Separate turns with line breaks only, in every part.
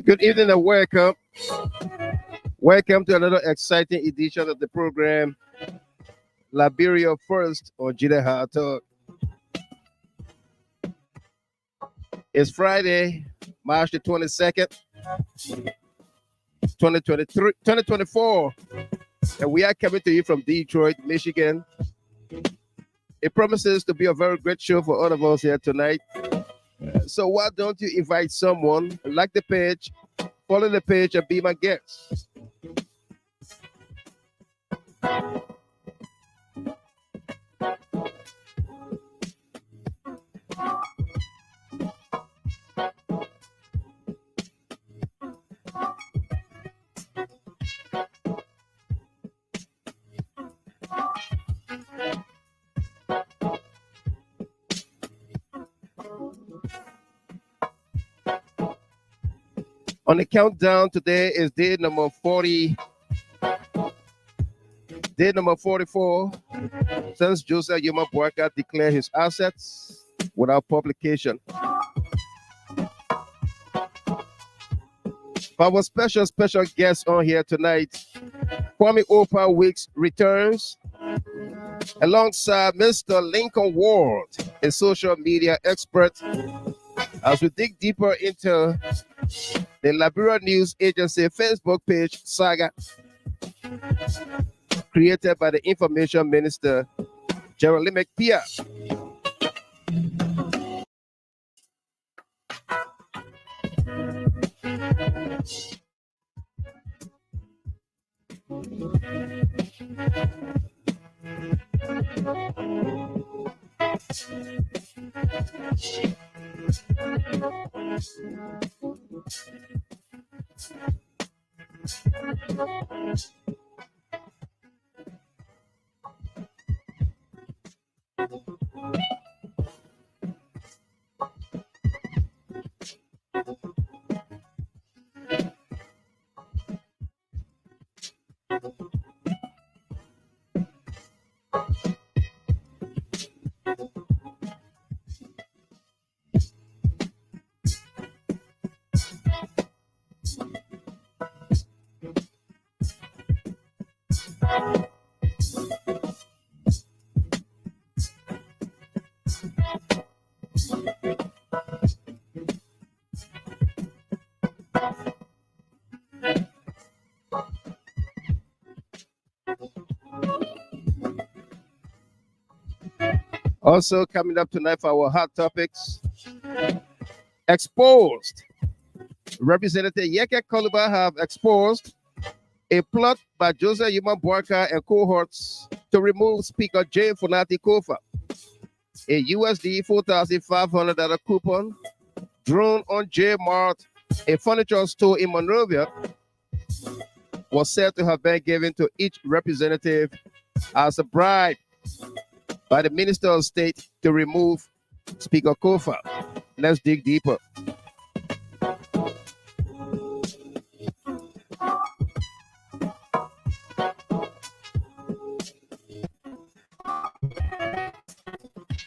Good evening and welcome. Welcome to another exciting edition of the program, Liberia First on GHT Talk. It's Friday, March the 22nd, 2024, and we are coming to you from Detroit, Michigan. It promises to be a very great show for all of us here tonight. So why don't you invite someone, like the page, follow the page, and be my guest. On the countdown, today is day number 44, since Joseph Yuma Boyka declared his assets without publication. For our special guest on here tonight, Kwame Oldpa Weeks returns alongside Mr. Lincoln Ward, a social media expert, as we dig deeper into the Liberia News Agency Facebook page saga created by the Information Minister, Jeremy Pia. Also coming up tonight for our hot topics, exposed. Representative Yeke have exposed a plot by Joseph Yuma Boyka and cohorts to remove Speaker J. Funati Kofa. A USD $4,500 coupon drawn on J Mart, a furniture store in Monrovia, was said to have been given to each representative as a bribe by the Minister of State to remove Speaker Kofa. Let's dig deeper.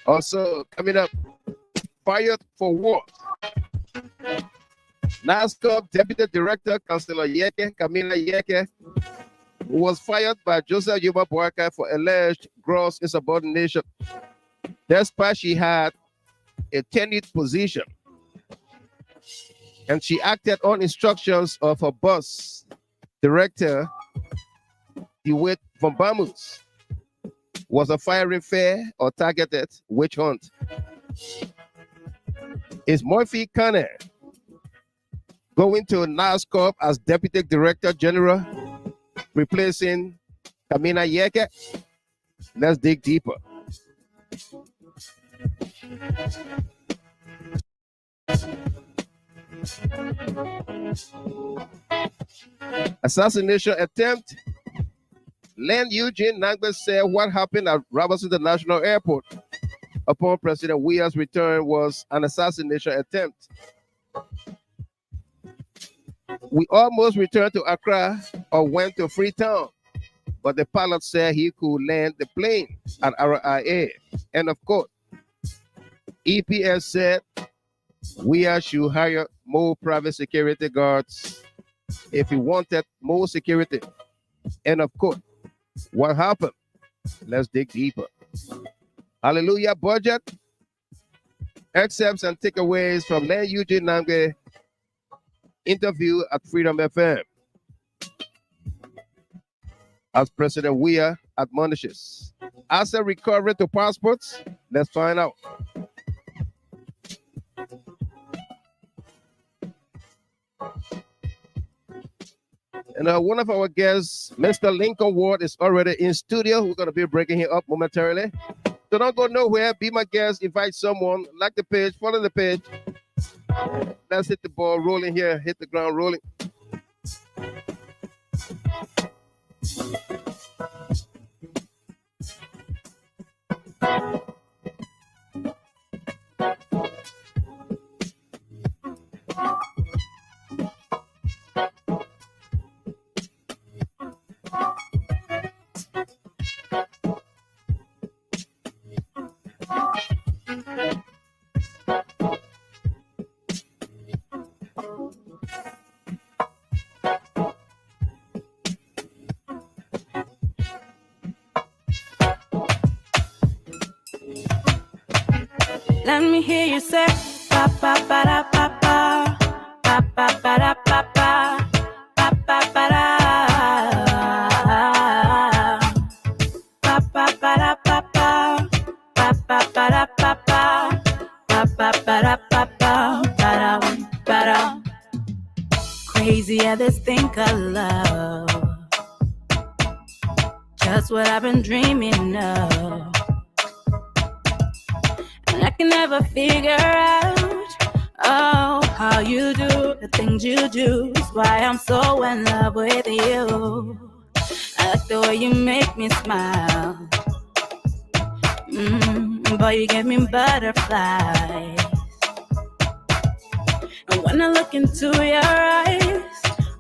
Also coming up, fired for what? NASSCORP Deputy Director Cllr Yeke, who was fired by Joseph Yuma Boyka for alleged gross insubordination, despite she had a tenured position, and she acted on instructions of her boss, Director DeWitt VonBallmoos was a firing fair or targeted witch hunt? Is Murphy Kane going to NASSCORP as Deputy Director General, replacing Kamina Yeke? Let's dig deeper. Assassination attempt. Lenn Eugene Nagbe said what happened at Robertson International Airport upon President Weah's return was an assassination attempt. We almost returned to Accra or went to Freetown, but the pilot said he could land the plane at RIA. End of quote. EPS said Weah should hire more private security guards if he wanted more security. End of quote. What happened? Let's dig deeper. Hallelujah budget. Excerpts and takeaways from Lenn Eugene Nagbe interview at Freedom FM. As President Weah admonishes. Asset recovery to passports? Let's find out. And one of our guests, Mr. Lincoln Ward, is already in studio. We're going to be breaking him up momentarily. So don't go nowhere. Be my guest. Invite someone. Like the page. Follow the page. Let's hit the ball rolling here. Hit the ground rolling.
Let me hear you say pa pa pa da pa pa pa pa pa da pa pa pa pa pa da pa pa pa da pa pa pa pa pa da pa pa pa pa pa da pa pa. Crazy at this thing called love. Just what I've been dreaming of. I can never figure out, oh, how you do the things you do. That's why I'm so in love with you. I like the way you make me smile. Boy, you give me butterflies. And when I look into your eyes,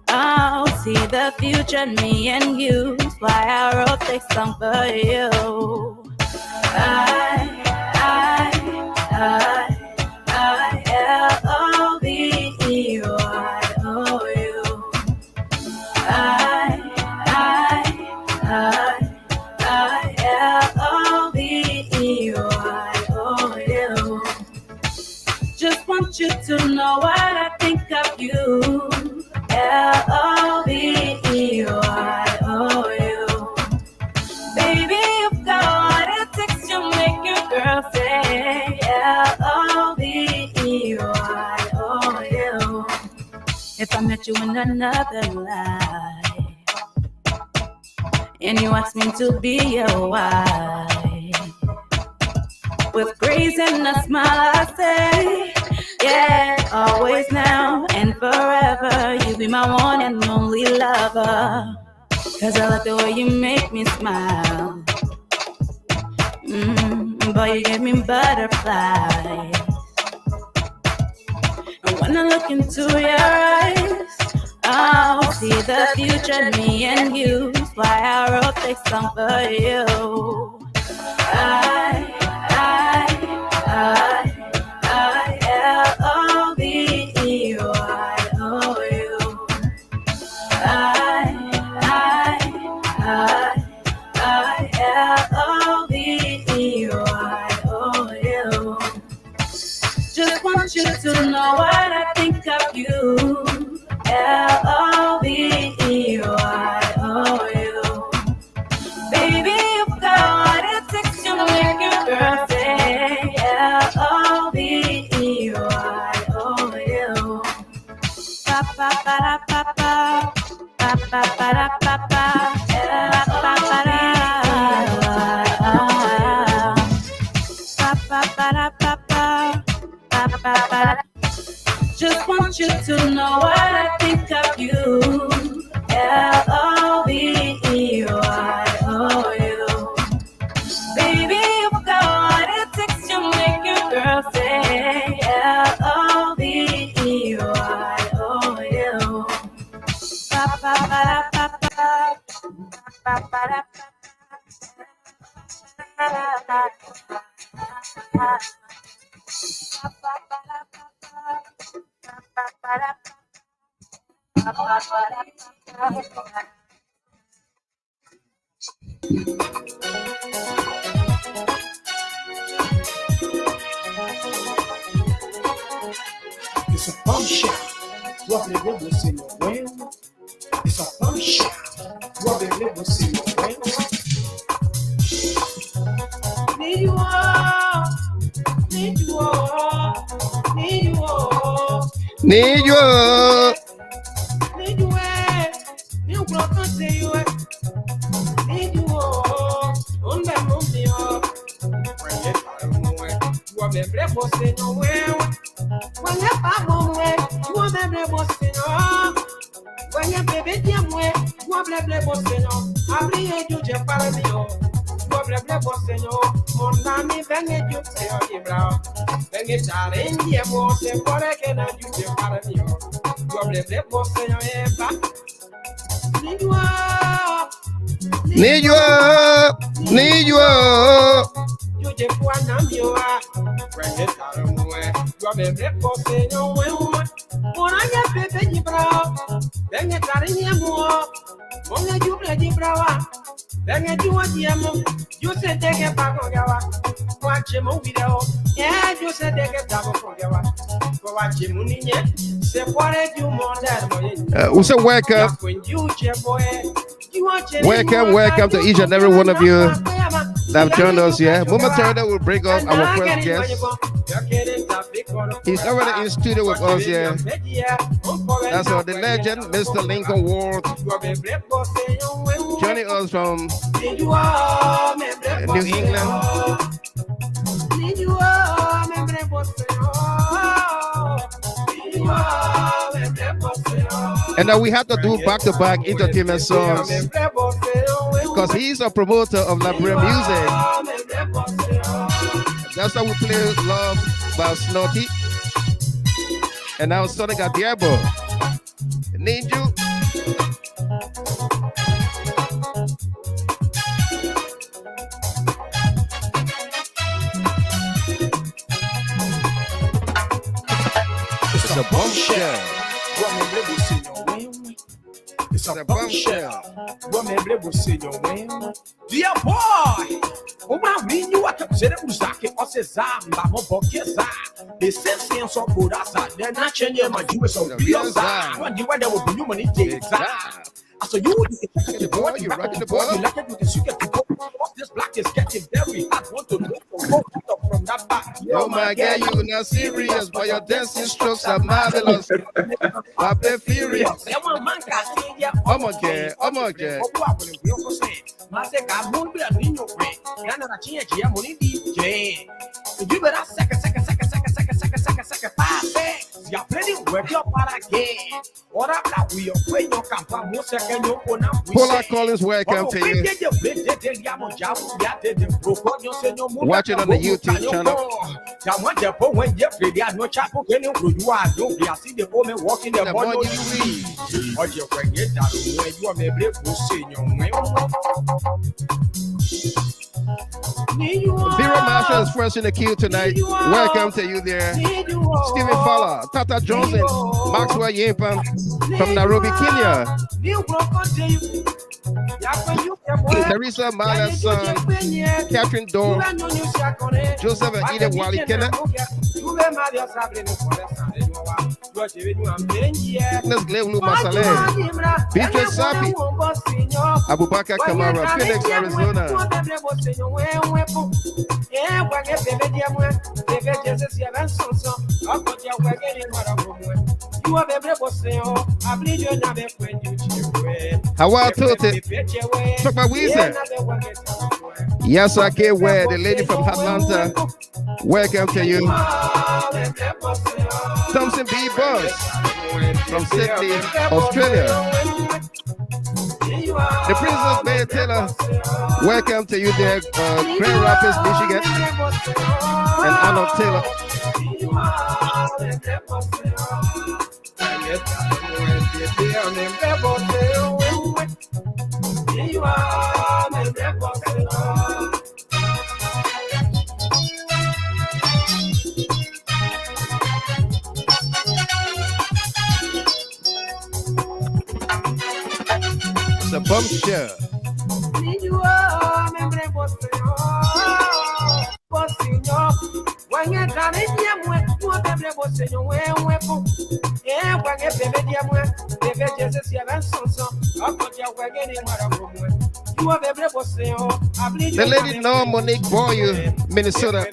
I'll see the future, me and you. That's why I wrote this song for you. I-L-O-V-E-Y-O-U. I-L-O-V-E-Y-O-U. Just want you to know what I think of you. L-O-V-E-Y-O-U. Baby, you've got what it takes to make your girl say L-O-V-E-Y-O-U. If I met you in another life and you asked me to be your wife, with grace and a smile I say, yeah, always now and forever. You be my one and only lover. Cause I like the way you make me smile. Boy, you give me butterflies. And when I look into your eyes, I'll see the future, me and you. That's why I wrote this song for you. I-L-O-V-E-Y-O-U. I-L-O-V-E-Y-O-U. Just want you to know what I think of you. L-O-V-E-Y-O-U. you to know what I think of you. LOVERYOU. Baby, you've got what it takes to make your girl say LOVERYOU.
It's a bombshell. What the rebel say no well. It's a bombshell. What the rebel say no well. Need you all. Need you all. Need you all.
Need you up.
Need you all. You broke say you all. Need you all. On the move you all. When you are the rebel say no well. When you are away, you are the rebel say no. When you baby dear way, you are the rebel say no. I bring you to Paramio. You are the rebel say no. Mon ami, when you say on the brow. When you are in the most, and what I can do to Paramio. You are the rebel say no. Need you up.
Need you up. Need you up.
You just want to know when you are away. You are the rebel say no. When I get baby bro, then you are in your more. When you ready, bro, then you do what you said take a back on your watch him video. Yeah, you said take a double for your watch him yet. Separate you more than
Also, welcome.
when you boy.
Welcome to each and every one of you that have joined us here. Momentarily, we'll bring up our first guest. He's already in studio with us here. That's the legend, Mr. Lincoln Ward, joining us from New England. And now we have to do back-to-back entertainment songs because he's a promoter of Liberian music. That's why we play Love by Snotty. And now Sonic Diabo. Need you. It's a bombshell.
It's a bombshell. Dear boy, Oma mean you at the Zaki or Sezam, Bamokeza. The sense of Burasa, then I change my Jewish on the when you were there with humanity. So you the boy, you rocking the boy, you like it, you can shoot the boy. This black is getting very hot. Want to look from that back.
Oh my God, you're not serious, but your dancing strokes are marvelous. I'm furious. I'm okay.
You better second. You are playing with your para again. Or I'm we are playing your campa.
Paula Collins, welcome to you. Watch it on the YouTube channel. The more you Zero Marshall is first in the queue tonight. Welcome to you there. Stephen Fowler, Tata Johnson, Maxwell Yimpan from Nairobi, Kenya. Teresa Mala's son, Catherine Dorr, Joseph and Edith Wally Kenneth, Agnes Glevlu Masale, Beatrice Sapi, Abubakar Kamara, Phoenix, Arizona. How are you? Talk about Weezer. Yes, I can wear the lady from Atlanta. Welcome to you. Thompson B. Boss from Sydney, Australia. The Princess Bay Taylor. Welcome to you there, Grand Rapids, Michigan. And Arnold Taylor. It's a bombshell. The lady now, Monique Boyer, Minnesota.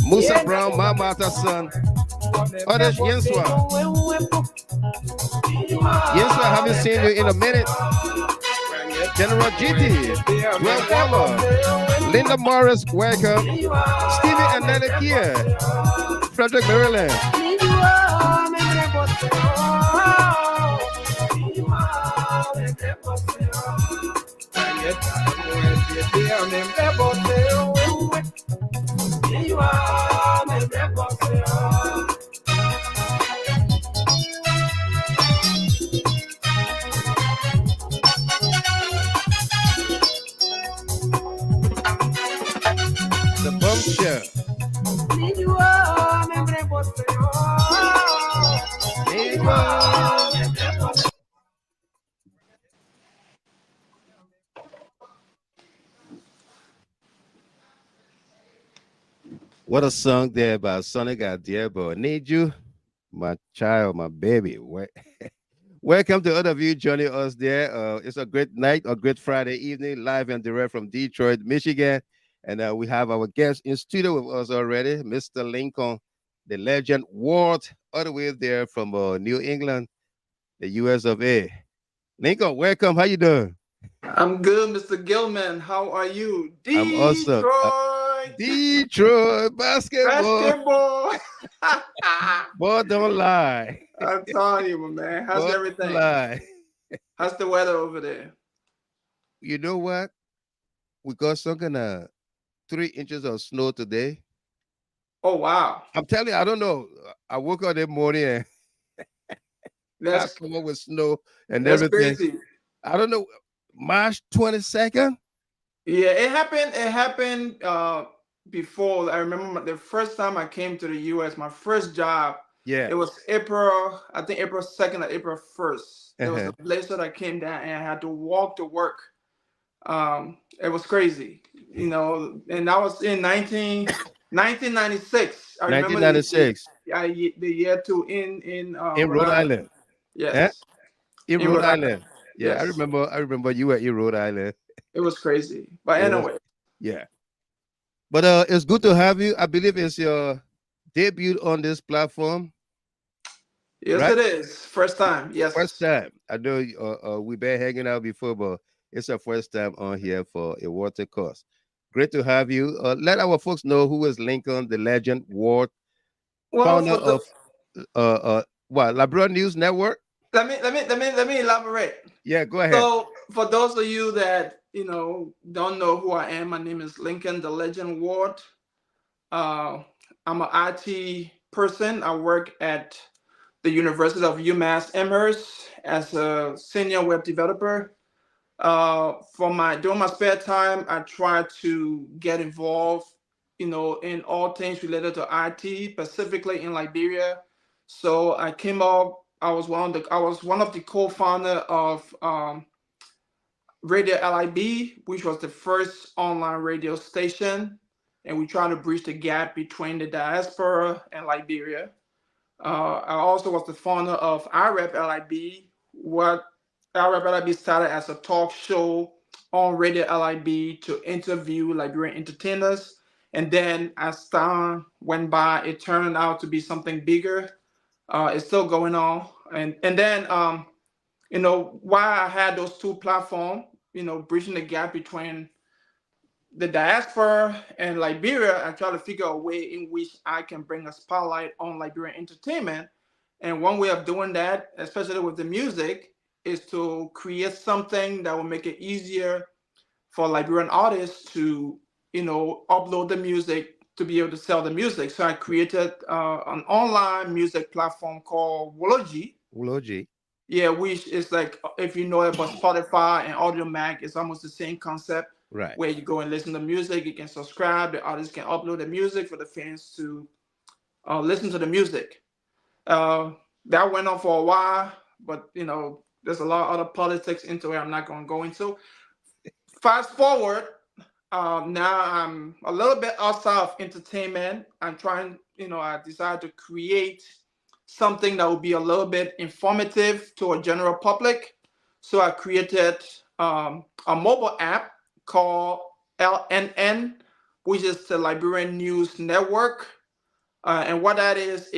Musa Brown, my mother's son. Others, Yenswa. Yenswa, I haven't seen you in a minute. General GT, Greg Waller, Linda Morris, welcome. Stevie and Nelly Kia, Frederick, Maryland. The bombshell. What a song there by Sonic Adiebo. Need you, my child, my baby. Welcome to all of you joining us there. It's a great night, a great Friday evening, live and direct from Detroit, Michigan. And we have our guest in studio with us already, Mr. Lincoln, the legend Ward, all the way there from New England, the US of A. Lincoln, welcome. How you doing?
I'm good, Mr. Gilman. How are you?
I'm awesome. Detroit basketball. Boy, don't lie.
I'm telling you, my man. How's everything?
Don't lie.
How's the weather over there?
You know what? We got some kind of 3 inches of snow today.
Oh, wow.
I'm telling you, I don't know. I woke up that morning and I come up with snow and everything.
Crazy.
I don't know. March 22nd?
Yeah, it happened before. I remember the first time I came to the US, my first job.
Yeah.
It was April 2nd or April 1st. There was a blizzard that came down and I had to walk to work. It was crazy, you know, and that was in 1996. I remember
1996.
The year two in
Rhode Island.
Yes.
In Rhode Island. Yeah,
yes.
I remember you were in Rhode Island.
It was crazy. But anyway.
Yeah. But it's good to have you. I believe it's your debut on this platform.
Yes, right? It is. First time. Yes.
First time. I know we've been hanging out before, but it's our first time on here for a water course. Great to have you. Let our folks know who is Lincoln, the legend, Ward, founder of LIBERIA News Network.
Let me elaborate.
Yeah, go ahead.
So for those of you that don't know who I am, my name is Lincoln, the legend, Ward. I'm an IT person. I work at the University of UMass Amherst as a senior web developer. During my spare time, I try to get involved, in all things related to IT, specifically in Liberia. So I came up. I was one of the co-founder of Radio LIB, which was the first online radio station, and we try to bridge the gap between the diaspora and Liberia. I also was the founder of IREP LIB. What IREP LIB started as a talk show on Radio LIB to interview Liberian entertainers, and then as time went by, it turned out to be something bigger. It's still going on, and then why I had those two platforms, bridging the gap between the diaspora and Liberia, I try to figure a way in which I can bring a spotlight on Liberian entertainment. And one way of doing that, especially with the music, is to create something that will make it easier for Liberian artists to, upload the music to be able to sell the music. So I created an online music platform called Wology.
Uloji.
Yeah, which is like, if you know about Spotify and Audio Mac, it's almost the same concept.
Right.
Where you go and listen to music, you can subscribe, the artists can upload the music for the fans to listen to the music. That went on for a while, but there's a lot of other politics into it I'm not going to go into. Fast forward, now I'm a little bit outside of entertainment. I'm trying, I decided to create something that will be a little bit informative to a general public. So I created a mobile app called LNN, which is the Liberian News Network. And what that is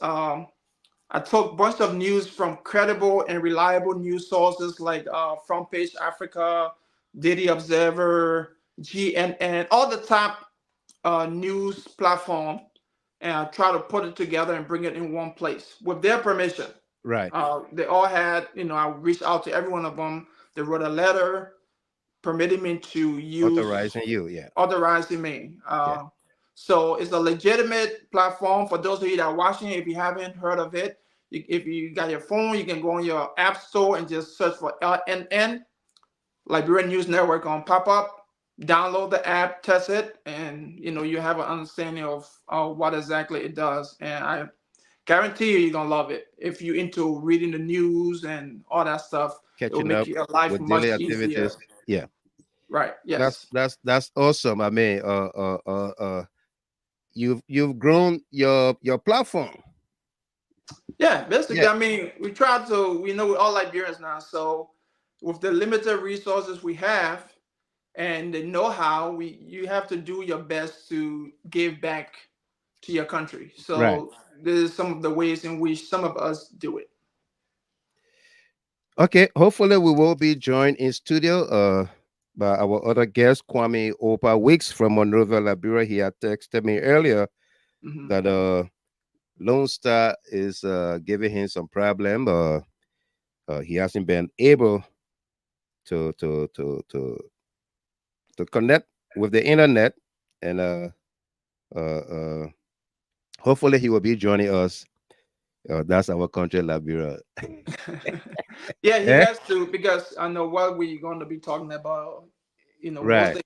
I took a bunch of news from credible and reliable news sources like Front Page Africa, Daily Observer, GNN, all the top news platform, and I try to put it together and bring it in one place with their permission.
Right.
They all had, I reached out to every one of them. They wrote a letter permitting me to use,
Authorizing you, yeah.
authorizing me.
Yeah.
So it's a legitimate platform for those of you that are watching. If you haven't heard of it, if you got your phone, you can go on your app store and just search for LNN, Liberian News Network, on pop up. Download the app, test it, and you have an understanding of what exactly it does. And I guarantee you're gonna love it. If you're into reading the news and all that stuff, it will
Catching
make
up
your life
with
much
daily
easier.
activities. Yeah.
Right. Yes.
That's awesome. I mean, you've grown your platform.
Yeah, basically,
Yeah.
I mean, we try to, we're all Liberians now. So with the limited resources we have and the know-how, you have to do your best to give back to your country. So
Right.
there's some of the ways in which some of us do it.
Okay. Hopefully we will be joined in studio by our other guest, Kwame Oldpa Weeks from Monrovia, Liberia. He had texted me earlier
Mhm.
that Lone Star is giving him some problem. He hasn't been able to connect with the internet, and hopefully he will be joining us. That's our country, Liberia.
Yeah, he
Eh?
has to, because I know what we're going to be talking about. Once
Right.
they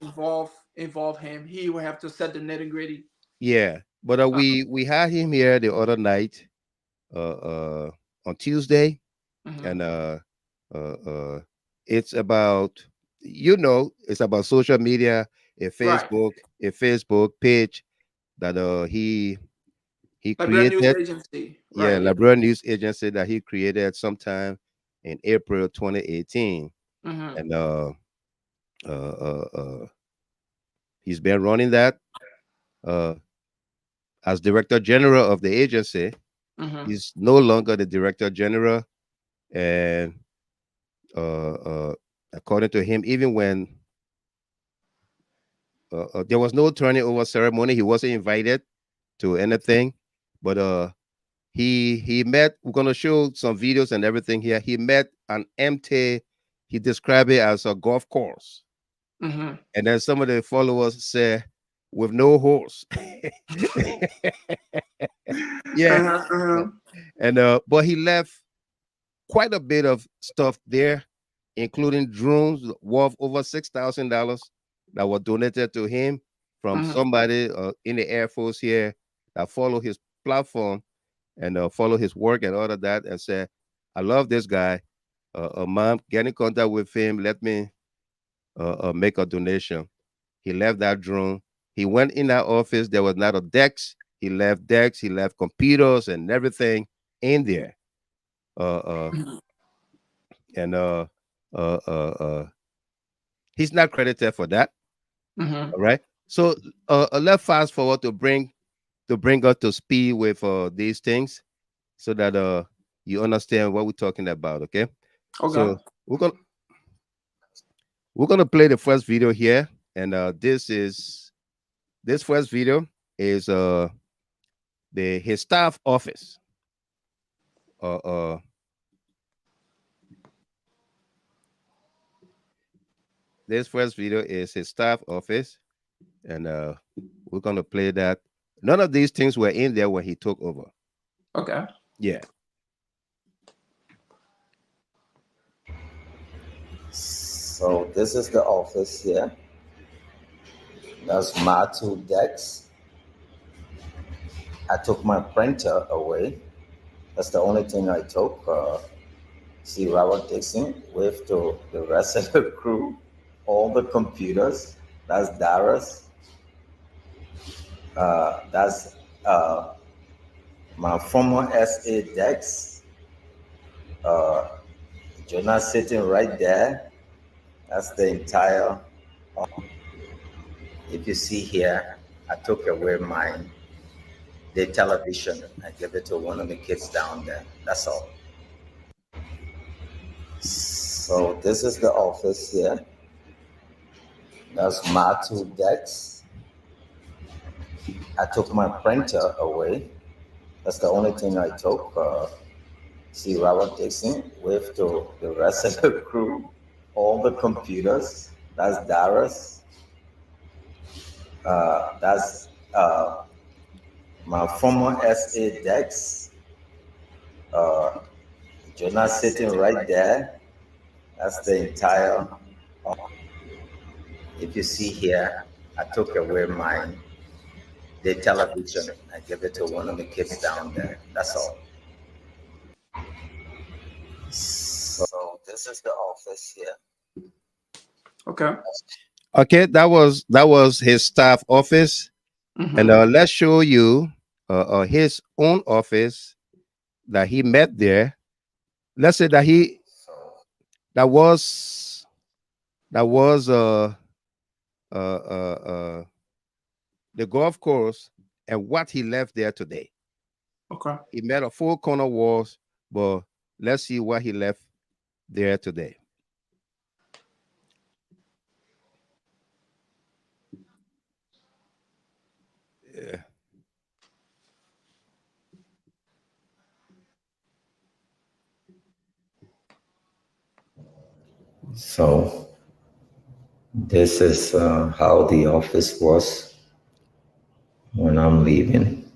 involve him, he will have to set the nitty gritty.
Yeah. But we had him here the other night, on Tuesday, and it's about it's about social media, a
Right.
Facebook page that he
Liberian News
created.
Agency.
Yeah,
Right. Yeah.
Liberian News Agency that he created sometime in April 2018,
Mm-hmm.
and uh, uh, uh, he's been running that uh, as director general of the agency.
Mm-hmm.
He's no longer the director general, and according to him, even when there was no turning over ceremony, he wasn't invited to anything. But he met. We're gonna show some videos and everything here. He met an empty. He described it as a golf course,
Mm-hmm.
and then some of the followers say with no horse. Yeah,
Uh-huh, uh-huh.
and but he left quite a bit of stuff there, including drones worth over $6,000 that were donated to him from
Mhm.
somebody in the Air Force here that follow his platform and follow his work and all of that, and say, "I love this guy. Mom, get in contact with him. Let me make a donation." He left that drone. He went in that office. There was not a desk. He left decks. He left computers and everything in there. Uh, uh,
Mhm.
and uh, uh, uh, he's not credited for that.
Mhm.
All right. So let's fast forward to bring us to speed with these things, so that you understand what we're talking about. Okay.
Okay.
So we're gonna play the first video here. And this first video is his staff office. This first video is his staff office, and we're gonna play that. None of these things were in there when he took over.
Okay.
Yeah.
So this is the office here. That's my two decks. I took my printer away. That's the only thing I took. See Robert Dixon with the rest of the crew. All the computers. That's Dara's. That's my former SA decks. Jonah sitting right there. That's the entire. If you see here, I took away the television. I gave it to one of the kids down there. That's all. So this is the office here. That's my two decks. I took my printer away. That's the only thing I took. See Robert Dixon with the rest of the crew. All the computers. That's Dara's. That's my former SA decks. Jonah sitting right there. That's the entire. If you see here, I took away the television. I gave it to one of the kids down there. That's all. So this is the office here.
Okay.
Okay, that was his staff office, and let's show you his own office that he met there. Let's say that that was the golf course and what he left there today.
Okay.
He met a 4 corner walls, but let's see what he left there today. Yeah.
So this is how the office was when I'm leaving.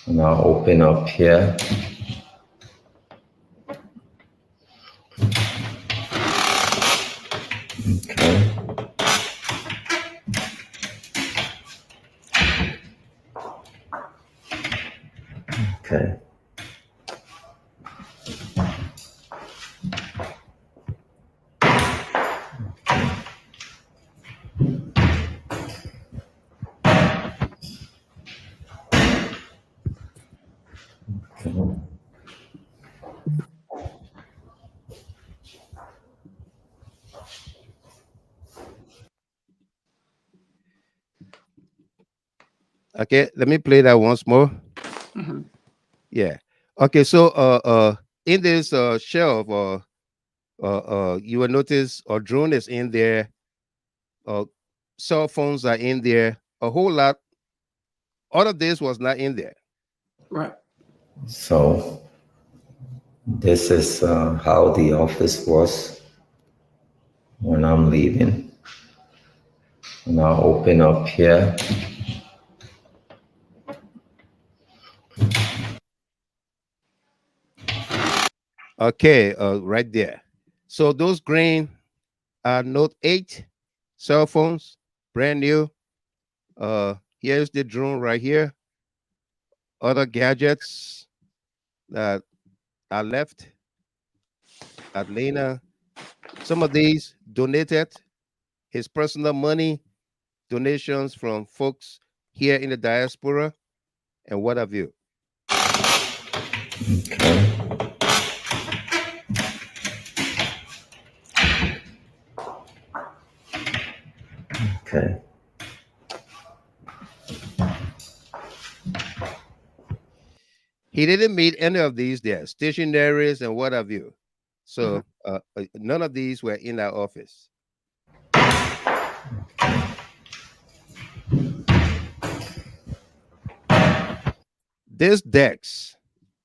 And I'll open up here. Okay. Okay.
Okay, let me play that once more. Yeah. Okay, so in this shelf, you will notice a drone is in there, cell phones are in there, a whole lot. All of this was not in there.
Right.
So this is how the office was when I'm leaving. And I'll open up here.
Okay, right there. So those green are Note 8 cell phones, brand new. Here's the drone right here. Other gadgets that are left. Atlanta. Some of these donated, his personal money, donations from folks here in the diaspora, and what have you.
Okay. Okay.
He didn't meet any of these there, stationaries and what have you. So none of these were in our office. This Dex,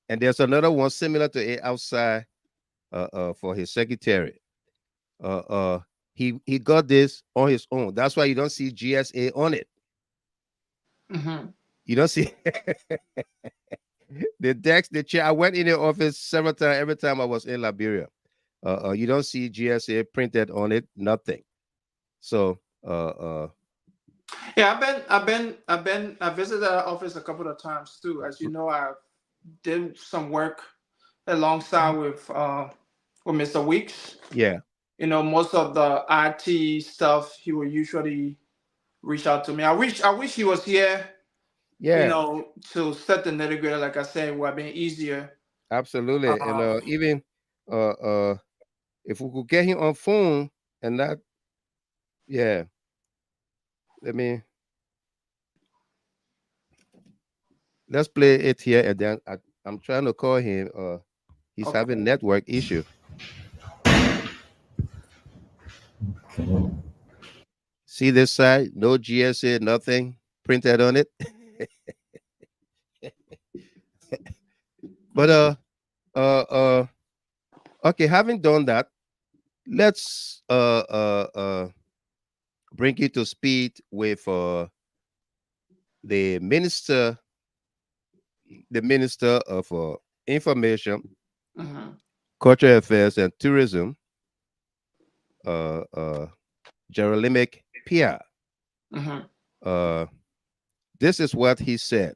and there's another one similar to it outside for his secretary. He got this on his own. That's why you don't see GSA on it. You don't see the Dex, the chair. I went in the office several times. Every time I was in Liberia, you don't see GSA printed on it. Nothing. So
yeah, I visited that office a couple of times too. As you know, I did some work alongside with Mr. Weeks.
Yeah.
You know, most of the IT stuff he would usually reach out to me. I wish he was here.
Yeah.
You know, to set the nitty gritty, like I said, would have been easier.
Absolutely. And even if we could get him on phone and not, yeah. Let's play it here, and then I'm trying to call him. He's having network issue. See this side? No GSA, nothing printed on it. But okay, having done that, let's bring you to speed with the minister of information, cultural affairs, and tourism, Jerolimic Pia. This is what he said.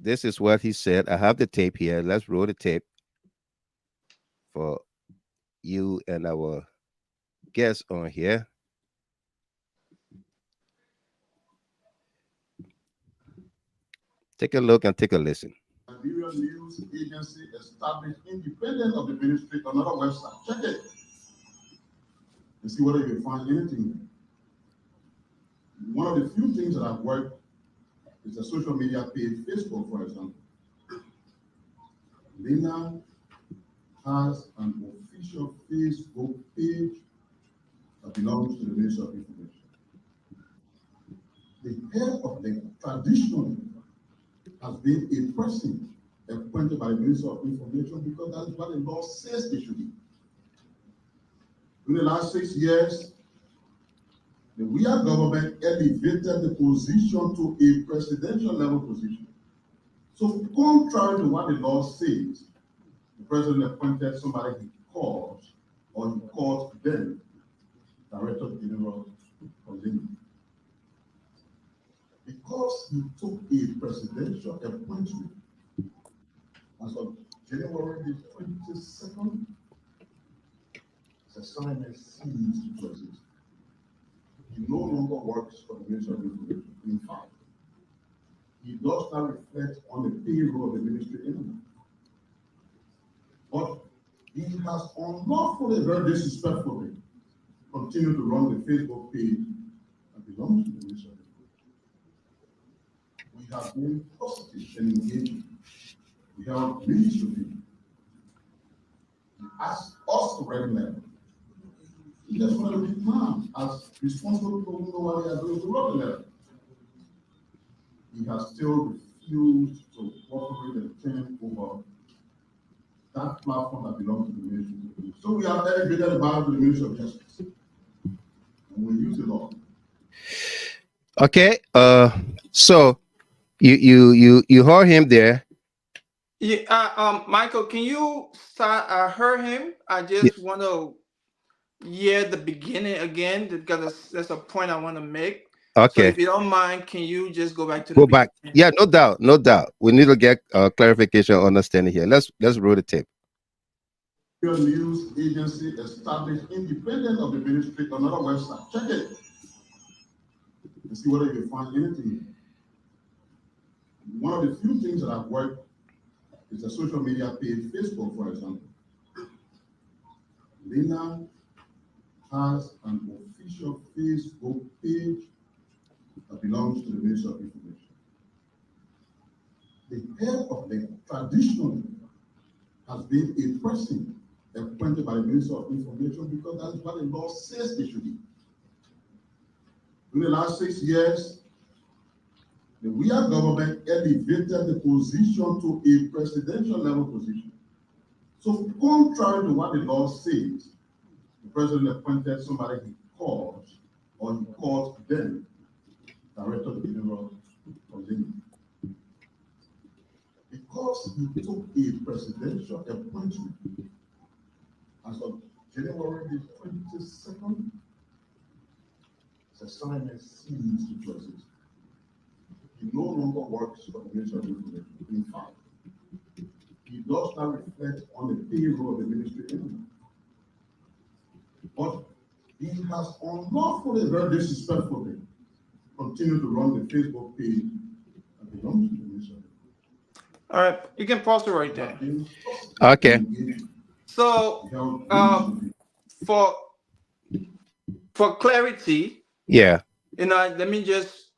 This is what he said. I have the tape here. Let's roll the tape for you and our guests on here. Take a look and take a listen.
Liberian news agency established independent of the ministry, another website. Check it and see whether you can find anything. One of the few things that I've worked is a social media page, Facebook, for example. Lena has an official Facebook page that belongs to the Ministry of Information. The head of the traditionally has been a person appointed by the Ministry of Information because that's what the law says they should be. In the last 6 years, the Weah government elevated the position to a presidential level position. So contrary to what the law says, the president appointed somebody he calls, or he calls them, Director DeWitt. Because he took a presidential appointment as of January the 22nd, the assignment ceased to exist. He no longer works for the Ministry of Information. In fact, he does not reflect on the payroll of the ministry anymore. But he has unlawfully, very disrespectfully, continued to run the Facebook page that belongs to the Ministry of Information. We have been positive and engaging. We have meetings with him. He asked us to regulate. He just wanted to be calm as responsible people who know what they are doing to run the level. He has still refused to cooperate and turn over that platform that belongs to the Ministry. So we have elevated the Bible to the Ministry of Justice. And we use the law.
Okay. So you heard him there.
Yeah. Michael, can you start? I heard him. I just want to hear the beginning again because there's a point I want to make.
Okay.
So if you don't mind, can you just go back to
the
beginning?
Yeah, no doubt. We need to get clarification, understanding here. Let's roll the tape.
Your news agency established independent of the ministry, another website. Check it and see whether you can find anything. One of the few things that I've worked is a social media page, Facebook, for example. Lena has an official Facebook page that belongs to the Ministry of Information. The head of the traditionally has been a person appointed appointed by the Minister of Information because that's what the law says they should be. In the last 6 years, the Weah government elevated the position to a presidential level position. So contrary to what the law says, the president appointed somebody he called, or he called then Director DeWitt VonBallmoos. Because he took a presidential appointment as of January the 22nd, the assignment ceased to exist. He no longer works for the Ministry of Information. In fact, he does not reflect on the payroll of the ministry anymore. But he has unlawfully, very disrespectfully, continued to run the Facebook page that belongs to the Ministry of Information.
All right, you can pause it right there.
Okay.
So, for clarity,
Yeah.
let me just,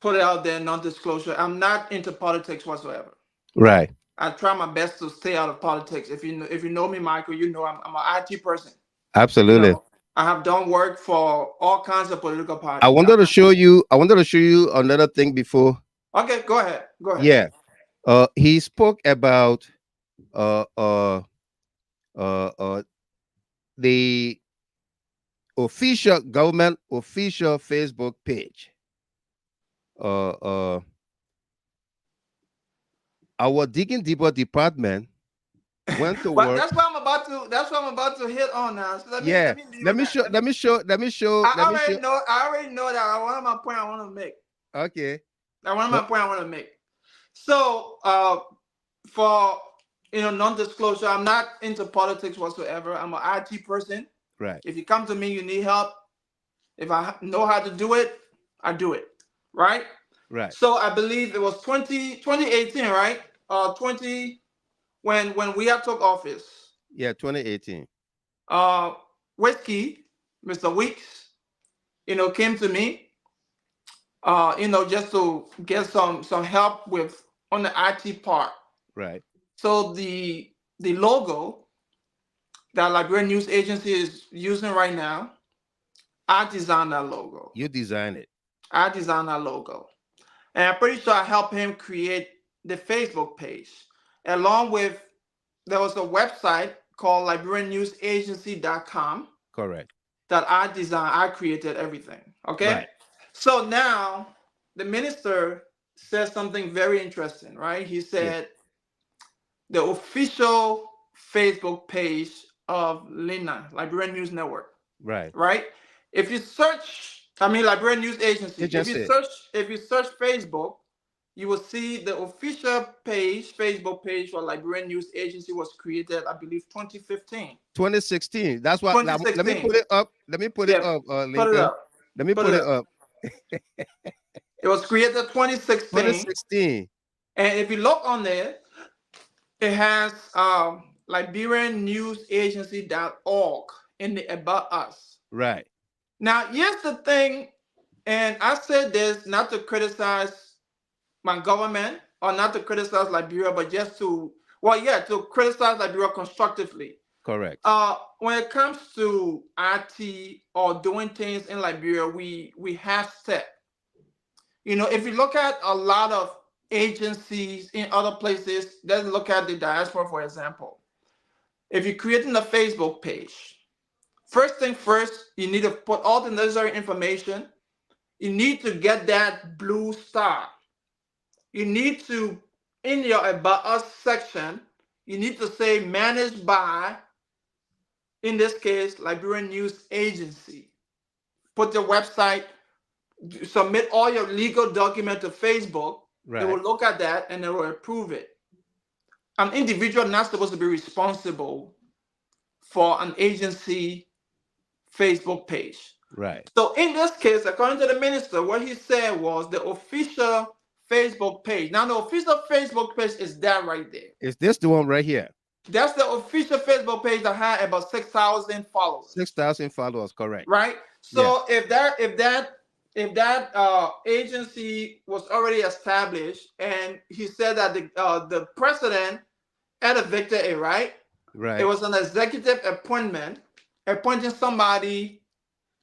put it out there, non-disclosure. I'm not into politics whatsoever.
Right.
I try my best to stay out of politics. If you know me, Michael, you know I'm an IT person.
Absolutely.
I have done work for all kinds of political parties.
I wanted to show you another thing before.
Okay, go ahead.
Yeah. He spoke about the official government official Facebook page. Our Digging Deeper department went to
but
work.
That's what I'm about to hit on now. So let me show.
I
already know that one of my point I want to make.
Okay.
That's one of my point I want to make. So for non-disclosure, I'm not into politics whatsoever. I'm an IT person.
Right.
If you come to me, you need help. If I know how to do it, I do it. Right.
Right.
So I believe it was 2018, right? When Weah took office.
Yeah, 2018.
Whiskey, Mr. Weeks, came to me, just to get some help with on the IT part.
Right.
So the logo that Liberian News Agency is using right now, I designed that logo.
You designed it.
I designed that logo. And I'm pretty sure I helped him create the Facebook page. Along with, there was a website called LiberianNewsAgency.com.
Correct.
That I designed, I created everything. Okay.
Right.
So now the minister said something very interesting, right? He said the official Facebook page of LINA, Liberian News Network. Right. Right. If you search, Liberian News Agency. If you search Facebook, you will see the official Facebook page for Liberian News Agency was created, I believe, 2015.
2016. That's what. Let me put it up. Let me put it up. Lincoln.
Put it up.
Let me put it up.
It was created 2016.
2016.
And if you look on there, it has LiberianNewsAgency.org in the About Us.
Right.
Now, here's the thing, and I said this not to criticize my government or not to criticize Liberia, but just to criticize Liberia constructively.
Correct.
When it comes to IT or doing things in Liberia, we have step. If you look at a lot of agencies in other places, let's look at the diaspora, for example. If you're creating a Facebook page, first thing first, you need to put all the necessary information. You need to get that blue star. You need to, in your About Us section, you need to say managed by, in this case, Liberian News Agency. Put your website, submit all your legal document to Facebook. Right. They will look at that and they will approve it. An individual not supposed to be responsible for an agency Facebook page. Right. So in this case, according to the minister, what he said was the official Facebook page. Now the official Facebook page is that right there.
Is this the one right here?
That's the official Facebook page that had about 6,000 followers.
6,000 followers, correct.
Right. So if that agency was already established, and he said that the president had evicted it, right?
Right.
It was an executive appointment, appointing somebody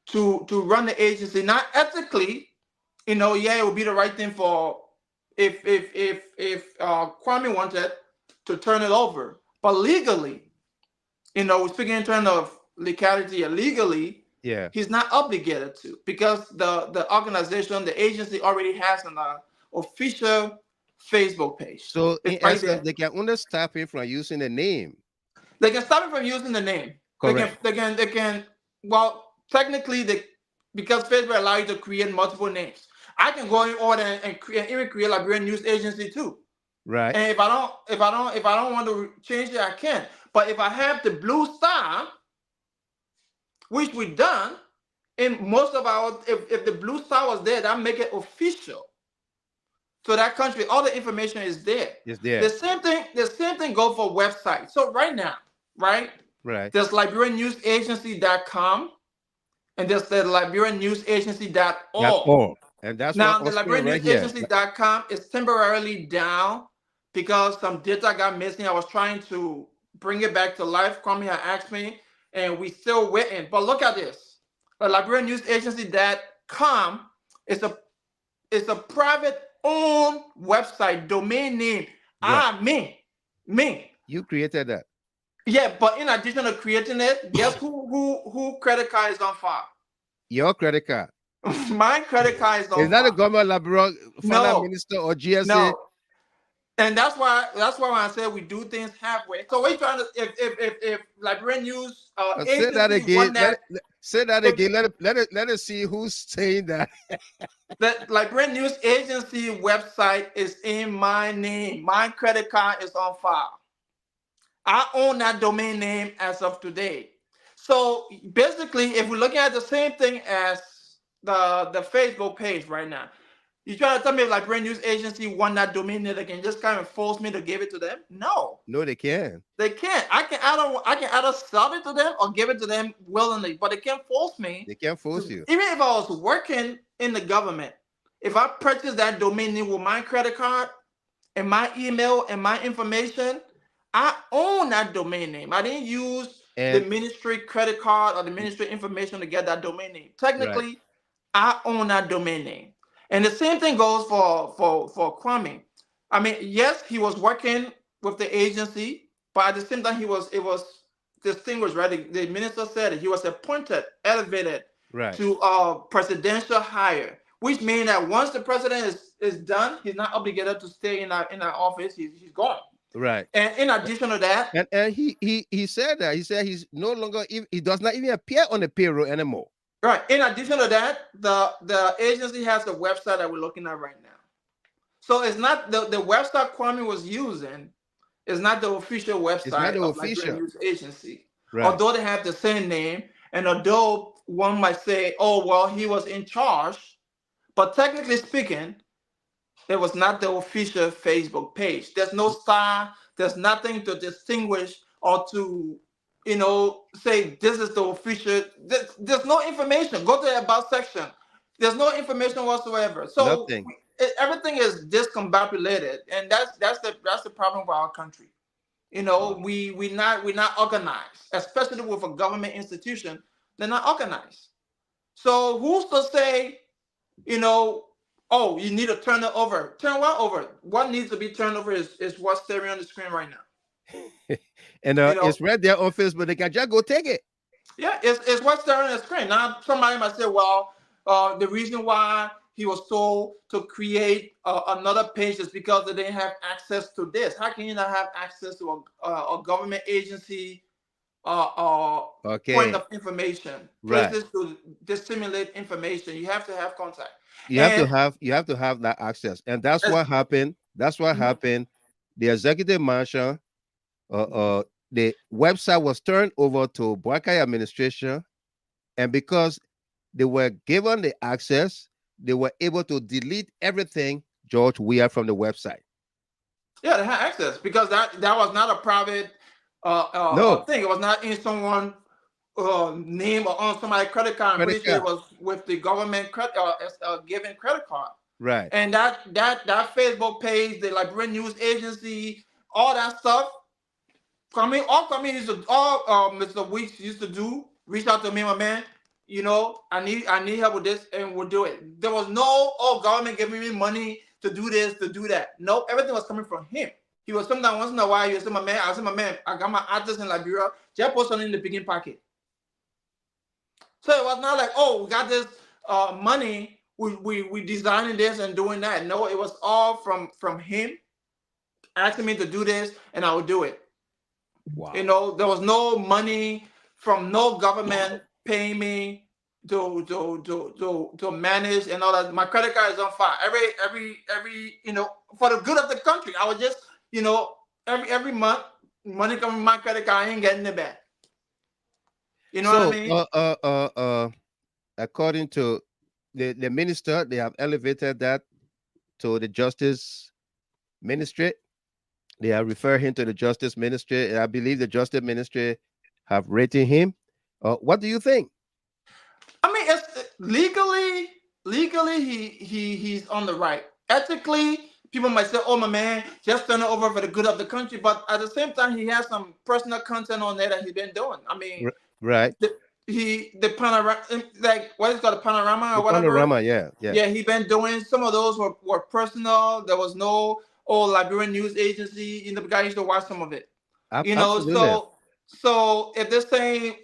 to run the agency. Not ethically, you know, yeah, it would be the right thing for if Kwame wanted to turn it over, but legally, you know, speaking in terms of legality, legally,
Yeah.
he's not obligated to, because the organization, the agency already has an official Facebook page.
So in
It's right
essence,
there.
they can only stop him from using the name.
They can stop him from using the name.
Correct.
They can. Well, technically, because Facebook allows you to create multiple names. I can go in order and even create Liberian News Agency too.
Right.
And if I don't want to change it, I can. But if I have the blue star, which we've done, in most of our, if the blue star was there, that make it official. So that country, all the information is there.
It's there.
The same thing go for websites. So right now, right?
Right.
There's LiberianNewsAgency.com and there's the LiberianNewsAgency.org.
And that's
Now
what
the LiberianNewsAgency.com is temporarily down because some data got missing. I was trying to bring it back to life. Kwame had asked me, and we still waiting. But look at this. The LiberianNewsAgency.com is a private owned website, domain name.
Right.
Me.
You created that.
Yeah, but in addition to creating it, guess who credit card is on file?
Your credit card.
My credit card is on file.
Is that a government Liberia finance
No.
minister or GSA?
No. And that's why when I said we do things halfway. So we're trying to if Liberian News
say that again. Say that
if,
again. Let us see who's saying that.
The Liberian News Agency website is in my name. My credit card is on file. I own that domain name as of today. So basically, if we're looking at the same thing as the Facebook page right now, you trying to tell me if Liberian News Agency won that domain name, they can just kind of force me to give it to them? No.
No, they can't.
They can't. I can either sell it to them or give it to them willingly, but they can't force me.
They can't force you.
Even if I was working in the government, if I purchased that domain name with my credit card and my email and my information, I own that domain name. I didn't use the ministry credit card or the ministry information to get that domain name. Technically, right. I own that domain name. And the same thing goes for Kwame. I mean, yes, he was working with the agency, but at the same time, it was distinguished, right? The minister said it. He was appointed, elevated to presidential hire, which means that once the president is done, he's not obligated to stay in that office. He's gone.
Right.
And in addition to that,
and he said that he's no longer, he does not even appear on the payroll anymore.
Right. In addition to that, the agency has a website that we're looking at right now. So it's not the website Kwame was using is not the official website of Liberian News Agency. Right. Although they have the same name, and although one might say, oh, well, he was in charge, but technically speaking, it was not the official Facebook page. There's no star, there's nothing to distinguish or to, say this is the official. There's no information. Go to the About section. There's no information whatsoever. So everything is discombobulated, and that's the problem with our country. We're not organized, especially with a government institution. They're not organized. So who's to say, oh, you need to turn it over. Turn what over? What needs to be turned over is what's staring on the screen right now.
And it's right there on Facebook. They can just go take it.
Yeah, it's what's staring on the screen. Now, somebody might say, well, the reason why he was told to create another page is because they didn't have access to this. How can you not have access to a government agency point of information? Places to disseminate information. You have to have contact. You have
to have that access, and that's what happened. That's what happened. The executive mansion, the website was turned over to Boakai administration, and because they were given the access, they were able to delete everything George Weah from the website.
Yeah, they had access because that was not a private thing. It was not in someone. Name or on somebody's credit card. I'm pretty sure it was with the government given credit card.
Right.
And that Facebook page, the Liberian News Agency, all that stuff, Kwame used to, Mr. Weeks used to do, reach out to me, my man. You know, I need help with this, and we'll do it. There was no government giving me money to do this, to do that. No, everything was coming from him. He was sometimes once in a while. He would say, my man, I got my address in Liberia. Just put something in the picking pocket. So it was not like, oh, we got this money. We designing this and doing that. No, it was all from him asking me to do this, and I would do it.
Wow.
You know, there was no money from no government paying me to manage and all that. My credit card is on fire. Every you know, for the good of the country. I was just, you know, every month money coming from my credit card, I ain't getting it back. You know what I mean?
According to the minister, they have elevated that to the Justice Ministry. They have referred him to the Justice Ministry. I believe the Justice Ministry have rated him. What do you think?
I mean, it's legally he's on the right. Ethically, people might say, "Oh, my man, just turn it over for the good of the country." But at the same time, he has some personal content on there that he's been doing. I mean,
right?
The panorama, like what is called a panorama or
the
whatever.
Panorama, yeah.
He been doing some of those were personal. There was no Liberian news agency. You know, the guy used to watch some of it. You know,
absolutely.
so if this thing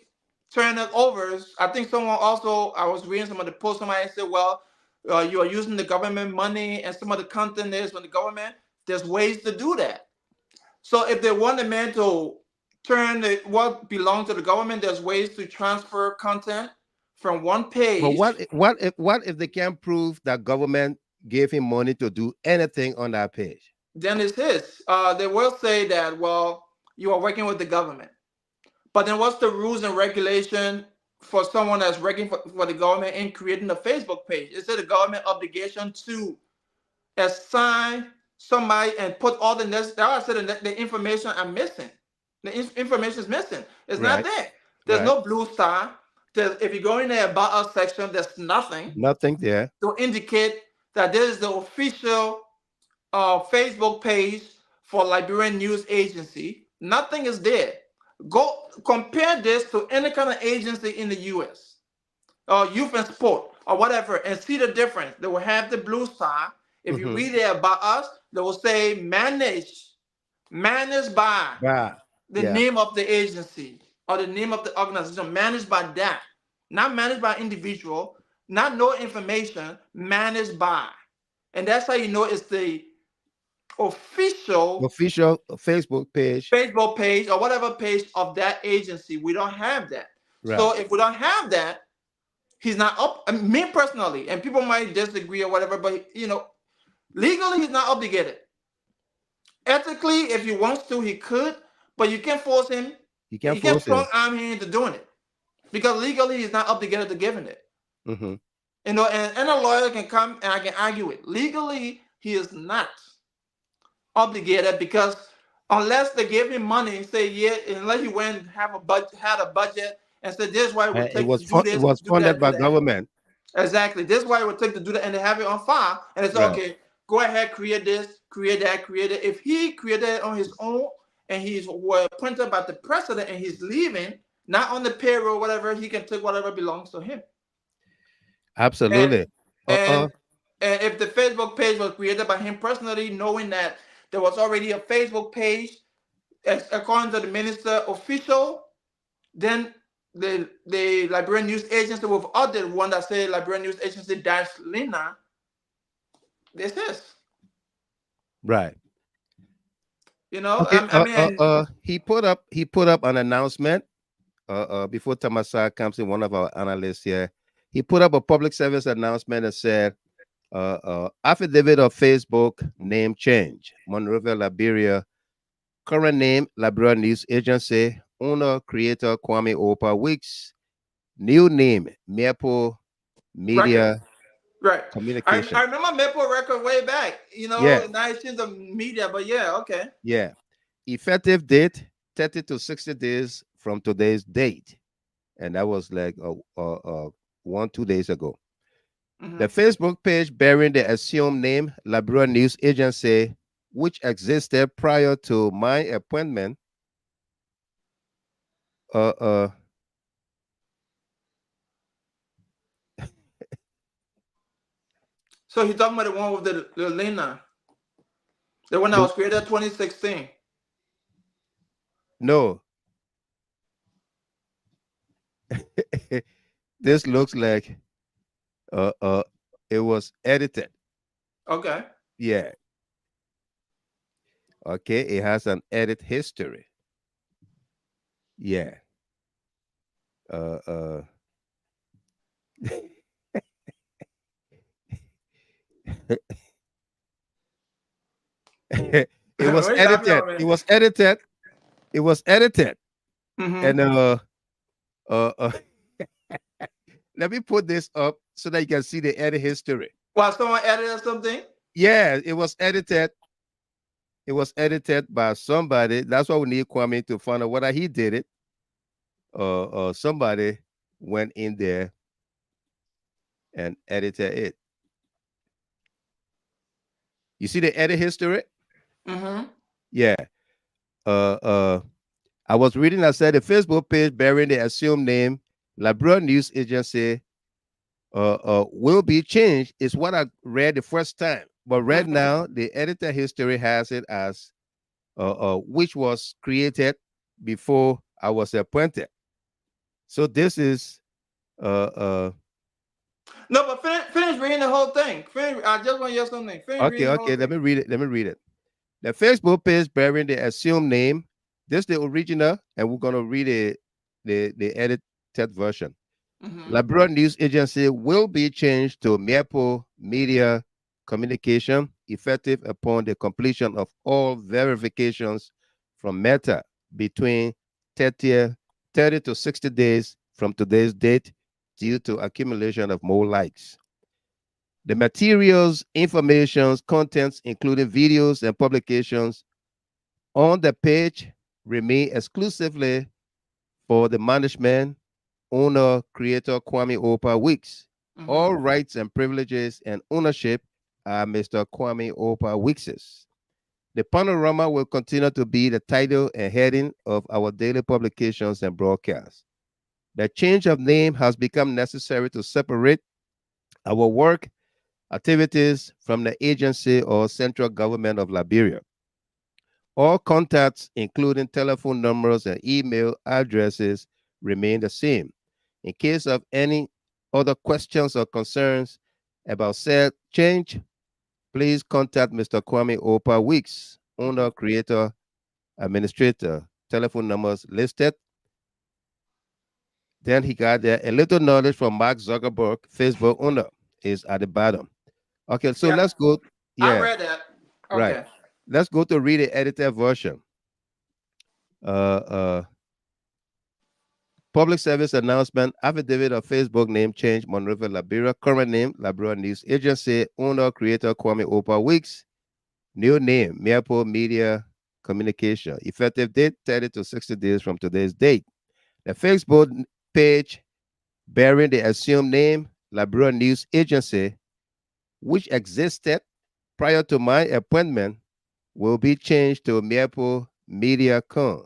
turn it over, I think someone also, I was reading some of the posts, somebody said, well, you are using the government money and some of the content is from the government. There's ways to do that. So if they want the man to turn what belongs to the government, there's ways to transfer content from one page.
But what if they can't prove that government gave him money to do anything on that page?
Then it's his. They will say that, well, you are working with the government. But then what's the rules and regulation for someone that's working for the government in creating a Facebook page? Is it a government obligation to assign somebody and put all the necessary? I said the information are missing. The information is missing. It's not there. There's no blue star. If you go in there about us section, there's nothing.
Nothing there
to indicate that this is the official Facebook page for Liberian News Agency. Nothing is there. Go compare this to any kind of agency in the U.S. or Youth and Sport or whatever, and see the difference. They will have the blue star. If you read it about us, they will say managed by the name of the agency or the name of the organization, managed by that, not managed by individual, not no information, managed by. And that's how you know it's the official
Facebook page
or whatever page of that agency. We don't have that. So if we don't have that, he's not up. I mean, me personally, and people might disagree or whatever, but you know, legally he's not obligated. Ethically, if he wants to, he could, but you can't force him. You can't strong arm him into doing it, because legally he's not obligated to giving it. You know, and a lawyer can come and I can argue it. Legally, he is not obligated, because unless they give him money, say unless he went and had a budget and said this is why it would take to do this.
It was funded by government.
Exactly. This is why it would take to do that, and they have it on file. And it's okay, go ahead, create this, create that, create it. If he created it on his own and he's appointed by the president and he's leaving, not on the payroll, whatever, he can take whatever belongs to him.
Absolutely.
And if the Facebook page was created by him personally, knowing that there was already a Facebook page, according to the minister official, then the Liberian News Agency with other one that say Liberian News Agency -Lina, this is.
Right.
You know,
okay. He put up an announcement before Tamasa comes in, one of our analysts here. He put up a public service announcement and said, affidavit of Facebook name change, Monrovia, Liberia, current name, Liberian News Agency, owner, creator, Kwame Oldpa Weeks, new name, Maple Media Communication.
I remember Maple Record way back, you know, now it's in the media, but okay.
Yeah. Effective date, 30 to 60 days from today's date. And that was like 1-2 days ago. The Facebook page bearing the assumed name Liberian News Agency, which existed prior to my appointment,
So he's talking about the one with the Lena, the one that was created 2016.
No. This looks like it was edited.
Okay.
Yeah. Okay, it has an edit history. Yeah. It was
What you laughing
edited.
at?
It was edited. It was edited.
Mm-hmm.
And uh let me put this up so that you can see the edit history.
Well, someone edited something?
Yeah, it was edited. It was edited by somebody. That's why we need Kwame to find out whether he did it. Somebody went in there and edited it. You see the edit history?
Mm-hmm.
Yeah. I was reading, I said the Facebook page bearing the assumed name Liberia News Agency will be changed is what I read the first time. But right now, the editor history has it as which was created before I was appointed. So this is
No, but finish reading the whole thing. I just want to hear something. Finish reading the whole
okay, let
thing.
me read it. Let me read it. The Facebook page bearing the assumed name. This is the original, and we're gonna read the edited version. Liberia News Agency will be changed to Meapo Media Communication, effective upon the completion of all verifications from Meta between 30 to 60 days from today's date due to accumulation of more likes. The materials, informations, contents, including videos and publications on the page remain exclusively for the management, owner, creator Kwame Oldpa Weeks. All rights and privileges and ownership are Mr. Kwame Oldpa Weeks's. The panorama will continue to be the title and heading of our daily publications and broadcasts. The change of name has become necessary to separate our work activities from the agency or central government of Liberia. All contacts, including telephone numbers and email addresses, remain the same. In case of any other questions or concerns about said change, please contact Mr. Kwame Oldpa Weeks, owner, creator, administrator. Telephone numbers listed. Then he got there. A little knowledge from Mark Zuckerberg, Facebook owner, is at the bottom. Okay, so let's go.
I read that. Okay.
Right. Let's go to read the edited version. Public service announcement, affidavit of Facebook name change, Monrovia, Liberia. Current name, Liberia News Agency. Owner, creator, Kwame Oldpa Weeks. New name, Meapo Media Communication. Effective date, 30 to 60 days from today's date. The Facebook page bearing the assumed name, Liberia News Agency, which existed prior to my appointment, will be changed to Meapo Media Com,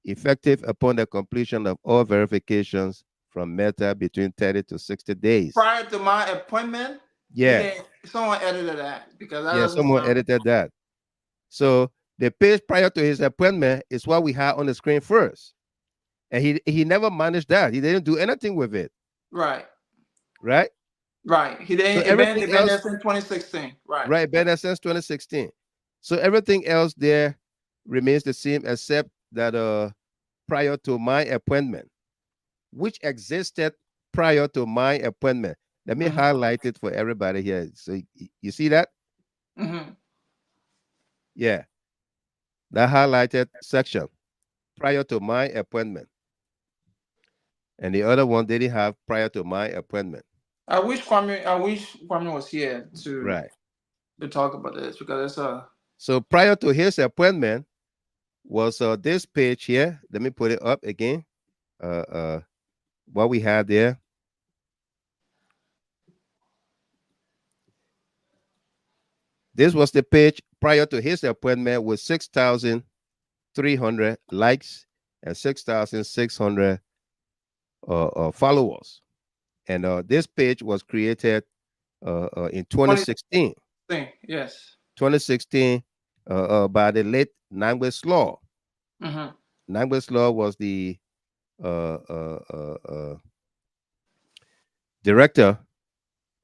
effective upon the completion of all verifications from Meta between 30 to 60 days.
Prior to my appointment?
Yeah.
Someone edited that because that
Yeah,
doesn't
someone
sound...
edited that. So the page prior to his appointment is what we had on the screen first. And he never managed that. He didn't do anything with it.
Right.
Right?
Right. He didn't.
So everything
been there since 2016. Right.
Right, been there since 2016. So everything else there remains the same except that prior to my appointment, which existed prior to my appointment. Let me highlight it for everybody here. So you see that? Yeah. That highlighted section prior to my appointment. And the other one didn't have prior to my appointment.
I wish Kwame was here to talk about this because it's a...
So prior to his appointment was this page here. Let me put it up again. What we had there. This was the page prior to his appointment with 6,300 likes and 6,600 followers. And this page was created in 2016.
Yes.
2016 by the late Nagbe Cllr. Nagbe Cllr was the director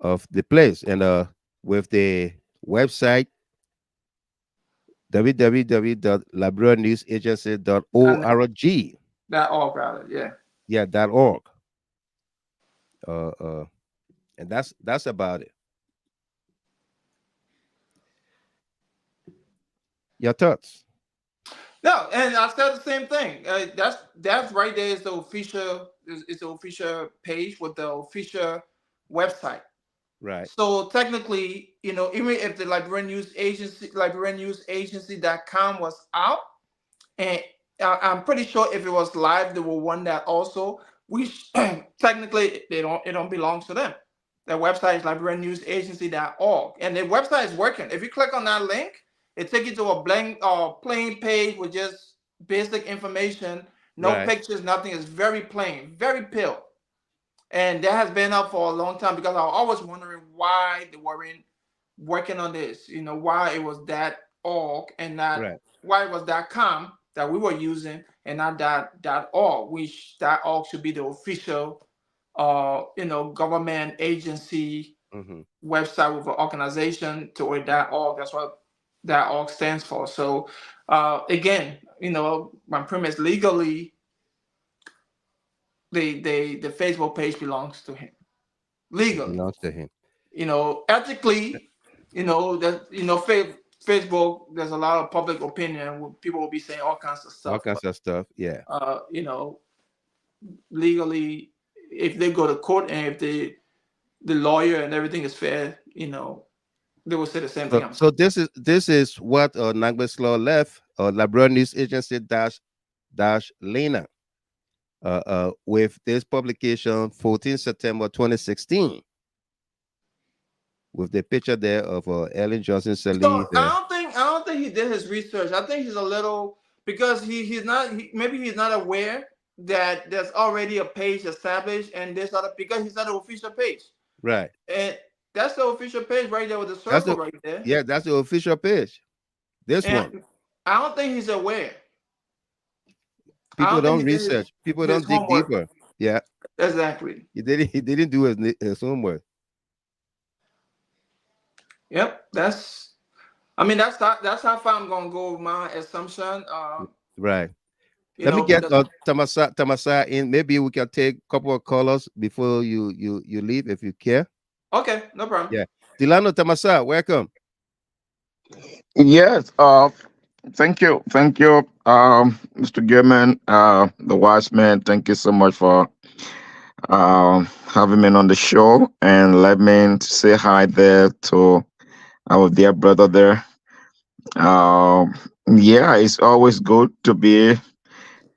of the place, and with the website www.liberianewsagency.org.
.org, yeah.
Yeah, .org. And that's about it. Your thoughts?
No, and I said the same thing. That's right there is the official. It's the official page with the official website.
Right.
So technically, even if the Liberian News Agency, LiberianNewsAgency.com was out, and I'm pretty sure if it was live, they will want that also. Technically it don't belong to them. Their website is LiberianNewsAgency.org, and the website is working. If you click on that link, it takes you to a blank plain page with just basic information, no pictures, nothing. It's very plain, very pale. And that has been up for a long time because I was always wondering why they weren't working on this. Why it was .org and not why it was .com that we were using and not .org, which .org should be the official, government agency website with an organization to where .org. That's what .org stands for. So again, my premise legally, the Facebook page belongs to him. Legally.
It belongs to him.
Ethically, Facebook, there's a lot of public opinion. People will be saying all kinds of stuff.
All kinds of stuff, yeah.
Legally, if they go to court and if the lawyer and everything is fair, they will say the same thing.
So this is what Nagbe Cllr left, Liberian News Agency Lena, with this publication 14 September 2016, with the picture there of Ellen Johnson Sirleaf.
So I don't think he did his research. I think he's a little, because he's not aware that there's already a page established and there's other, because he's not an official page.
Right.
And that's the official page right there with the circle right there.
Yeah, that's the official page. This one.
I don't think he's aware.
People don't research. People don't dig deeper. Yeah.
Exactly.
He didn't do his homework.
Yep. That's how far I'm gonna go with my assumption.
Right. Let me get Tamasa in. Maybe we can take a couple of callers before you leave, if you care.
Okay, no problem.
Yeah. Delano Tamasa, welcome.
Yes. Thank you, Mr. German, the wise man. Thank you so much for having me on the show, and let me say hi there to our dear brother there. Yeah, it's always good to be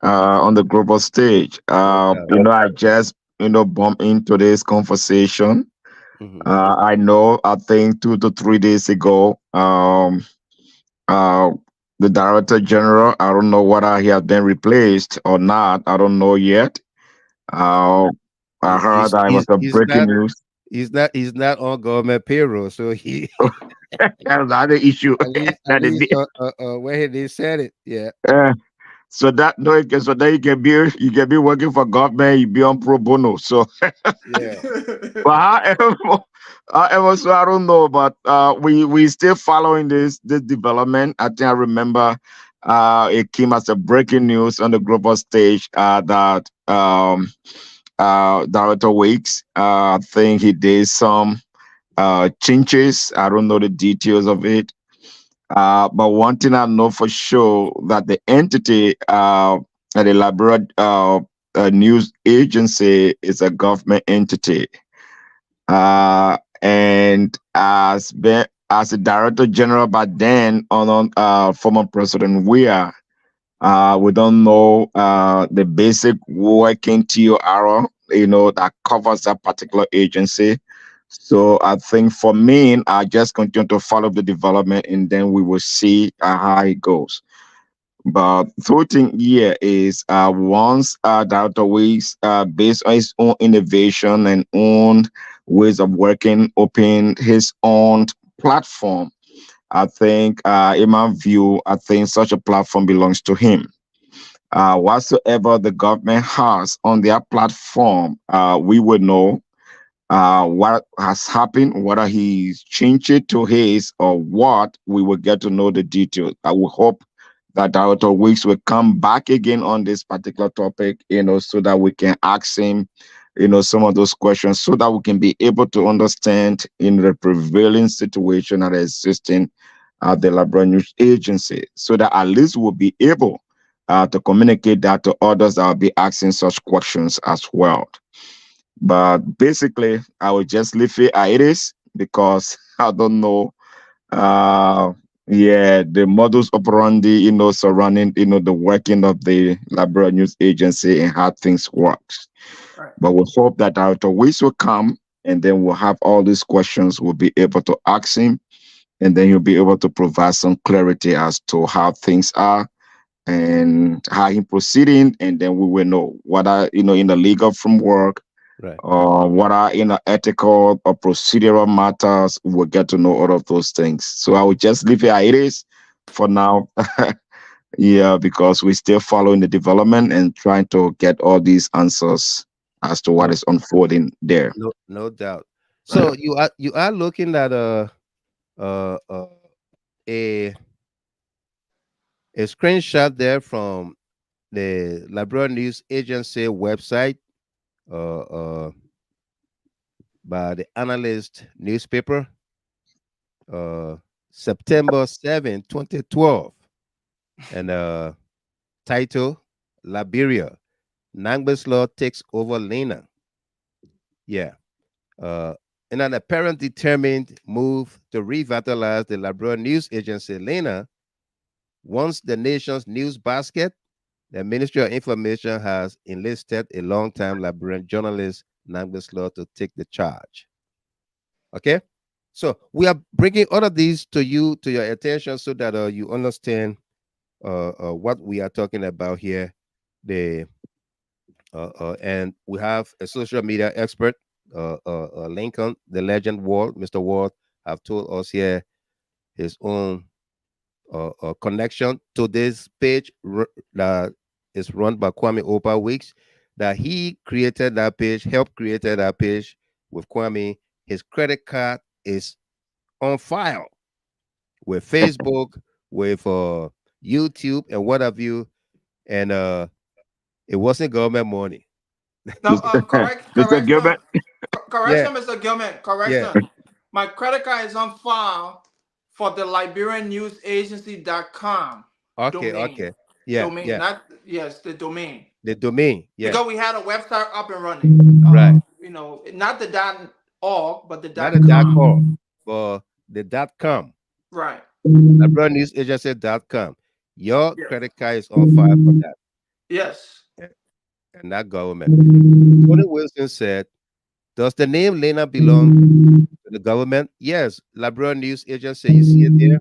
on the global stage. I just bump into this conversation. I think 2 to 3 days ago, the Director General, I don't know whether he has been replaced or not. I don't know yet. I heard that it was a breaking news.
He's not on government payroll, so he
that's another issue.
At least, where they said it, yeah.
So that you can be working for government, you be on pro bono. So
yeah.
But however, so I don't know, but we still following this development. I think I remember it came as a breaking news on the global stage that Director Weeks, I think he did some changes. I don't know the details of it. But one thing I know for sure, that the entity at the Liberia News Agency is a government entity. And as a Director General back then on former President Weah, we don't know the basic working TOR, that covers that particular agency. So I think for me, I just continue to follow the development, and then we will see how it goes. But the thing here is once Dr. Weeks, based on his own innovation and own ways of working, open his own platform, I think, in my view, I think such a platform belongs to him. Whatsoever the government has on their platform, we would know what has happened, whether he's changed it to his or what, we will get to know the details. I will hope that Director Weeks will come back again on this particular topic, so that we can ask him, some of those questions so that we can be able to understand in the prevailing situation that is existing at the Liberian News Agency, so that at least we'll be able to communicate that to others that will be asking such questions as well. But basically, I will just leave it as it is because I don't know. Yeah, the modus operandi, surrounding, the working of the Liberian News Agency and how things work.
Right.
But we hope that Dr. Weiss will come and then we'll have all these questions. We'll be able to ask him and then he'll be able to provide some clarity as to how things are and how he proceeding. And then we will know whether, in the legal framework,
Right.
what are ethical or procedural matters, we'll get to know all of those things. So I will just leave it as it is for now. Yeah, because we're still following the development and trying to get all these answers as to what is unfolding there.
No doubt. So you are looking at uh, uh, a screenshot there from the Liberian News Agency website by the Analyst newspaper, September 7, 2012, and title Liberia, Nagbe's law takes over Lena. Yeah. In an apparent determined move to revitalize the Liberian News Agency, Lena, once the nation's news basket, the Ministry of Information has enlisted a long-time Liberian journalist, Nagbe's law, to take the charge. Okay? So we are bringing all of these to your attention so that you understand what we are talking about here. And we have a social media expert, Lincoln, the legend Ward, Mr. Ward, have told us here his own connection to this page that is run by Kwame Oldpa Weeks, that he created that page, helped create that page with Kwame. His credit card is on file with Facebook, with YouTube, and what have you. And it wasn't government money.
No,
Mr. Gilbert.
Correction, Mr. Gilman. Correction.
Yeah.
My credit card is on file for the LiberianNewsAgency.com
Okay,
domain.
okay. Yeah,
domain,
yeah.
not the domain.
The domain, yeah.
Because we had a website up and running.
Right.
Not the .org, but the
Not the .org, but the .com.
Right.
LiberianNewsAgency.com. Your credit card is on file for that.
Yes.
And not government. Tony Wilson said, does the name Lena belong to the government? Yes, Liberian News Agency. You see it there,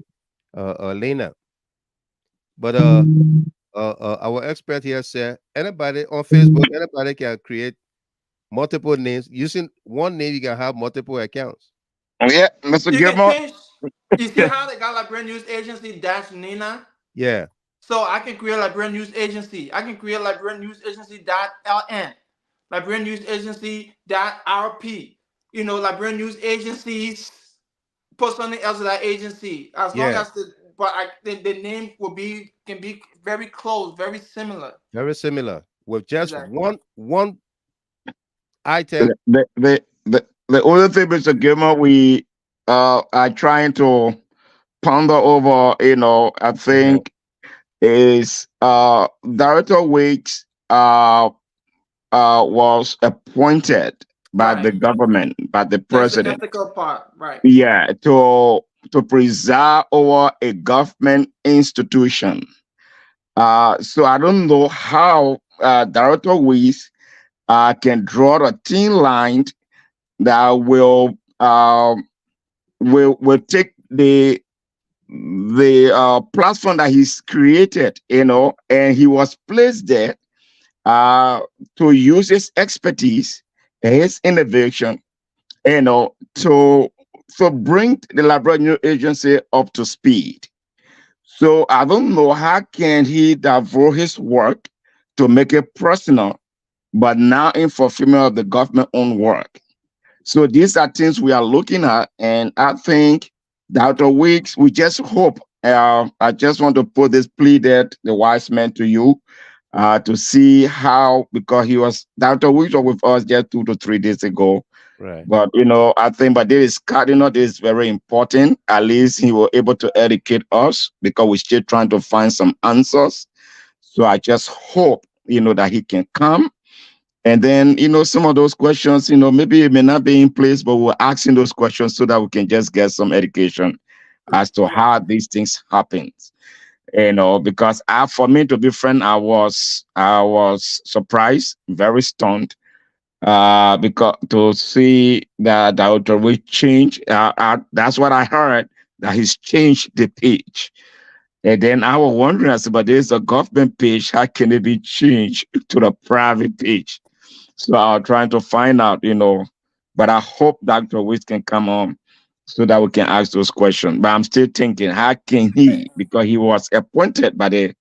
Lena. But our expert here said anybody on Facebook, anybody can create multiple names. Using one name, you can have multiple accounts.
Yeah, Mr. Gilmore.
You see how they got Liberian News Agency -Nina?
Yeah.
So I can create Liberian News Agency. I can create Liberian News Agency.ln, Liberian News Agency.rp. Liberian News Agencies. Put something else to that agency. As long as the name can be very close, very similar.
Very similar with just one item.
The only thing, Mr. Gilmore, we are trying to ponder over, I think is Director Weeks was appointed by the government, by the president.
That's the ethical part, right?
Yeah, to preside over a government institution. So I don't know how Director Weeks can draw a thin line that will take the platform that he's created, and he was placed there to use his expertise and his innovation, to bring the Library Agency up to speed. So I don't know how can he divert his work to make it personal, but now in fulfillment of the government-owned work. So these are things we are looking at, and I think Dr. Weeks, we just hope. I just want to put this plea there, the wise man, to you, to see how, because Dr. Weeks was with us just 2 to 3 days ago.
Right.
But I think, but this is very important. At least he was able to educate us because we're still trying to find some answers. So I just hope that he can come. And then, some of those questions, maybe it may not be in place, but we're asking those questions so that we can just get some education as to how these things happen. Because for me, to be frank, I was surprised, very stunned, because to see that Dr. will change. That's what I heard, that he's changed the page. And then I was wondering, I said, but there's a government page, how can it be changed to the private page? So I was trying to find out, but I hope Dr. Witt can come on so that we can ask those questions. But I'm still thinking, how can he, because he was appointed by the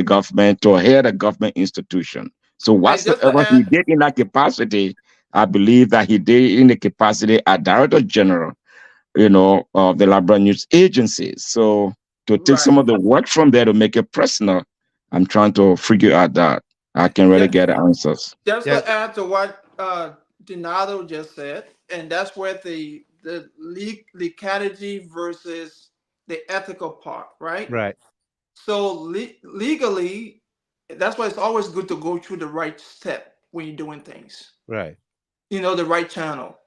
government to head a government institution. So whatsoever he did in that capacity, I believe that he did in the capacity as Director General, of the Liberia's Agency. So to take some of the work from there to make it personal, I'm trying to figure out that I can really get answers.
Just to add to what Donato just said, and that's where the legality versus the ethical part, right?
Right.
So legally, that's why it's always good to go through the right step when you're doing things.
Right.
The right channel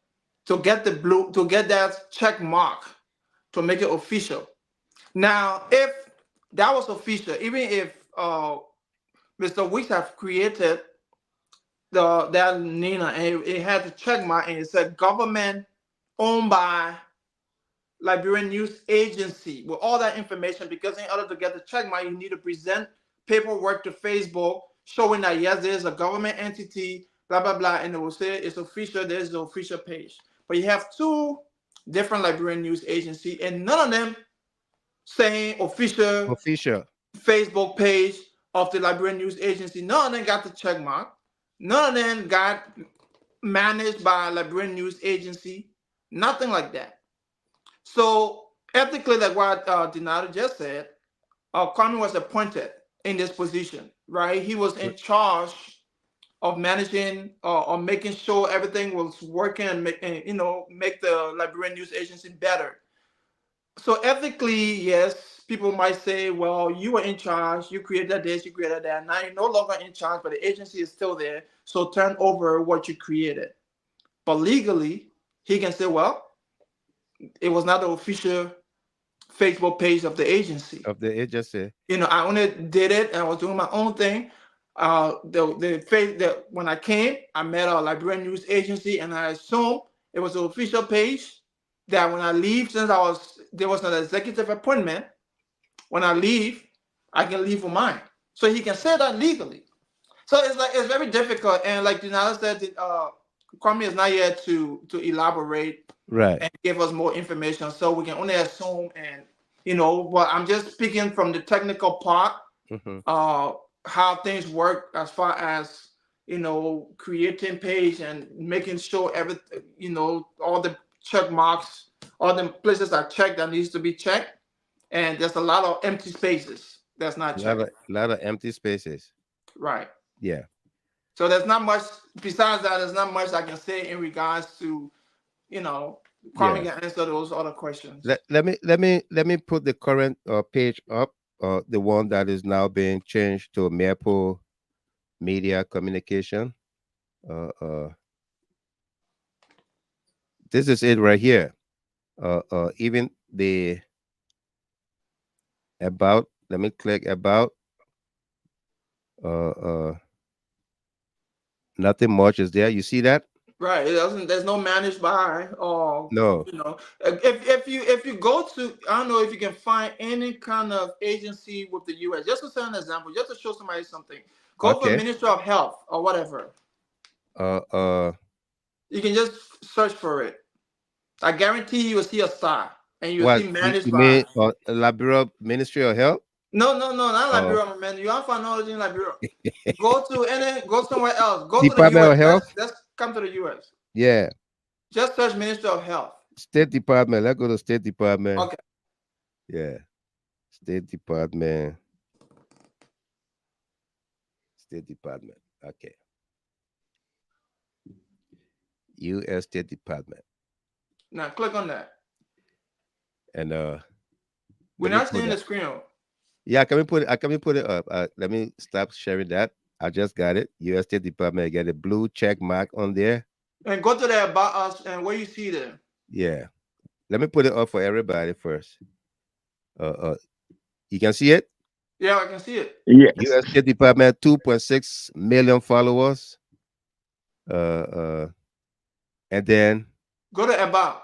to get that check mark to make it official. Now, if that was official, even if Mr. Weeks have created that Nina and it had the check mark and it said government owned by Liberian News Agency with all that information, because in order to get the check mark, you need to present paperwork to Facebook showing that yes, there's a government entity, blah blah blah, and it will say it's official. There's the official page, but you have 2 different Liberian News Agency, and none of them saying official Facebook page of the Liberian News Agency. None of them got the check mark. None of them got managed by Liberian News Agency. Nothing like that. So ethically, like what Donato just said, Kwame was appointed in this position, right? He was in charge of managing or making sure everything was working and make the Liberian News Agency better. So ethically, yes, people might say, well, you were in charge, you created this, you created that. Now you're no longer in charge, but the agency is still there. So turn over what you created. But legally, he can say, well, it was not the official Facebook page of the agency. I only did it and I was doing my own thing. When I came, I met a Liberian News Agency, and I assumed it was the official page. That when I leave, since there was an executive appointment, when I leave, I can leave for mine. So he can say that legally. So it's very difficult. And like Donato said, Kwame is not yet to elaborate and give us more information. So we can only assume, and but I'm just speaking from the technical part, how things work as far as creating page and making sure everything, all the check marks, all the places are checked that needs to be checked, and there's a lot of empty spaces that's not checked.
A lot of empty spaces.
Right.
Yeah.
So there's not much. Besides that, there's not much I can say in regards to, Kwame can answer those other questions.
Let me put the current page up, the one that is now being changed to Maple Media Communication. This is it right here. Even the about, let me click about. Nothing much is there. You see that?
Right. It doesn't. There's no managed by or
No.
you know. If you go to, I don't know if you can find any kind of agency with the U.S. Just to say an example, just to show somebody something. Go for
Okay.
Ministry of Health or whatever. You can just search for it. I guarantee you will see a star, and you'll
What
see managed
you
by.
mean? Liberia Ministry of Health?
No, not
Oh,
Liberia, man. You don't find knowledge in Liberia. Go to go somewhere else. Go to the
Department of
U.S.
Health.
Let's come to the U.S.
Yeah.
Just search Ministry of Health.
State Department. Let's go to State Department.
Okay.
Yeah. State Department. State Department. Okay. U.S. State Department.
Now click on that.
And
We're
let me
not
put
seeing the
that-
screen.
Yeah, can we put it up? Let me stop sharing that. I just got it. U.S. State Department. I get a blue check mark on there.
And go to the About Us and where you see there.
Yeah. Let me put it up for everybody first. You can see it?
Yeah, I can see it.
Yes.
U.S. State Department, 2.6 million followers. And then
Go to About.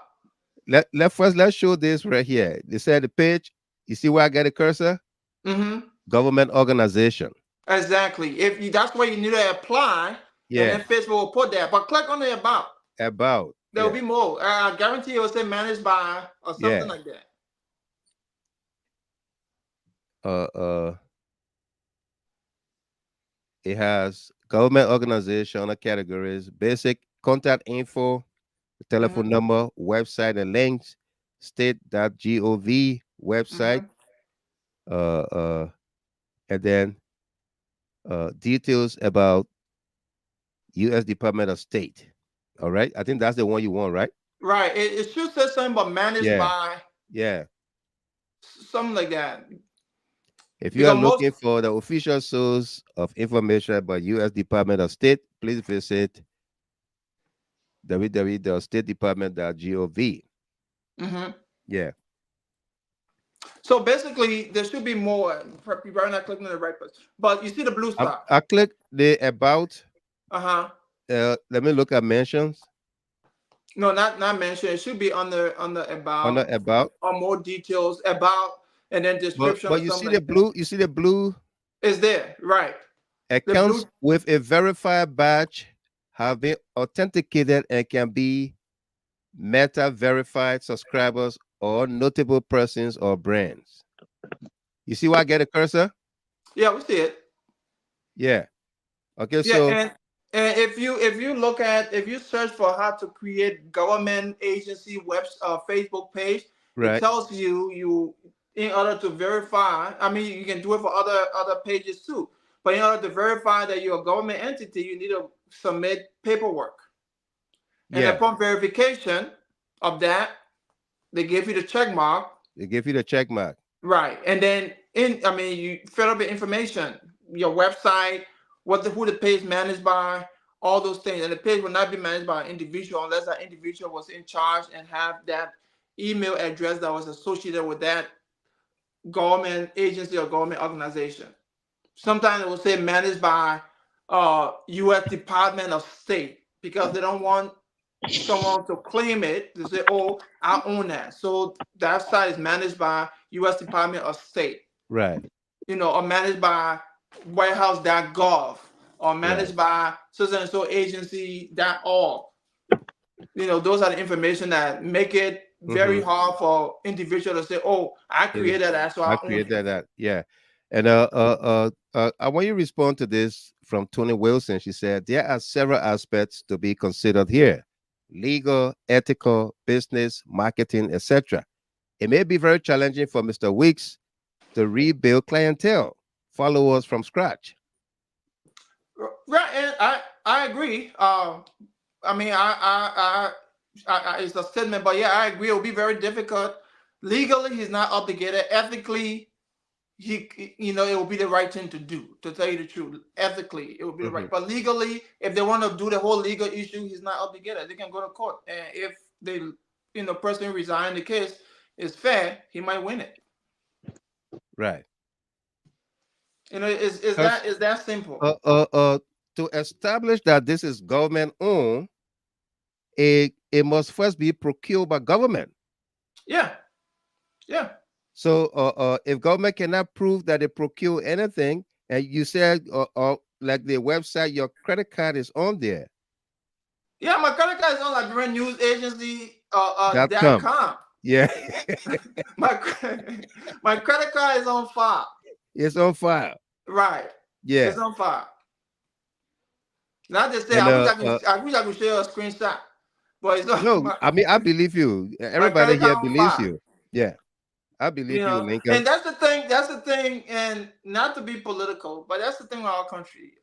let's show this right here. They said the page. You see where I got a cursor?
Mm-hmm.
Government organization.
Exactly. If you, that's where you need to apply.
Yeah.
And then Facebook will put that. But click on the About.
About.
There will be more. I guarantee it will say managed by or something like that.
It has government organization categories, basic contact info, telephone number, website and links, state.gov website, and then details about U.S. Department of State. All right, I think that's the one you want, right?
Right. It should say something about managed by.
Yeah.
Something like that.
If you are looking for the official source of information about U.S. Department of State, please visit www.statedepartment.gov. Yeah.
So basically, there should be more. You're probably not clicking on the right place, but you see the blue star.
I click the About.
Let
me look at mentions.
No, not mention. It should be on the About.
On the About.
Or more details about, and then description.
But you see the blue. You see the blue.
Is there right?
Accounts with a verified badge have been authenticated and can be Meta verified subscribers or notable persons or brands. You see why I get a cursor?
Yeah, we see it.
Yeah. Okay.
Yeah,
so
and if you search for how to create government agency Facebook page, it tells you in order to verify. I mean, you can do it for other pages too. But in order to verify that you're a government entity, you need to submit paperwork. And upon verification of that, they give you the check mark.
Right.
And then you fill up the information, your website, who the page managed by, all those things. And the page will not be managed by an individual unless that individual was in charge and have that email address that was associated with that government agency or government organization. Sometimes it will say managed by U.S. Department of State because they don't want someone to claim it to say, "Oh, I own that." So that site is managed by U.S. Department of State,
right?
Or managed by WhiteHouse.gov, or managed by so and so agency.org. Those are the information that make it very hard for individual to say, "Oh, I created that, so I
created that." Yeah. And I want you to respond to this from Tony Wilson. She said there are several aspects to be considered here: legal, ethical, business, marketing, etc. It may be very challenging for Mr. Weeks to rebuild clientele, followers from scratch.
Right, and I agree. It's a statement, but yeah, I agree. It will be very difficult. Legally, he's not obligated. Ethically, it will be the right thing to do. To tell you the truth, ethically, it will be the right. But legally, if they want to do the whole legal issue, he's not obligated. They can go to court, and if they, person resign the case is fair, he might win it.
Right.
Is that simple?
To establish that this is government owned, it must first be procured by government.
Yeah. Yeah.
So if government cannot prove that they procure anything, and you said like the website, your credit card is on there.
Yeah, my credit card is on Liberian News Agency
.com.
.com.
Yeah.
my credit card is on file.
It's on file.
Right.
Yeah.
It's on file. Not just say
And,
I wish I could share a screenshot. But it's
no, I mean, I believe you. Everybody here believes you. Yeah. I believe you, Lincoln.
And that's the thing, and not to be political, but that's the thing with our country.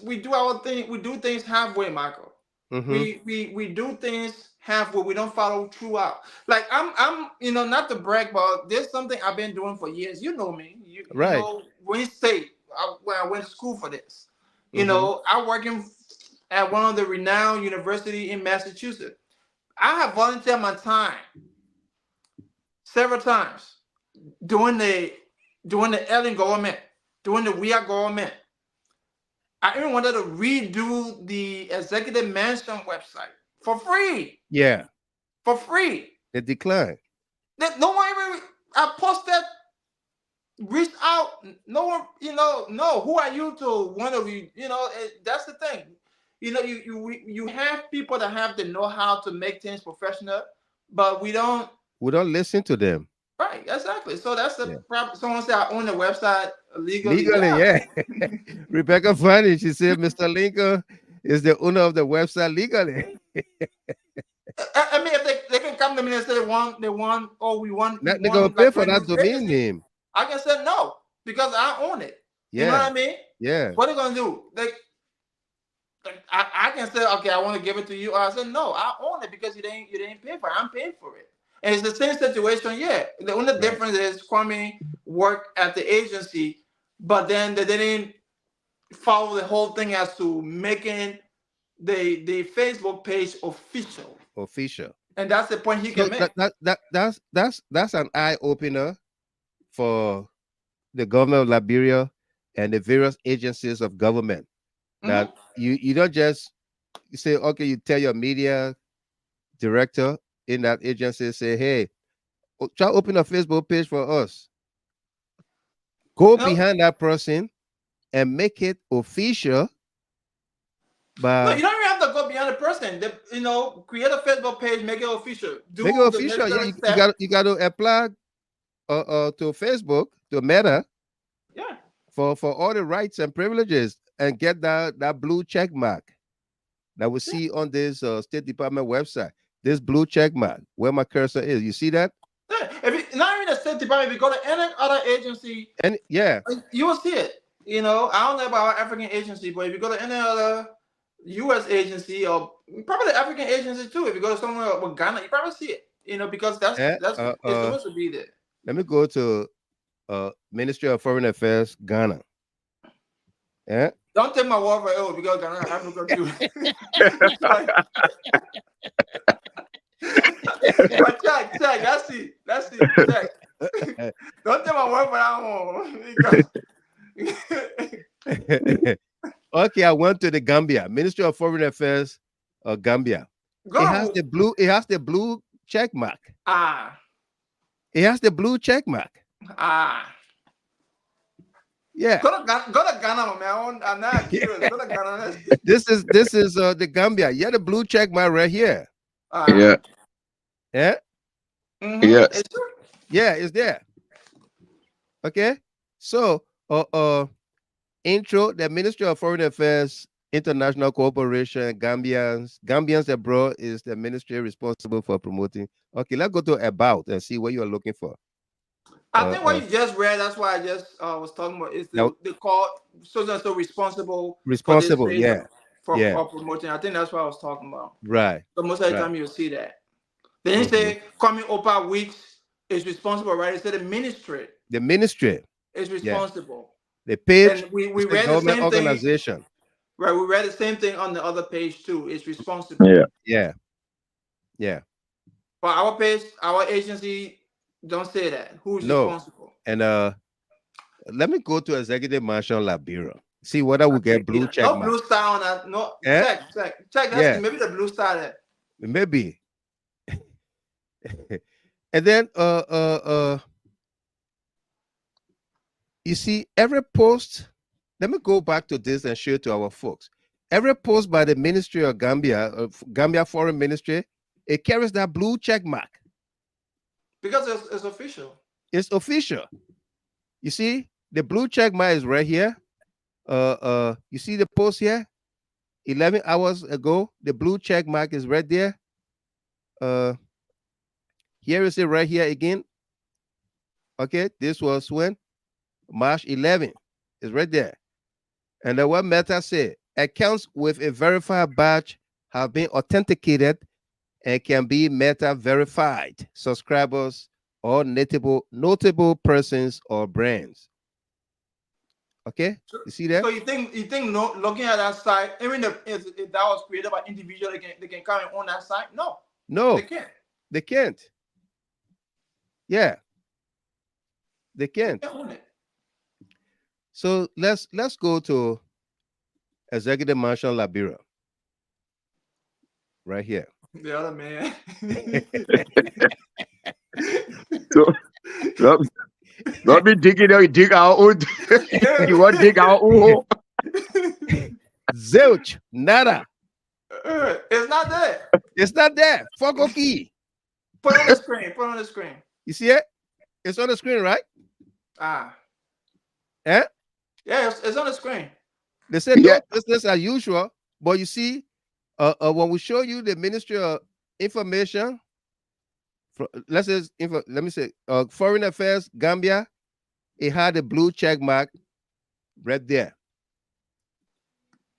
We do our thing, we do things halfway, Michael. We do things halfway, we don't follow throughout. Like I'm not to brag, but there's something I've been doing for years. You know me. You know, Wayne State, where I went to school for this. I'm working at one of the renowned university in Massachusetts. I have volunteered my time several times during the Ellen government, during the Weah government. I even wanted to redo the executive mansion website for free.
Yeah.
For free.
It declined.
No one even, I posted, reached out. No one, no, who are you to one of you? That's the thing. You have people that have the know-how to make things professional, but we don't
listen to them.
Right, exactly. So that's the problem. Someone said I own the website legally.
Yeah. Rebecca Funny, she said Mr. Lincoln is the owner of the website legally.
I mean, if they can come to me and say they want, we want.
They're gonna pay for that domain name.
I can say no because I own it.
Yeah.
You know what I mean?
Yeah.
What are they gonna do? I can say, okay, I want to give it to you. Or I said, no, I own it because you didn't pay for it. I'm paying for it. And it's the same situation. Yeah. The only difference is Kwame worked at the agency, but then they didn't follow the whole thing as to making the Facebook page official. And that's the point he can make.
That's an eye opener for the government of Liberia and the various agencies of government. That you don't just say, okay, you tell your media director in that agency, say, hey, try to open a Facebook page for us. Go behind that person and make it official.
No, you don't even have to go behind the person. Create a Facebook page, make it official.
Make it official. Yeah, you got to apply to Facebook, to Meta, for all the rights and privileges, and get that blue check mark that we see on this State Department website. This blue check mark where my cursor is. You see that?
Yeah. If not even the State Department, if you go to any other agency, you will see it. I don't know about our African agency, but if you go to any other U.S. agency or probably the African agency too, if you go to somewhere with Ghana, you probably see it. Because that's it's supposed to be there.
Let me go to Ministry of Foreign Affairs, Ghana. Yeah.
Don't take my word for it because Ghana have to go through. But check, that's it, check. Don't take my word for that one.
Okay, I went to the Gambia, Ministry of Foreign Affairs of Gambia. It has the blue check mark. It has the blue check mark. Yeah.
Go to Ghana, man. I'm not curious. Go to Ghana.
This is the Gambia. Yeah, the blue check mark right here.
Yeah.
Yeah.
Yes.
Yeah, it's there. Okay. So intro, the Ministry of Foreign Affairs, International Cooperation, Gambians abroad is the ministry responsible for promoting. Okay, let's go to about and see what you are looking for.
I think what you just read, that's why I just was talking about, is the call so responsible.
Responsible,
for promoting. I think that's what I was talking about.
Right.
So most of the time you'll see that. Then you say Kwame Oldpa Weeks is responsible, right? It said the ministry.
The ministry
is responsible.
The page,
and we read
the
the same
organization.
Thing. Right, we read the same thing on the other page too. It's responsible.
Yeah.
For our page, our agency don't say that. Who's responsible?
And let me go to Executive Mansion Liberia. See whether we get blue check
No
mark.
blue star on that. No,
Eh?
check. That's
Yeah.
maybe the blue star there.
Maybe. And then you see every post. Let me go back to this and show it to our folks. Every post by the Ministry of Gambia Foreign Ministry, it carries that blue check mark.
Because it's official.
It's official. You see, the blue check mark is right here. You see the post here? 11 hours ago, the blue check mark is right there. Here is it right here again. Okay, this was when? March 11. It's right there. And then what Meta said, accounts with a verified badge have been authenticated and can be Meta verified subscribers or notable persons or brands. Okay, you see that?
So you think no, looking at that site, even if that was created by individual, they can come and own that site? No, they can't.
They can't. Yeah, they can't.
They can't own it.
So let's go to Executive Mansion Liberia. Right here.
The other man.
So, not be digging out, dig our own. You want to dig our own?
Zilch, nada.
It's not there.
It's not there. Fuck okay.
Put it on the screen. Put it on the screen.
You see it? It's on the screen, right? Eh?
Yeah, it's on the screen.
They said no business as usual, but you see, when we show you the Ministry of Information, let me say, Foreign Affairs, Gambia, it had a blue check mark right there.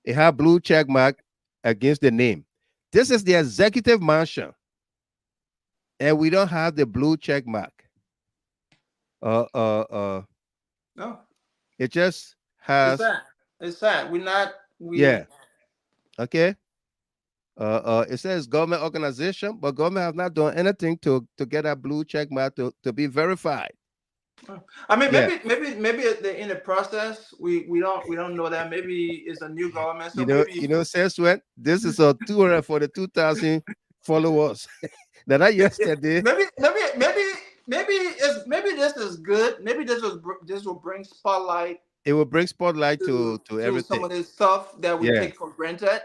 It had blue check mark against the name. This is the Executive Mansion, and we don't have the blue check mark.
No.
It just has.
It's sad.
Yeah. Okay. It says government organization, but government have not done anything to get that blue check mark to be verified.
I mean, maybe they're in the process. We don't know that. Maybe it's a new government. So
says when this is a 242,000 followers. That yesterday.
Maybe this is good. Maybe this will bring spotlight.
It will bring spotlight to everything.
Some of this stuff that we take for granted.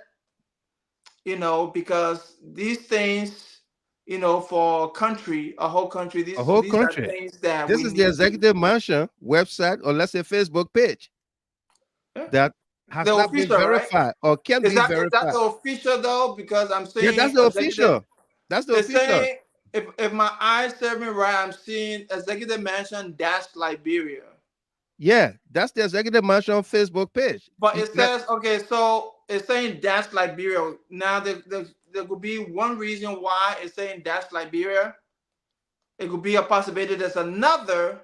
Because these things, for a whole country, these are things that
this is the Executive Mansion website, or let's say Facebook page, that has not been verified, right? Or can be verified. Is that
the official though? Because I'm saying
that's the official. That's the official.
Saying, if my eyes serve me right, I'm seeing Executive Mansion - Liberia.
Yeah, that's the Executive Mansion Facebook page.
But it says, okay, so it's saying - Liberia. Now there could be one reason why it's saying - Liberia. It could be a possibility there's another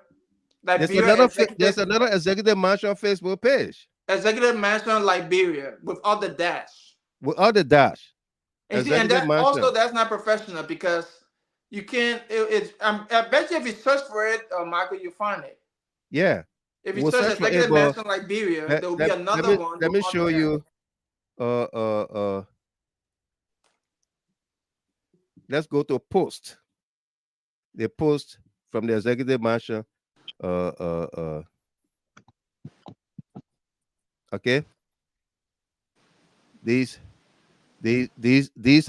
Liberia.
There's another Executive Mansion Facebook page.
Executive Mansion Liberia with all the dash.
With all the dash.
And that's not professional, because you can't. I bet you if you search for it, Michael, you find it.
Yeah.
If you search Executive Mansion Liberia, there will be another one.
Let me show you. Let's go to post. The post from the Executive Mansion. Okay. These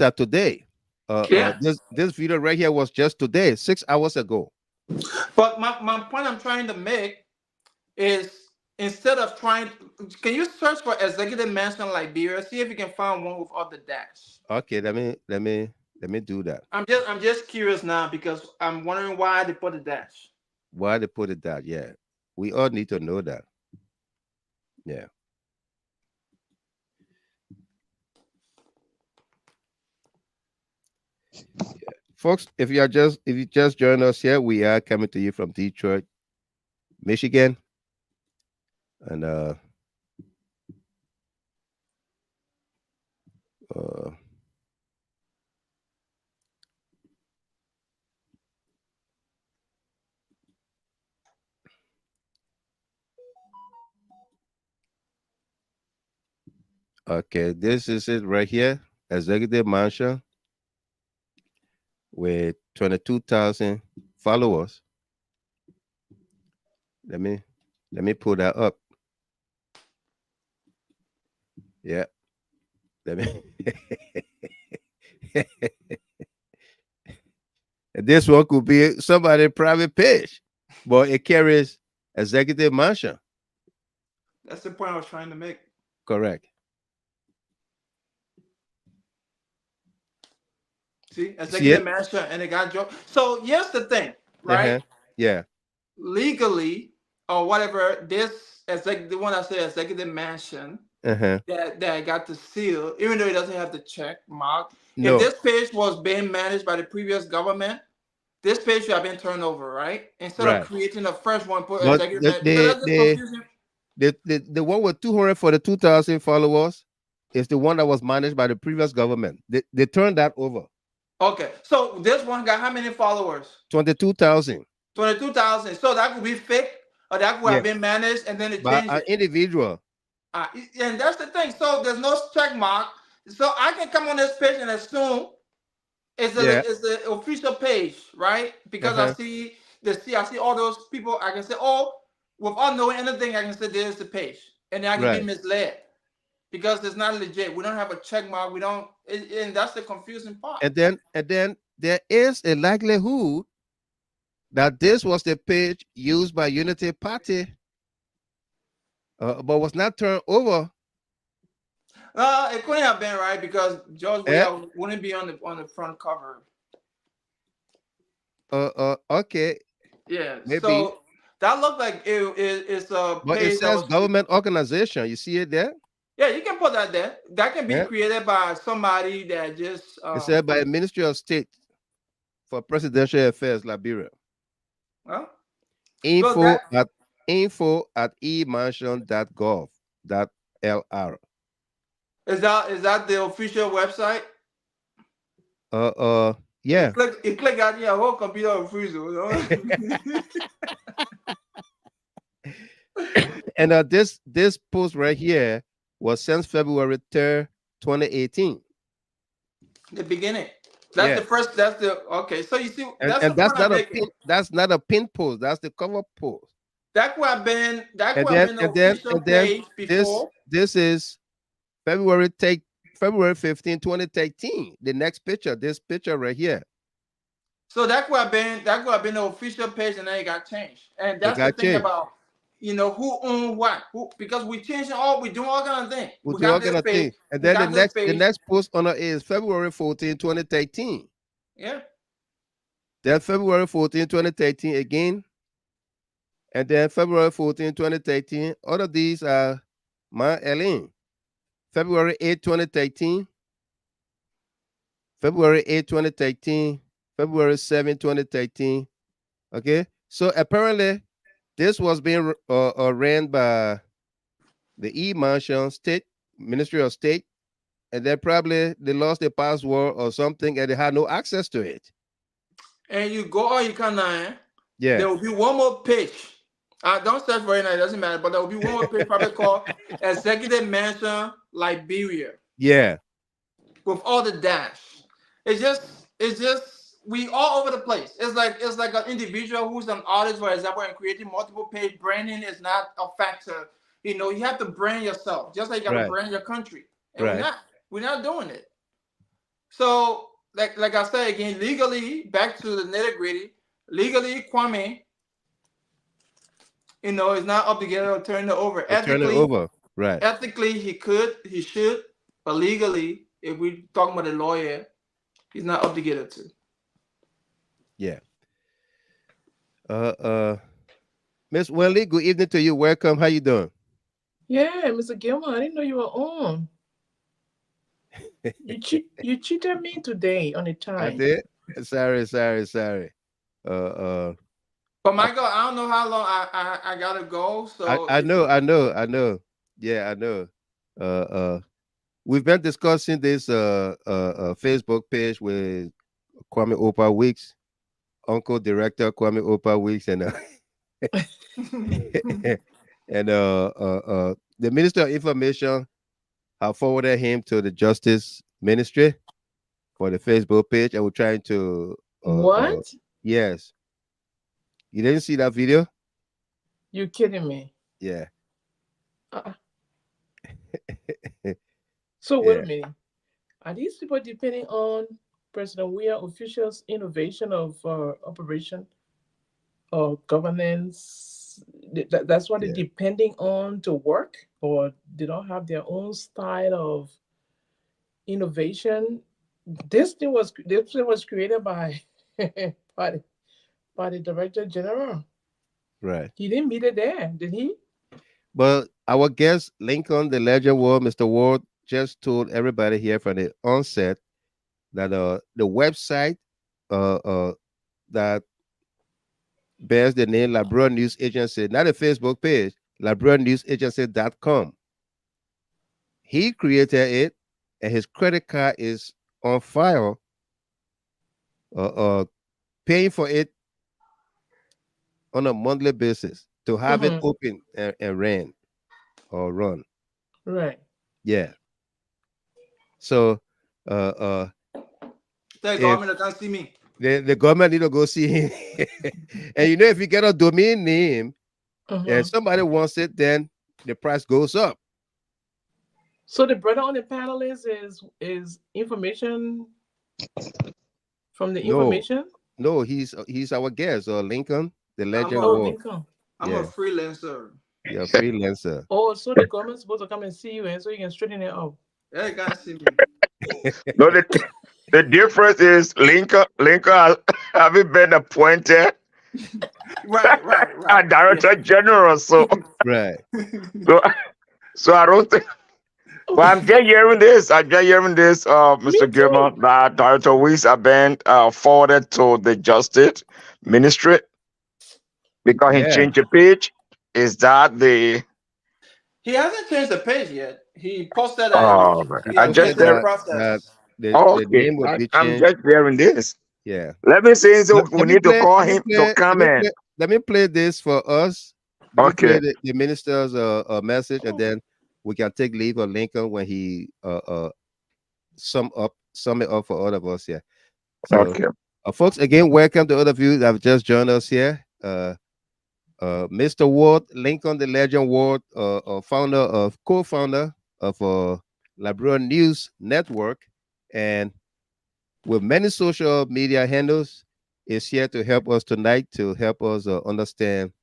are today. This video right here was just today, 6 hours ago.
But my point I'm trying to make is, instead of can you search for Executive Mansion Liberia? See if you can find one with all the dash.
Okay, let me do that.
I'm just curious now, because I'm wondering why they put the dash.
Why they put it that? Yeah, we all need to know that. Yeah. Folks, if you just joined us here, we are coming to you from Detroit, Michigan, and Okay, this is it right here. Executive Mansion with 22,000 followers. Let me pull that up. Yeah. Let me this one could be somebody's private page, but it carries Executive Mansion.
That's the point I was trying to make.
Correct.
See,
See
executive
it?
mansion, and it got dropped. So here's the thing, right?
Yeah.
Legally, or whatever, this the one I said executive mansion that got the seal, even though it doesn't have the check mark.
No.
If this page was being managed by the previous government, this page should have been turned over, right? Instead of creating a fresh one, put
But
executive mansion, because that's just confusing.
the one with 242,000 followers is the one that was managed by the previous government. They turned that over.
Okay, so this one got how many followers?
22,000.
22,000. So that could be fake, or that could have been managed, and then it
by
changed
an individual.
And that's the thing. So there's no check mark. So I can come on this page and assume it's the official page, right? Because I see all those people. I can say, oh, without knowing anything, I can say there's the page, and then I can be misled because it's not legit. We don't have a check mark. We don't, and that's the confusing part.
And then there is a likelihood that this was the page used by Unity Party, but was not turned over.
It couldn't have been, right, because George Weah wouldn't be on the front cover.
Okay.
Yeah. Maybe. So that looked like it's a
but
page
it says government organization. You see it there?
Yeah, you can put that there. That can be created by somebody that just
it said by the Ministry of State for Presidential Affairs, Liberia.
Well,
info at emansion.gov.lr.
Is that the official website?
Yeah.
You click on your whole computer will freeze.
And this post right here was since February 3rd, 2018.
The beginning. That's the first. That's the okay. So you see,
that's not a pin post. That's the cover post.
That could have been the official page before.
This is February 15, 2013. The next picture, this picture right here.
So that could have been the official page, and then it got changed. And that's the thing about who owned what. Because we changing we doing all kind of things.
We do all kind of things. And then the next post on it is February 14, 2013.
Yeah.
Then February 14, 2013 again. And then February 14, 2013. All of these are my Ellen. February 8, 2013. February 8, 2013. February 7, 2013. Okay. So apparently this was being ran by the E-Mansion State, Ministry of State, and then probably they lost their password or something and they had no access to it.
And you go all you can now. Yeah. There will be one more page. Don't search for it now, it doesn't matter, but there will be one more page probably called Executive Mansion Liberia.
Yeah.
With all the dash. It's just we all over the place. It's like an individual who's an artist, for example, and creating multiple page. Branding is not a factor. You have to brand yourself, just like you got to brand your country. And we're not doing it. So, like I said again, legally, back to the nitty-gritty, legally, Kwame, is not obligated to turn it over. Ethically,
right.
Ethically, he should, but legally, if we're talking about a lawyer, he's not obligated to.
Yeah. Miss Welly, good evening to you. Welcome. How you doing?
Yeah, Mr. Gilmore, I didn't know you were on. You cheated me today on the time.
I did. Sorry.
But Michael, I don't know how long I gotta go. So
I know. Yeah, I know. We've been discussing this Facebook page with Kwame Oldpa Weeks, Uncle Director Kwame Oldpa Weeks, and and the Minister of Information I forwarded him to the Justice Ministry for the Facebook page, and we're trying to.
What?
Yes. You didn't see that video?
You kidding me?
Yeah.
Uh-uh. So wait a
Yeah.
minute. Are these people depending on President Weah officials' innovation of operation or governance? That's what they're
Yeah.
depending on to work, or they don't have their own style of innovation? This thing was created by by the, by the Director General.
Right.
He didn't meet it there, did he?
But our guest, Lincoln, the legend Ward, Mr. Ward, just told everybody here from the onset that the website that bears the name Liberia News Agency, not a Facebook page, LiberiaNewsAgency.com. He created it, and his credit card is on file, paying for it on a monthly basis to have it open and ran or run.
Right.
Yeah. So
The
if
government can't see me.
the government need to go see him. And you know, if you get a domain name and somebody wants it, then the price goes up.
So the brother on the panel is information from the information?
No, he's our guest, Lincoln, the legend.
Lincoln.
I'm a freelancer.
You're a freelancer.
Oh, so the government's supposed to come and see you, and so you can straighten it out.
Yeah, you can't see me.
No, the difference is Lincoln having been appointed
right.
Director General. So
right.
So I don't think. Well, I'm just hearing this. Mr. Gilman, that Director Weiss have been forwarded to the Justice Ministry because he changed the page. Is that the?
He hasn't changed the page yet. He posted
I just
the process.
The name will be changed.
I'm just hearing this.
Yeah.
Let me say so. We need to call him to comment.
Let me play this for us.
Okay.
Play the minister's message, and then we can take leave of Lincoln when he sum it up for all of us here. So,
okay.
Folks, again, welcome to all of you that have just joined us here. Mr. Ward, Lincoln, the legend Ward, co-founder of Liberia News Network, and with many social media handles, is here to help us tonight to help us understand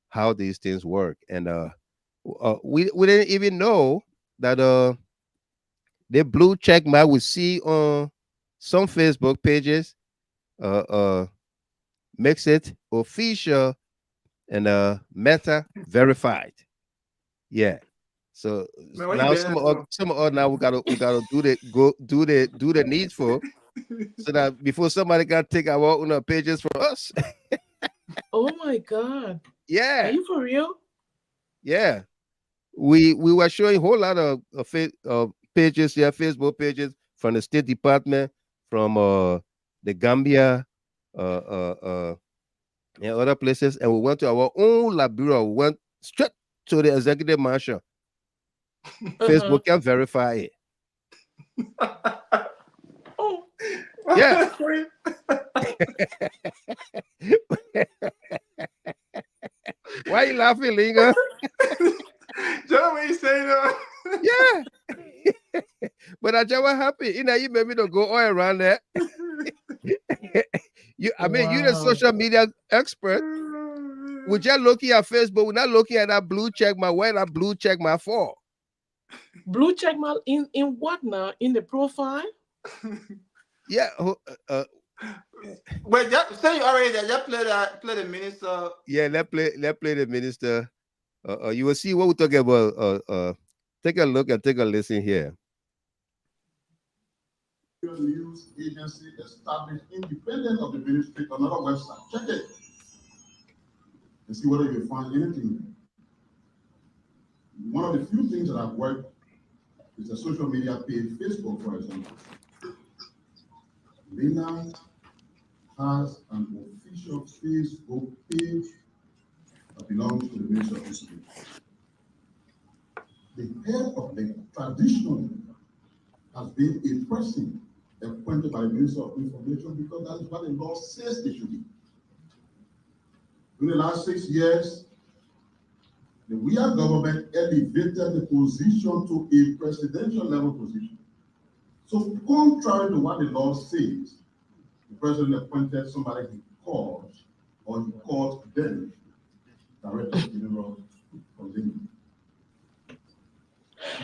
how these things work. And we didn't even know that the blue check mark we see on some Facebook pages makes it official and Meta verified. Yeah. So now some of us now we gotta do the needful so that before somebody can take our own pages from us.
Oh my God.
Yeah.
Are you for real?
Yeah. We were showing a whole lot of pages here, Facebook pages from the State Department, from the Gambia, and other places, and we went to our own Liberia. We went straight to the executive marshal. Facebook can verify it.
Oh.
Yeah. Why are you laughing, Linga?
John, what you saying?
Yeah. But I just was happy. You know, you made me to go all around that. You're the social media expert. We're just looking at Facebook. We're not looking at that blue check mark. Where that blue check mark for?
Blue check mark in what now? In the profile?
Yeah.
Wait, say you already there. Just play the minister.
Yeah, let's play the minister. You will see what we're talking about. Take a look and take a listen here.
News agency established independent of the ministry, another website. Check it and see whether you can find anything there. One of the few things that I've worked is a social media page, Facebook, for example. Lena has an official Facebook page that belongs to the Ministry of Discipline. The head of the traditionally has been a person appointed by the Minister of Information because that is what the law says they should be. In the last 6 years, the Weah government elevated the position to a presidential level position. So contrary to what the law says, the president appointed somebody he called, or he called them, Director General Cllr.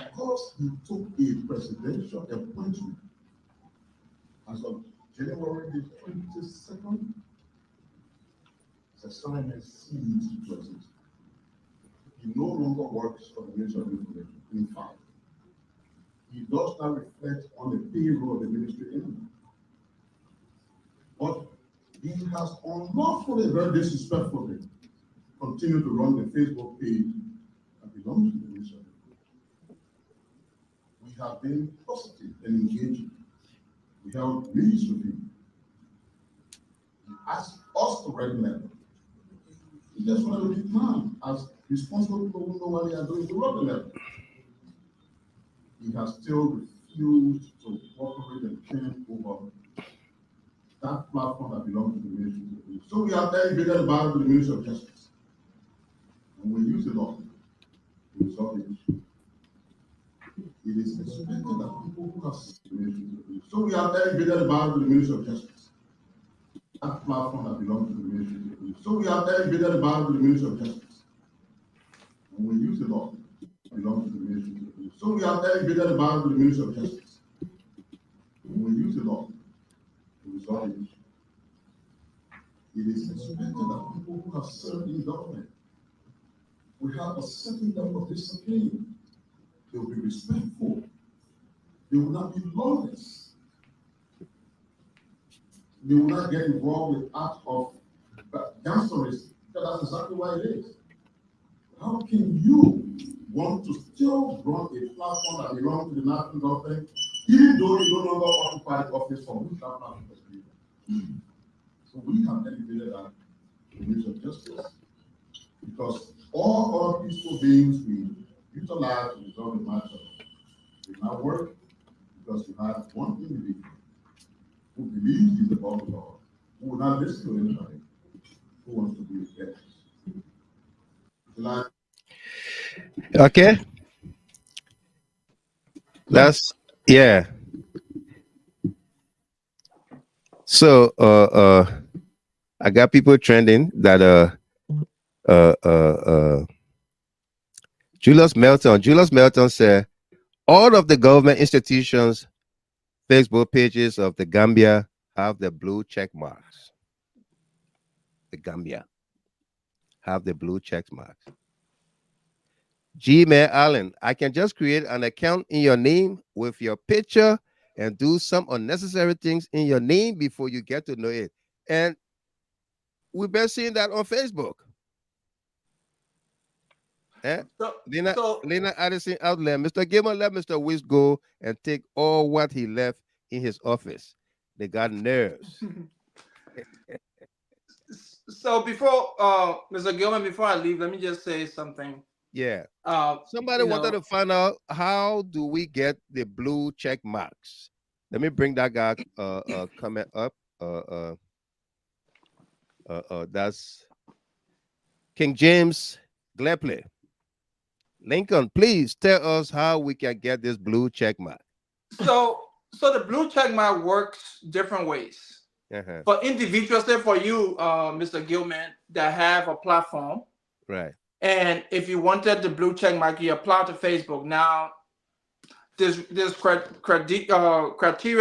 Because he took a presidential appointment as of January the 22nd, the assignment ceased to exist. He no longer works for the Ministry of Information. In fact, he does not reflect on the payroll of the ministry anymore. But he has unlawfully, very disrespectfully, continued to run the Facebook page that belongs to the Ministry of Information. We have been positive and engaging. We held meetings with him. He asked us to regulate. He just wanted to be calm as responsible people who know what they are doing to run the level. He has still refused to cooperate and turn over that platform that belongs to the Ministry of Justice. So we have elevated the bar to the Ministry of Justice. And we use the law to resolve the issue. It is expected that people who have the Ministry of Justice. So we have elevated the bar to the Ministry of Justice. That platform that belongs to the Ministry of Justice. So we have elevated the bar to the Ministry of Justice. And we use the law that belongs to the Ministry of Justice. So we have elevated the bar to the Ministry of Justice. And we use the law to resolve the issue. It is expected that people who have served in government will have a certain level of discipline. They will be respectful. They will not be lawless. They will not get involved with acts of gangsterism. That's exactly what it is. How can you want to still run a platform that belongs to the national government, even though you no longer occupy the office from which that platform was created? So we have elevated that to the Ministry of Justice because all other peaceful beings we utilize to resolve the matter did not work because you had one individual who believes he's above the law, who will not listen to anybody, who wants to be a guest.
Okay. That's yeah. So I got people trending that Julius Melton said all of the government institutions Facebook pages of the Gambia have the blue check marks. The Gambia have the blue check marks. G. Mayor Allen, I can just create an account in your name with your picture and do some unnecessary things in your name before you get to know it. And we've been seeing that on Facebook. Lena Addison Outland, Mr. Gilman let Mr. Wiss go and take all what he left in his office. They got nerves.
So before Mr. Gilman, before I leave, let me just say something.
Yeah. Somebody wanted to find out how do we get the blue check marks. Let me bring that guy comment up. That's King James Glepley. Lincoln, please tell us how we can get this blue check mark.
So the blue check mark works different ways. For individuals, say for you, Mr. Gilman, that have a platform,
right?
And if you wanted the blue check mark, you apply to Facebook. Now, there's criteria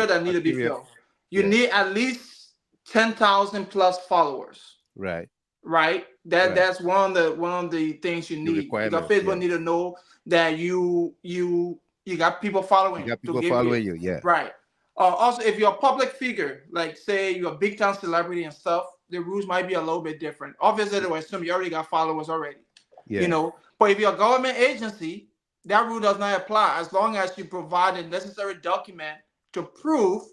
that need to be filled. You need at least 10,000 plus followers.
Right.
Right. That's one of the things you need. Because Facebook need to know that you got people following.
You got people following you. Yeah.
Right. Also, if you're a public figure, like say you're a big time celebrity and stuff, the rules might be a little bit different. Obviously, they will assume you already got followers already. Yeah. You know, but if you're a government agency, that rule does not apply as long as you provide a necessary document to prove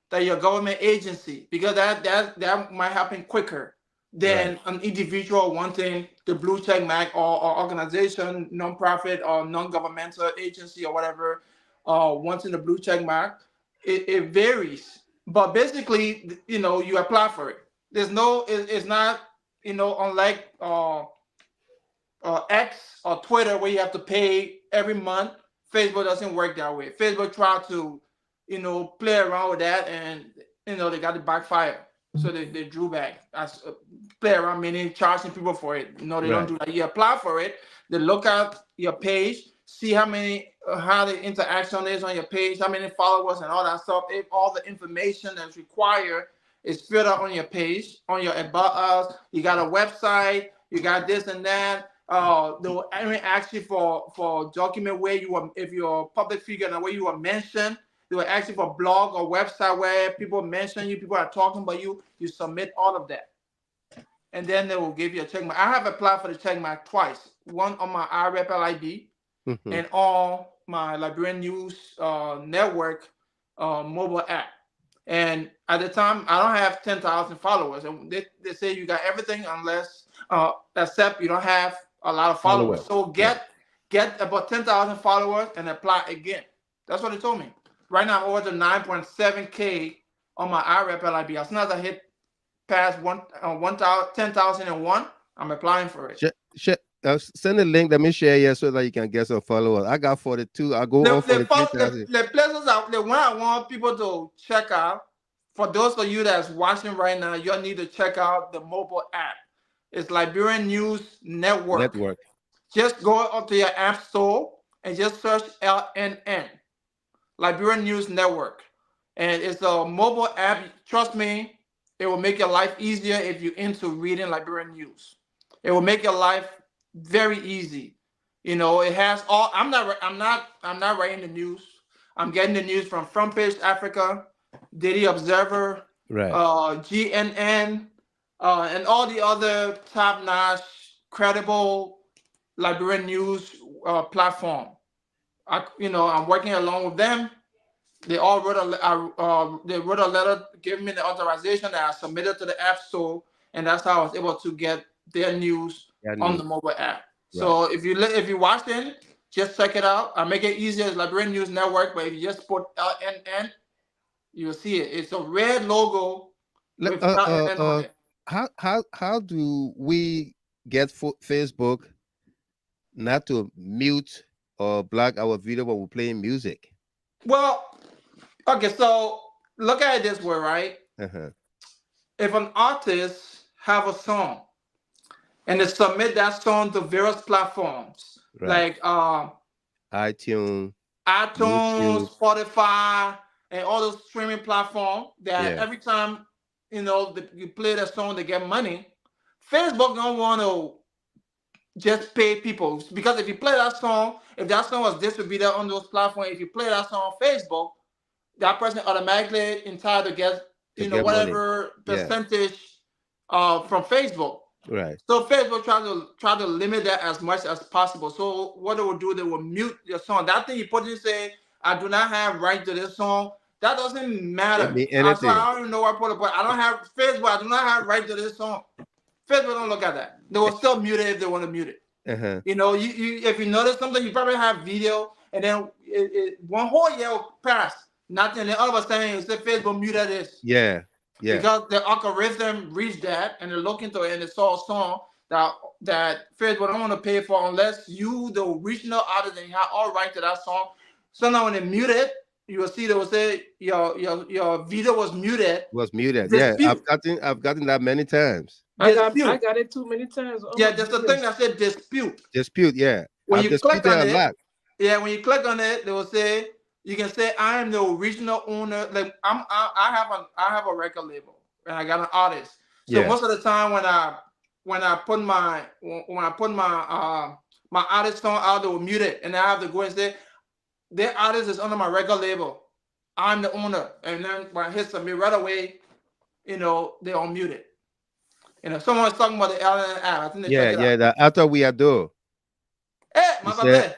that you're a government agency, because that might happen quicker than an individual wanting the blue check mark, or organization, non-profit or non-governmental agency or whatever, wanting the blue check mark. It varies, but basically, you apply for it. There's no, it's not, unlike X or Twitter where you have to pay every month. Facebook doesn't work that way. Facebook tried to, play around with that, and they got the backfire. So they drew back. As play around, meaning charging people for it. They don't do that. You apply for it. They look at your page, see how the interaction is on your page, how many followers and all that stuff. If all the information that's required is filled out on your page, on your About Us, you got a website, you got this and that. They will ask you for document where you are, if you're a public figure and where you are mentioned. They will ask you for blog or website where people mention you, people are talking about you. You submit all of that, and then they will give you a check mark. I have applied for the check mark twice. One on my IREP LIB and on my Liberian News Network mobile app. And at the time, I don't have 10,000 followers, and they say you got everything unless except you don't have a lot of followers. So get about 10,000 followers and apply again. That's what they told me. Right now, I'm over to 9.7K on my IREP LIB. As soon as I hit past 10,001, I'm applying for it.
Send a link. Let me share here so that you can get some followers. I got 42. I go on 43,000.
The places the one I want people to check out, for those of you that's watching right now, you need to check out the mobile app. It's Liberian News Network. Just go up to your app store and just search LNN, Liberian News Network. And it's a mobile app. Trust me, it will make your life easier if you're into reading Liberian news. It will make your life very easy. It has all. I'm not writing the news. I'm getting the news from Front Page Africa, Daily Observer, GNN, and all the other top-notch, credible Liberian news platform. I'm working along with them. They all wrote a letter giving me the authorization that I submitted to the App Store, and that's how I was able to get their news on the mobile app. So if you're watching, just check it out. I make it easier as Liberian News Network, but if you just put LNN, you'll see it. It's a red logo with LNN on it.
How do we get Facebook not to mute or block our video when we're playing music?
Well, okay, so look at it this way, right? If an artist have a song and they submit that song to various platforms, like
iTunes,
YouTube, Spotify, and all those streaming platforms that every time you play that song, they get money. Facebook don't want to just pay people, because if you play that song, if that song was distributed on those platforms, if you play that song on Facebook, that person automatically entitled to get whatever percentage from Facebook. So Facebook try to limit that as much as possible. So what they will do, they will mute your song. That thing you put in, say, I do not have right to this song. That doesn't matter. I don't even know what I put it, but I don't have Facebook. I do not have right to this song. Facebook don't look at that. They will still mute it if they want to mute it. If you notice something, you probably have video, and then one whole year will pass, nothing, and then all of a sudden you say Facebook muted this. Because the algorithm reached that, and they look into it, and they saw a song that Facebook don't want to pay for unless you, the original artist, and you have all right to that song. So now when they mute it, you will see they will say your video was muted.
Dispute. I've gotten that many times.
I got it too many times.
There's a thing that said dispute.
When you click on it,
when you click on it, they will say, you can say, I am the original owner. Like I have a record label and I got an artist. So most of the time when I put my my artist song out, they will mute it, and I have to go and say, their artist is under my record label. I'm the owner. And then when I hit submit right away, they all mute it. Someone was talking about the LNN app. I think they check it out.
The after we adore.
Hey, my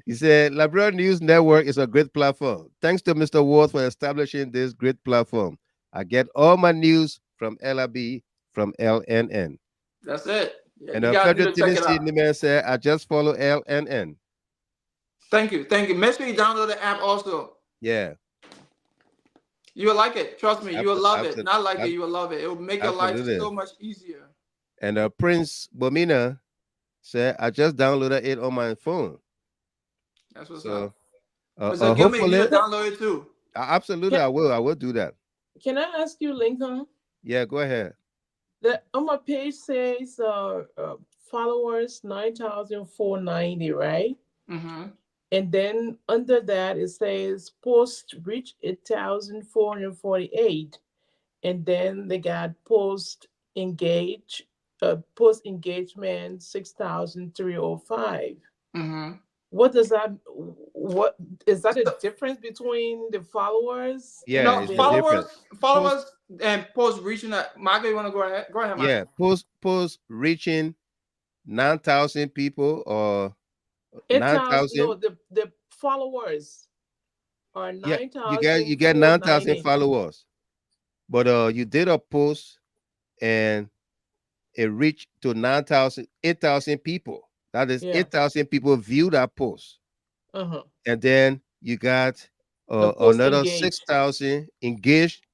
He said, Liberian News Network is a great platform. Thanks to Mr. Ward for establishing this great platform. I get all my news from LIB, from LNN.
That's it. Yeah,
And
you
the
guys need
Federal
to check it
Tennessee
out.
man said, I just follow LNN.
Thank you. Thank you. Make sure you download the app also.
Yeah.
You will like it. Trust me, you will love it. Not like it, you will love it. It will make your life
Absolutely.
so much easier.
And Prince Bomina said, I just downloaded it on my phone.
That's what's
So,
up. So give me, you download it too.
Absolutely, I will do that.
Can I ask you, Lincoln?
Yeah, go ahead.
On my page says followers 9,490, right?
Mm-hmm.
And then under that it says post reach 8,448, and then they got post engagement 6,305.
Mm-hmm.
What does that? What is that? A difference between the followers?
Yeah,
no,
it's
followers and post reaching that. Michael, you want to go ahead? Go ahead, Michael.
Yeah, post reaching 9,000 people or 9,000.
No, the followers are 9,000.
You get 9,000 followers, but you did a post and it reached to 8,000 people. That is 8,000 people view that post.
Uh-huh.
And then you got another 6,000 engaged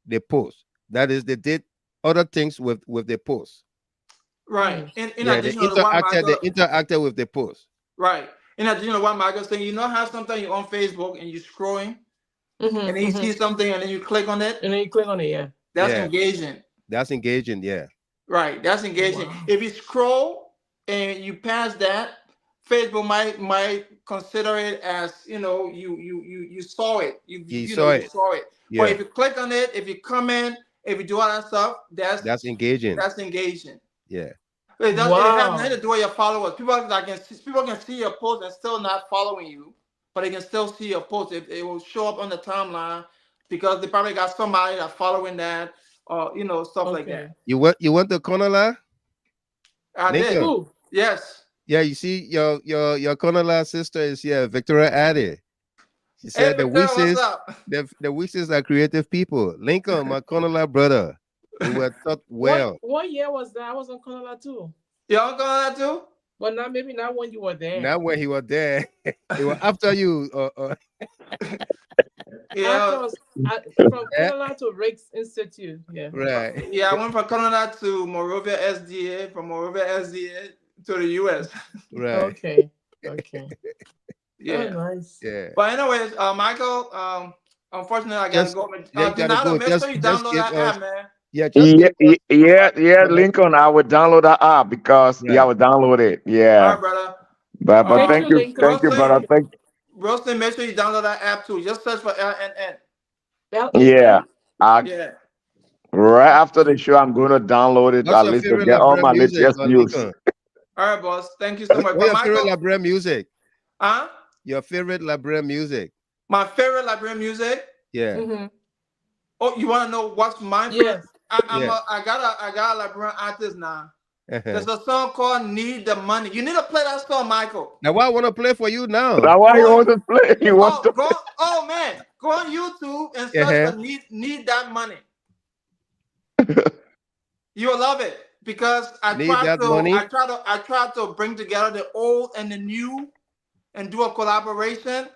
the post. That is, they did other things with the post.
Right. In
they
addition to what Michael,
interacted with the post.
Right. In addition to what Michael's saying, you know how sometimes you're on Facebook and you're scrolling, and then you see something and then you click on it.
And then you click on it, yeah.
That's engaging.
That's engaging, yeah.
Right. That's engaging. Wow. If you scroll and you pass that, Facebook might consider it as, you saw it. You saw it. Yeah. But if you click on it, if you comment, if you do all that stuff, that's engaging. That's engaging.
Yeah.
It has nothing to do with your followers. People can see your post and still not following you, but they can still see your post. It will show up on the timeline because they probably got somebody that's following that, or stuff like that.
You went to Cllr?
I did. Ooh. Yes.
Yeah, you see your Cllr sister is here, Victoria Addy. She said the Weeses are creative people. Lincoln, my Cllr brother. We were taught well.
What year was that? I was on Cllr too.
You on Cllr too?
But maybe not when you were there.
Not when he was there. It was after you.
Yeah. From Cllr to Rakes Institute. Yeah.
Right.
Yeah, I went from Cllr to Monrovia SDA, from Monrovia SDA to the US.
Right.
Okay.
Yeah.
Oh, nice.
Yeah.
But anyways, Michael, unfortunately I gotta go. Make sure you download that app, man.
Yeah, Lincoln, I would download that app because I would download it. Yeah.
All right, brother.
But thank you, brother.
Rosalind, make sure you download that app too. Just search for LNN.
Yeah. Right after the show, I'm going to download it at least to get all my latest news.
All right, boss. Thank you so much.
What's your favorite Liberian music?
Huh?
Your favorite Liberian music?
My favorite Liberian music?
Yeah.
Mm-hmm.
Oh, you want to know what's mine? Yes. I got a Liberian artist now. There's a song called "Need the Money." You need to play that song, Michael.
Now, why I want to play for you now?
Now, why you want to play?
Oh man, go on YouTube and search for "Need That Money." You'll love it because I try to bring together the old and the new and do a collaboration.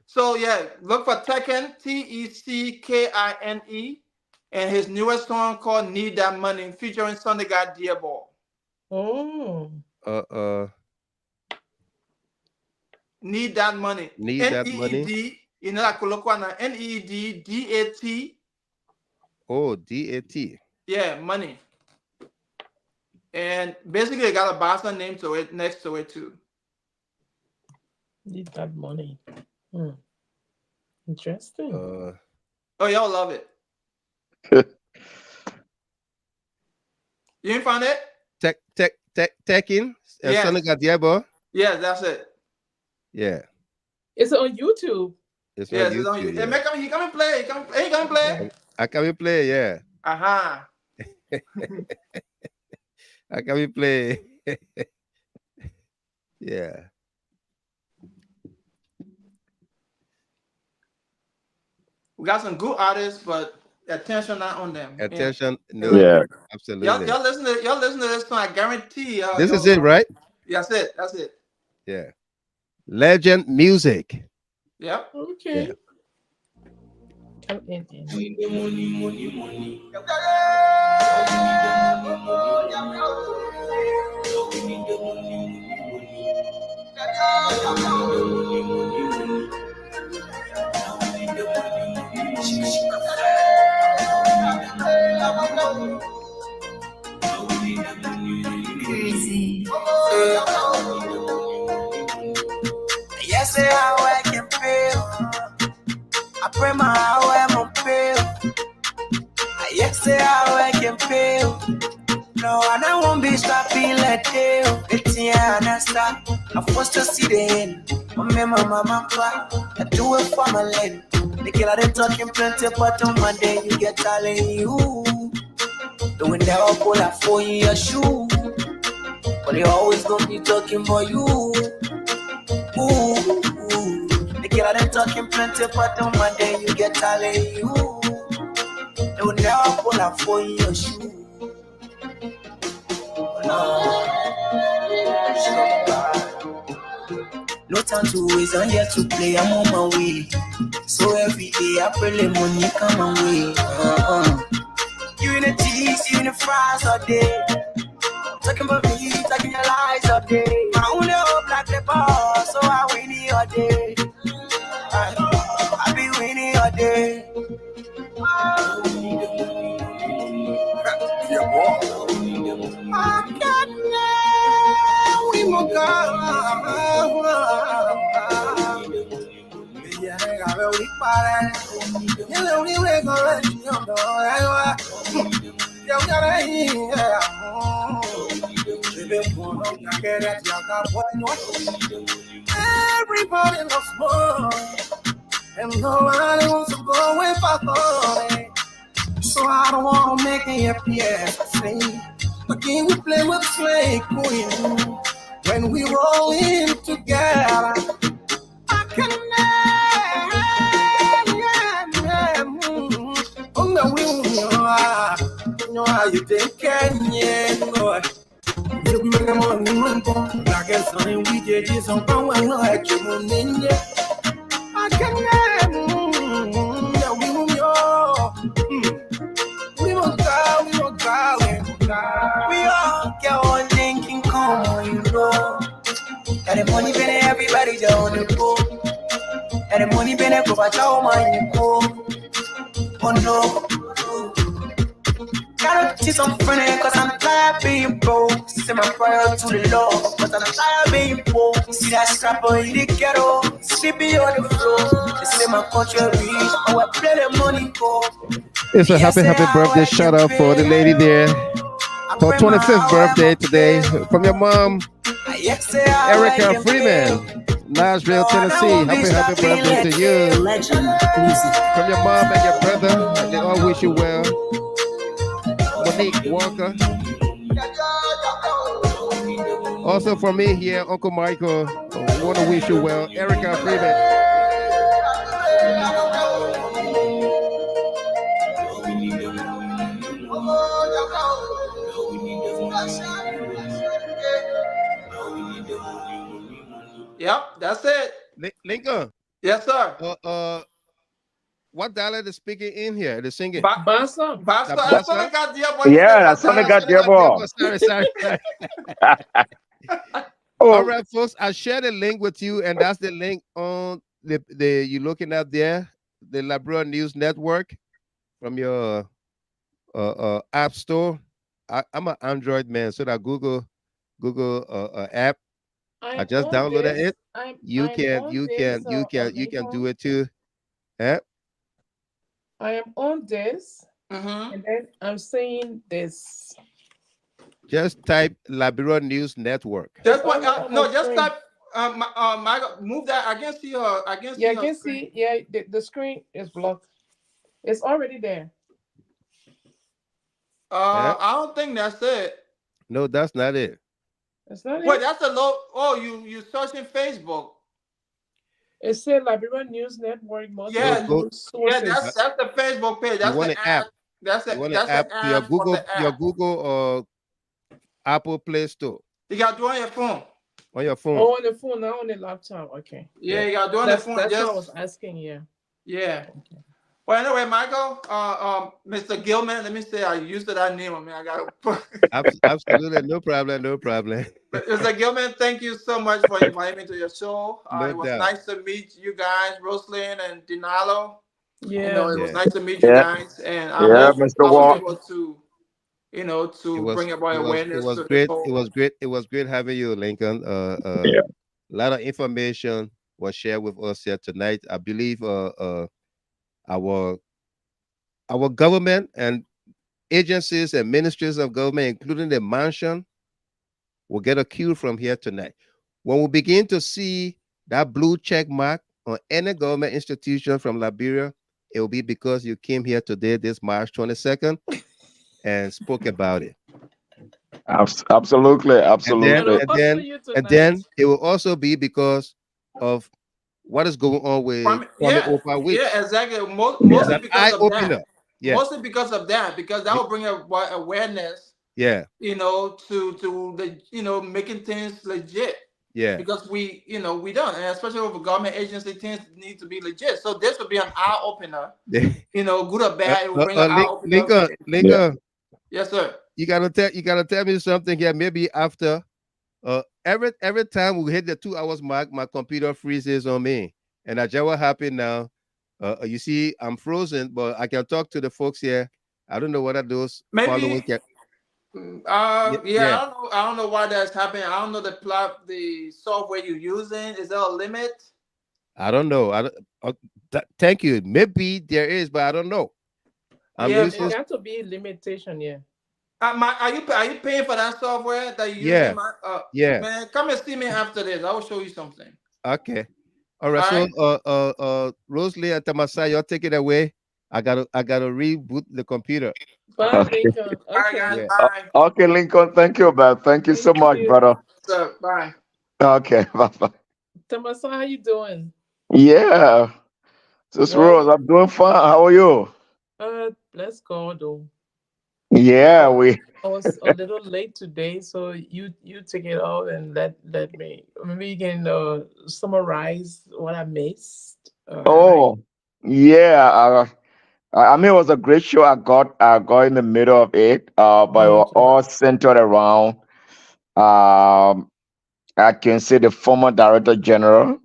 So yeah, look for Tekken, Teckine, and his newest song called "Need That Money," featuring Sunday Guy Dearball.
Oh.
Need That Money.
Need That Money.
You know that Kolokwana, NEED, DAT.
Oh, DAT.
Yeah, money. And basically, it got a Boston name to it next to it too.
Need That Money. Interesting.
Oh, y'all love it. You didn't find it?
Tekken and Senegal Diabo.
Yeah, that's it.
Yeah.
It's on YouTube.
It's on YouTube.
Yeah. He come and play. He come and play.
I come and play, yeah.
Aha.
I come and play. Yeah.
We got some good artists, but Attention not on them.
Attention, no,
Yeah.
absolutely.
Y'all listen to this song. I guarantee y'all.
This is it, right?
That's it. That's it.
Yeah. Legend music.
Yep.
Okay.
Yeah.
Yes, how I can feel. I pray my how I'm feel. Yes, how I can feel. No, I don't want to be stopping like you. It's yeah, and I stop. I'm forced to see the end. Remember, mama, I do it for my land. The killer, they talking plenty, but on Monday, you get telling you. The wind never pull up for your shoe. But they always gonna be talking about you. Ooh. The killer, they talking plenty, but on Monday, you get telling you. They will never pull up for your shoe. No time to waste, I'm here to play, I'm on my way. So every day I pray the money come my way. You in the cheese, you in the fries all day. Talking about me, talking your lies all day. I only hope like the boss, so I win it all day. I be winning all day. I can't know we will go. Yeah, I got a weak body. You know, we will go let you know. You gotta hear. Everybody loves more, and nobody wants to go away for money. So I don't want to make it appear say, again we play with slave queen when we roll in together. I can oh no, we know how you take care, yeah, you be making money, like a son, we did this on power, no, I can't name I can we won't go, we all get one thinking, come on, you know. And the money been everybody down the go. And the money been a go, but how man you go. Oh no. Gotta teach some friendly, cause I'm tired being broke. Say my prayer to the Lord, cause I'm tired being broke. See that strapper in the ghetto, sleeping on the floor. They say my country rich, but we play the money go.
It's a happy birthday shout out for the lady there. Her 25th birthday today from your mom, Erica Freeman, Nashville, Tennessee. Happy birthday to you. From your mom and your brother, they all wish you well. Monique Walker. Also from me here, Uncle Michael, I want to wish you well. Erica Freeman.
Yep, that's it.
Lincoln.
Yes, sir.
What dialect is speaking in here? The singing.
Bassa.
Yeah, that's only got the ball.
Sorry. All right, folks. I shared a link with you, and that's the link on the you looking at there, the Liberia News Network from your app store. I'm an Android man, so that Google app. I just downloaded it. You can do it too. Yeah.
I am on this, and then I'm saying this.
Just type Liberia News Network.
Just type. Move that. I can see her. I can see.
Yeah, I can see. Yeah, the screen is blocked. It's already there.
I don't think that's it.
No, that's not it.
That's not it.
Wait, that's a low. Oh, you searching Facebook?
It said Liberian News Network, multiple
Yeah,
Go.
news
yeah,
sources.
that's the Facebook page.
You
That's
want
the
an app?
ad. That's
You
the
want an
that's
app
the
to your
ad from the app.
Google or Apple Play Store
You got to do it on your phone.
on your phone.
Oh, on the phone, not on the laptop. Okay.
Yeah, you got to do it on the phone.
That's what I was
Just
asking, yeah.
yeah.
Okay.
Well, anyway, Michael, Mr. Gilman, let me say I used that name. I mean, I got to put.
Absolutely, no problem, no problem.
Mr. Gilman, thank you so much for inviting me to your show.
No
It was
doubt.
nice to meet you guys, Rosalind and Dinalo.
Yeah.
It was
Yeah,
nice to meet you
Yeah,
guys, and I
yeah,
hope
Mr.
I was
Wall.
able to,
it
to
was
bring about awareness to
great. It
people.
was great. It was great having you, Lincoln.
Yeah.
A lot of information was shared with us here tonight. I believe our government and agencies and ministries of government, including the mansion, will get a cue from here tonight. When we begin to see that blue check mark on any government institution from Liberia, it will be because you came here today, this March 22nd, and spoke about it.
Absolutely,
And then,
And
absolutely.
also you
and
tonight.
then it will also be because of what is going on with Kwame
Yeah,
Oldpa
yeah,
Weeks.
exactly.
It's
Mostly
an
because
eye
of that.
opener. Yeah,
Mostly because of that, because that will bring awareness,
yeah,
to the making things legit.
yeah.
Because we don't, and especially with a government agency, things need to be legit. So this will be an eye opener. Good or bad, it will bring an eye opener.
Yeah.
Lincoln,
Yes, sir.
you gotta tell me something here. Maybe after every time we hit the 2 hours mark, my computer freezes on me, and that's just what happened now. You see, I'm frozen, but I can talk to the folks here. I don't know whether those following
Maybe.
can.
Yeah.
Yeah,
I don't know. I don't know why that's happening. I don't know the software you're using. Is there a limit?
I don't know. Thank you. Maybe there is, but I don't know. I'm
Yeah.
using.
It got to be a limitation, yeah.
Are you paying for that software that you're using?
Yeah, yeah.
Man, come and see me after this. I will show you something.
Okay. All right.
All
So,
right.
Rosalie and Tamasa, y'all take it away. I gotta reboot the computer.
Bye,
Okay.
Lincoln.
All right, guys.
Okay.
Yeah.
Bye.
Okay, Lincoln. Thank you, man. Thank you so
Thank
much,
you.
brother.
So bye.
Okay, bye bye.
Tamasa, how you doing?
Yeah, Sis
Well,
Rose, I'm doing fine. How are you?
let's go though.
Yeah,
Uh,
we.
I was a little late today, so you take it out and let me, maybe you can summarize what I missed. Right?
Oh, yeah. I mean, it was a great show. I got in the middle of it. But it was
Okay.
all centered around. Um, I can say the former Director General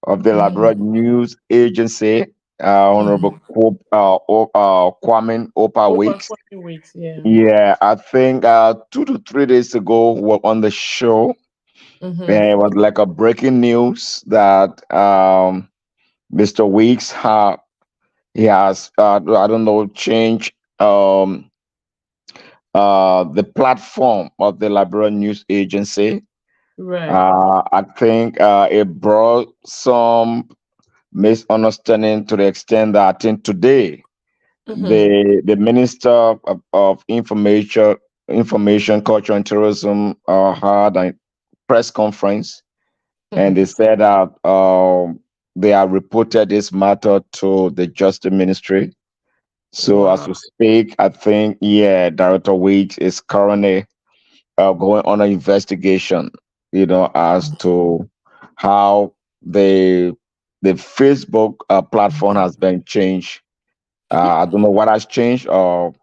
of the
Mm-hmm.
Liberian News Agency,
Mm-hmm.
Honorable Kwame Oldpa
Over
Weeks.
20 weeks, yeah.
Yeah, I think 2 to 3 days ago we were on the show, and
Mm-hmm.
it was like a breaking news that Mr. Weeks he has I don't know changed the platform of the Liberian News Agency.
Right.
I think it brought some misunderstanding to the extent that I think today
Mm-hmm.
the Minister of Information, Culture, and Tourism had a press conference, and
Mm-hmm.
they said that they have reported this matter to the Justice Ministry. So as
Wow.
we speak, I think Director Weeks is currently going on an investigation, as to how the Facebook platform has been changed. I don't know what has changed, or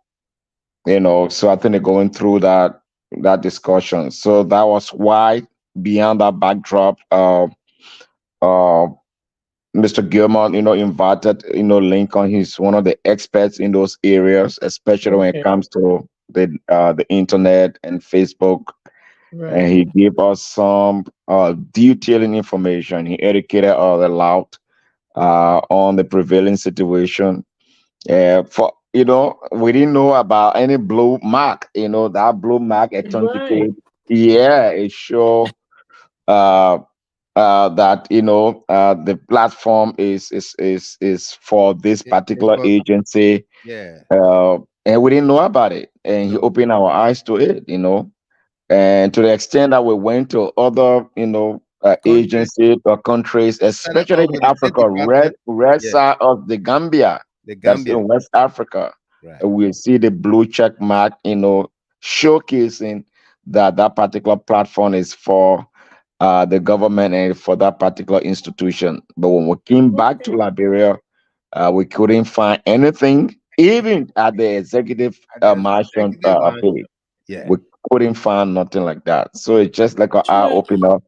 so I think they're going through that discussion. So that was why, beyond that backdrop, uh, Mr. Gilman, invited, Lincoln. He's one of the experts in those areas, especially when it
Okay.
comes to the internet and Facebook. And
Right.
he gave us some detailing information. He educated us a lot on the prevailing situation. We didn't know about any blue mark. That blue mark
Right.
authenticate. Yeah, it show uh, that the platform is for this
It's
particular
for
agency,
yeah.
and we didn't know about it. And he
No.
opened our eyes to it. And to the extent that we went to other agencies or countries, especially in Africa, red side of the Gambia, that's in West Africa.
Right.
We see the blue check mark, showcasing that that particular platform is for the government and for that particular institution. But when we came back to Liberia, we couldn't find anything, even at the executive mansion page.
Yeah.
We couldn't find nothing like that. So it's just like an eye opener.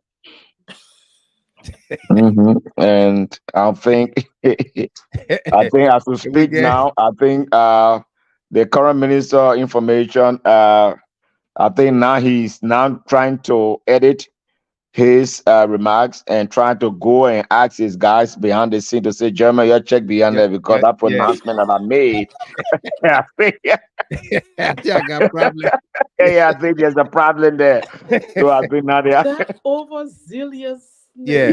And I think as we speak now, I think the current minister of information, I think now he's now trying to edit his remarks and trying to go and ask his guys behind the scene to say, Jeremy, you check behind there because that pronouncement that I made. I think
I got a problem.
I think there's a problem there. So I think now they are
that overzealous.
Yeah.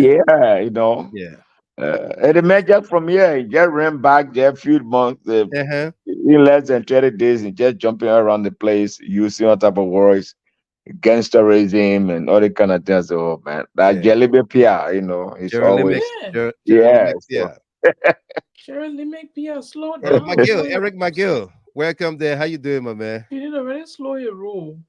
And the man just from here, he just ran back there a few months, in less than 30 days, and just jumping around the place, using all type of words, gangsterism and all the kind of things. Oh man, that Jelly Pia, it's always
Shirley make Pia slow down.
Eric McGill, welcome there. How you doing, my man?
You need to really slow your roll.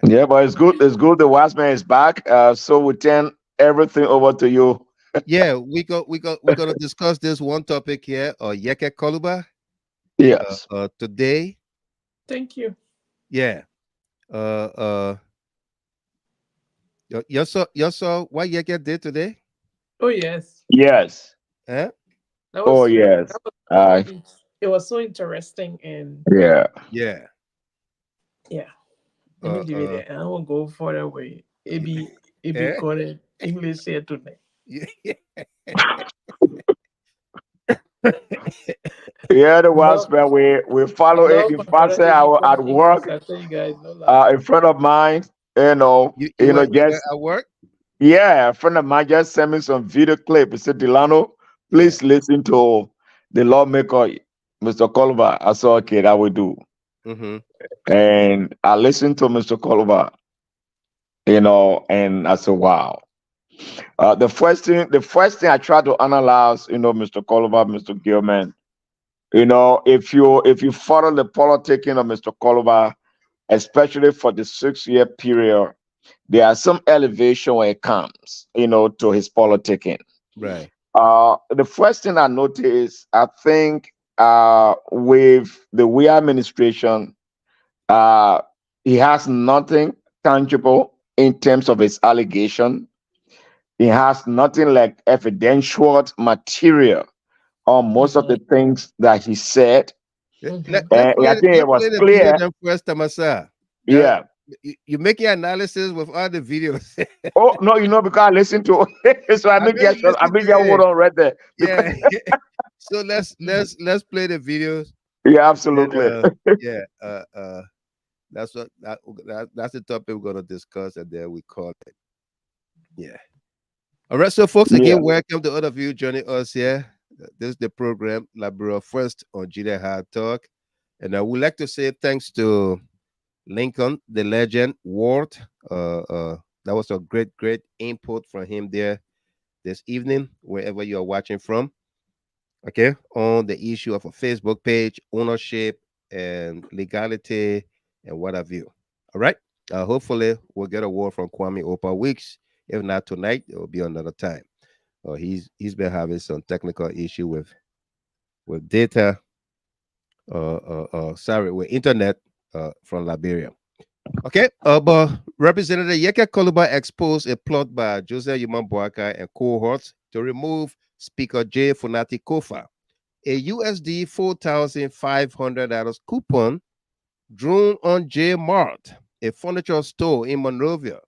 Yeah, but it's good. It's good. The wise man is back. So we turn everything over to you.
We're gonna discuss this one topic here, Yeke Cllr.
Yes.
Today.
Thank you.
Yeah. You saw what Yeke did today?
Oh yes.
Yes.
Huh?
Yes.
It was so interesting and
yeah.
Let me do it. I won't go further away. It be called English here tonight.
The ones where we follow it. In fact, at work, a friend of mine, just
at work.
Yeah, a friend of mine just sent me some video clip. He said, Delano, please listen to the lawmaker, Mr. Cllr. I said, okay, that will do. And I listened to Mr. Cllr, and I said, wow. The first thing I try to analyze, Mr. Cllr, Mr. Gilman, if you follow the politicking of Mr. Cllr, especially for the 6-year period, there are some elevation when it comes, to his politicking.
Right.
The first thing I noticed, I think, with the Weah administration, he has nothing tangible in terms of his allegation. He has nothing like evidential material on most of the things that he said. I think it was clear.
Yeah. You make your analysis with all the videos.
Oh no, because I listen to so I make your word on right there.
Yeah. So let's play the videos.
Yeah, absolutely.
And, that's the topic we're gonna discuss, and then we call it. Yeah. All right, so folks, again, welcome to all of you joining us here. This is the program Liberia First on GHT Hard Talk, and I would like to say thanks to Lincoln, the legend, Ward. That was a great input from him there this evening, wherever you are watching from. Okay, on the issue of a Facebook page, ownership and legality and what have you. All right. Hopefully we'll get a word from Kwame Oldpa weeks. If not tonight, it will be another time. He's been having some technical issue with data. With internet from Liberia. Okay, but Representative Yeke Cllr exposed a plot by Joseph Yumamboaka and cohorts to remove Speaker J. Funati Kofa, a USD $4,500 coupon drawn on J Mart, a furniture store in Monrovia,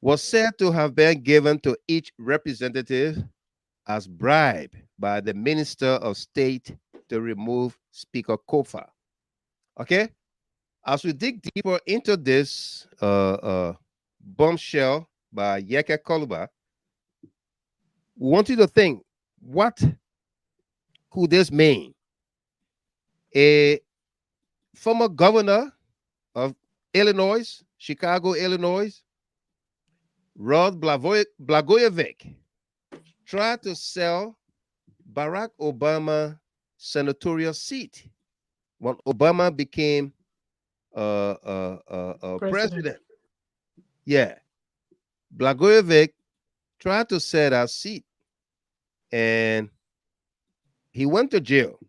was said to have been given to each representative as bribe by the Minister of State to remove Speaker Kofa. Okay, as we dig deeper into this bombshell by Yeke Cllr, we want you to think, what could this mean? A former governor of Illinois, Chicago, Illinois, Rod Blagojevich tried to sell Barack Obama senatorial seat when Obama became president. Yeah. Blagojevich tried to sell that seat, and he went to jail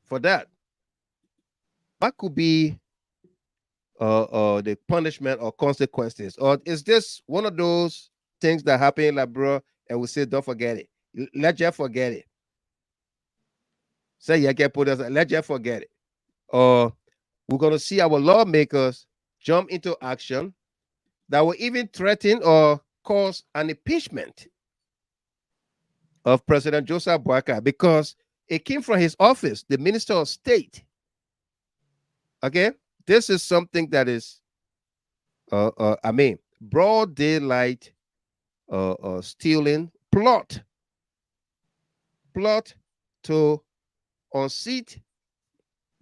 for that. What could be the punishment or consequences? Or is this one of those things that happen like, bro, and we say, don't forget it. Let's just forget it. Say, Yeke put us, let's just forget it. Or we're going to see our lawmakers jump into action that will even threaten or cause an impeachment of President Joseph Boakai, because it came from his office, the Minister of State. Okay? This is something that is, broad daylight stealing, plot to unseat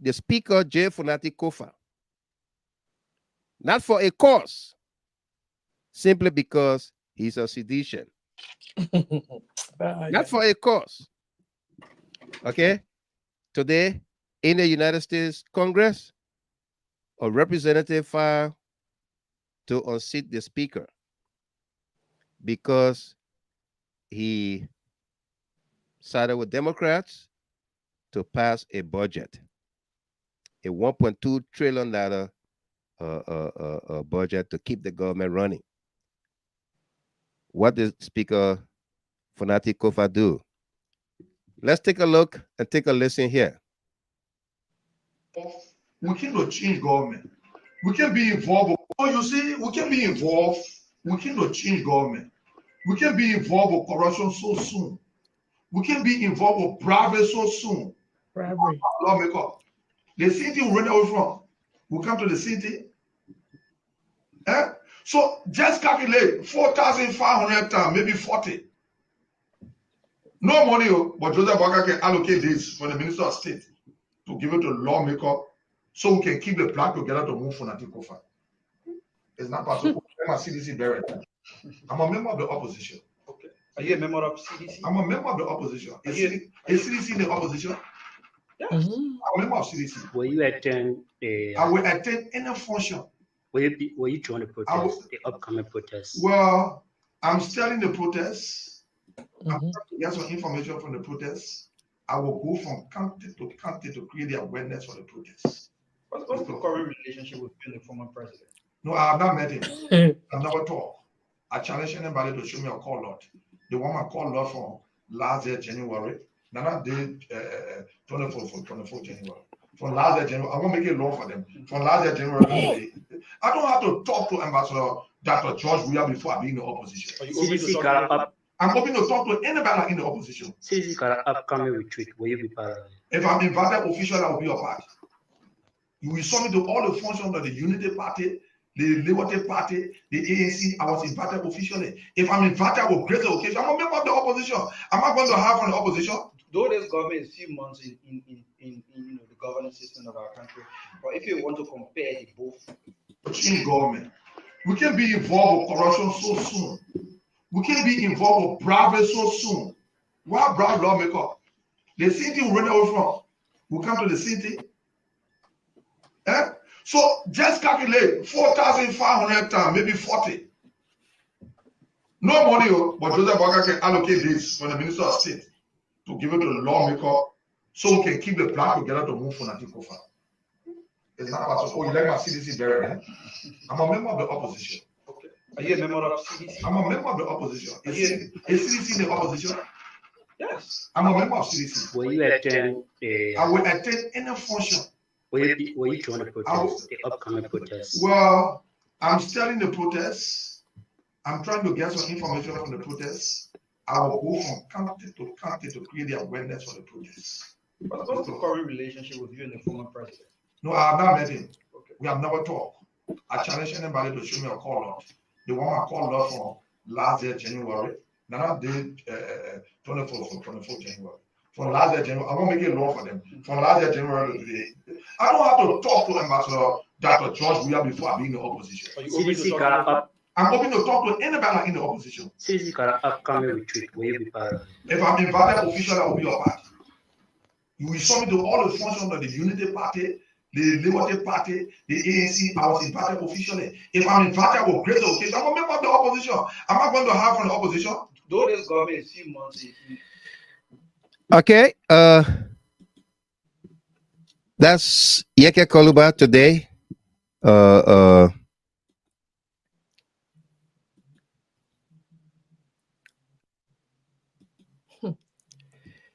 the Speaker, J. Funati Kofa. Not for a cause, simply because he's a sedition. Not for a cause. Okay? Today, in the United States Congress, a representative filed to unseat the Speaker because he sided with Democrats to pass a budget, a $1.2 trillion budget to keep the government running. What did Speaker Funati Kofa do? Let's take a look and take a listen here.
We cannot change government. We can be involved. Oh, you see, we can be involved. We cannot change government. We can be involved with corruption so soon. We can be involved with bribery so soon.
Bribery.
Lawmaker. The city we run away from. We come to the city. So just calculate 4,500 times, maybe 40. No money, but Joseph Boakai can allocate this for the Minister of State to give it to lawmaker so we can keep the plan together to move for Funati Kofa. It's not possible. I'm a CDC bearer. I'm a member of the opposition.
Okay. Are you a member of CDC?
I'm a member of the opposition. Is CDC in the opposition?
Yes.
I'm a member of CDC.
Will you attend
I will attend any function.
Will you join the protest, the upcoming protest?
Well, I'm studying the protests. I'm trying to get some information from the protests. I will go from county to county to create the awareness for the protests.
What's the current relationship with the former president?
No, I have not met him. I've never talked. I challenge anybody to show me a Cllr. The one I Cllr from last year, January. Now I did 24 January. From last year, January, I won't make it law for them. From last year, January, I don't have to talk to Ambassador Dr. George Weah before I be in the opposition. I'm open to talk to anybody in the opposition.
CDC got an upcoming retreat. Will you be part of it?
If I'm invited officially, I will be a part. You will saw me to all the functions of the Unity Party, the Liberty Party, the ANC. I was invited officially. If I'm invited, I will grace the occasion. I'm a member of the opposition. Am I going to have on the opposition?
Though this government is a few months in the governance system of our country, but if you want to compare the both,
change government, we can be involved with corruption so soon. We can be involved with bribery so soon. Why bribe lawmaker? The city we run away from. We come to the city. So just calculate 4,500 times, maybe 40. No money, but Joseph Boakai can allocate this for the Minister of State to give it to the lawmaker so we can keep the plan together to move for Funati Kofa. It's not possible. Oh, you like my CDC bearer? I'm a member of the opposition.
Okay. Are you a member of CDC?
I'm a member of the opposition. Is CDC in the opposition?
Yes.
I'm a member of CDC.
Will you attend
I will attend any function.
Will you join the protest, the upcoming protest?
Well, I'm studying the protests. I'm trying to get some information from the protests. I will go from county to county to create the awareness for the protests.
What's the current relationship with you and the former president?
No, I have not met him. Okay. We have never talked. I challenge anybody to show me a Cllr. The one I Cllr from last year, January. Now I did 24 January. From last year, January, I won't make it law for them. From last year, January to today. I don't have to talk to Ambassador Dr. George Weah before I be in the opposition.
I'm
open to talk to anybody in the opposition.
upcoming retreat, will you be part of it?
If I'm invited officially, I will be a party. You will show me to all the functions of the Unity Party, the Liberty Party, the ANC. I was invited officially. If I'm invited, I will grace the occasion. I'm a member of the opposition. Am I going to have from the opposition?
Though this government is few months.
Okay. That's Yeke Koluba today.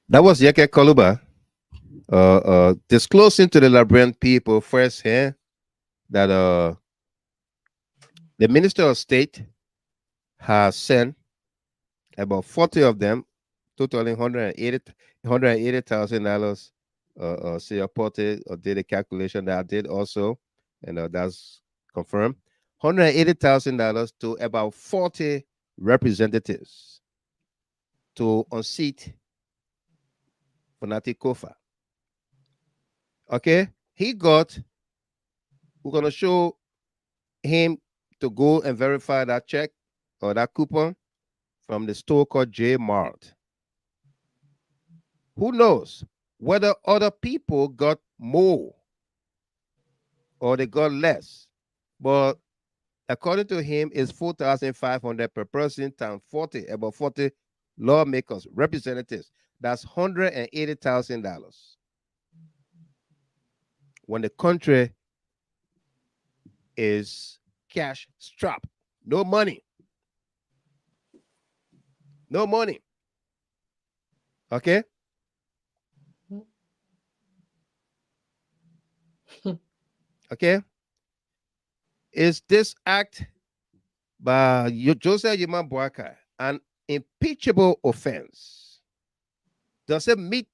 That was Yeke Koluba disclosing to the Liberian people firsthand that the Minister of State has sent about 40 of them, totaling $180,000. See, reported or did a calculation that I did also, and that's confirmed. $180,000 to about 40 representatives to unseat Fonati Kofa. Okay, we're gonna show him to go and verify that check or that coupon from the store called J Mart. Who knows whether other people got more or they got less? But according to him, it's $4,500 per person times 40, about 40 lawmakers, representatives. That's $180,000. When the country is cash strapped, no money. No money. Okay? Okay? Is this act by Joseph Yuma Boakai an impeachable offense? Does it meet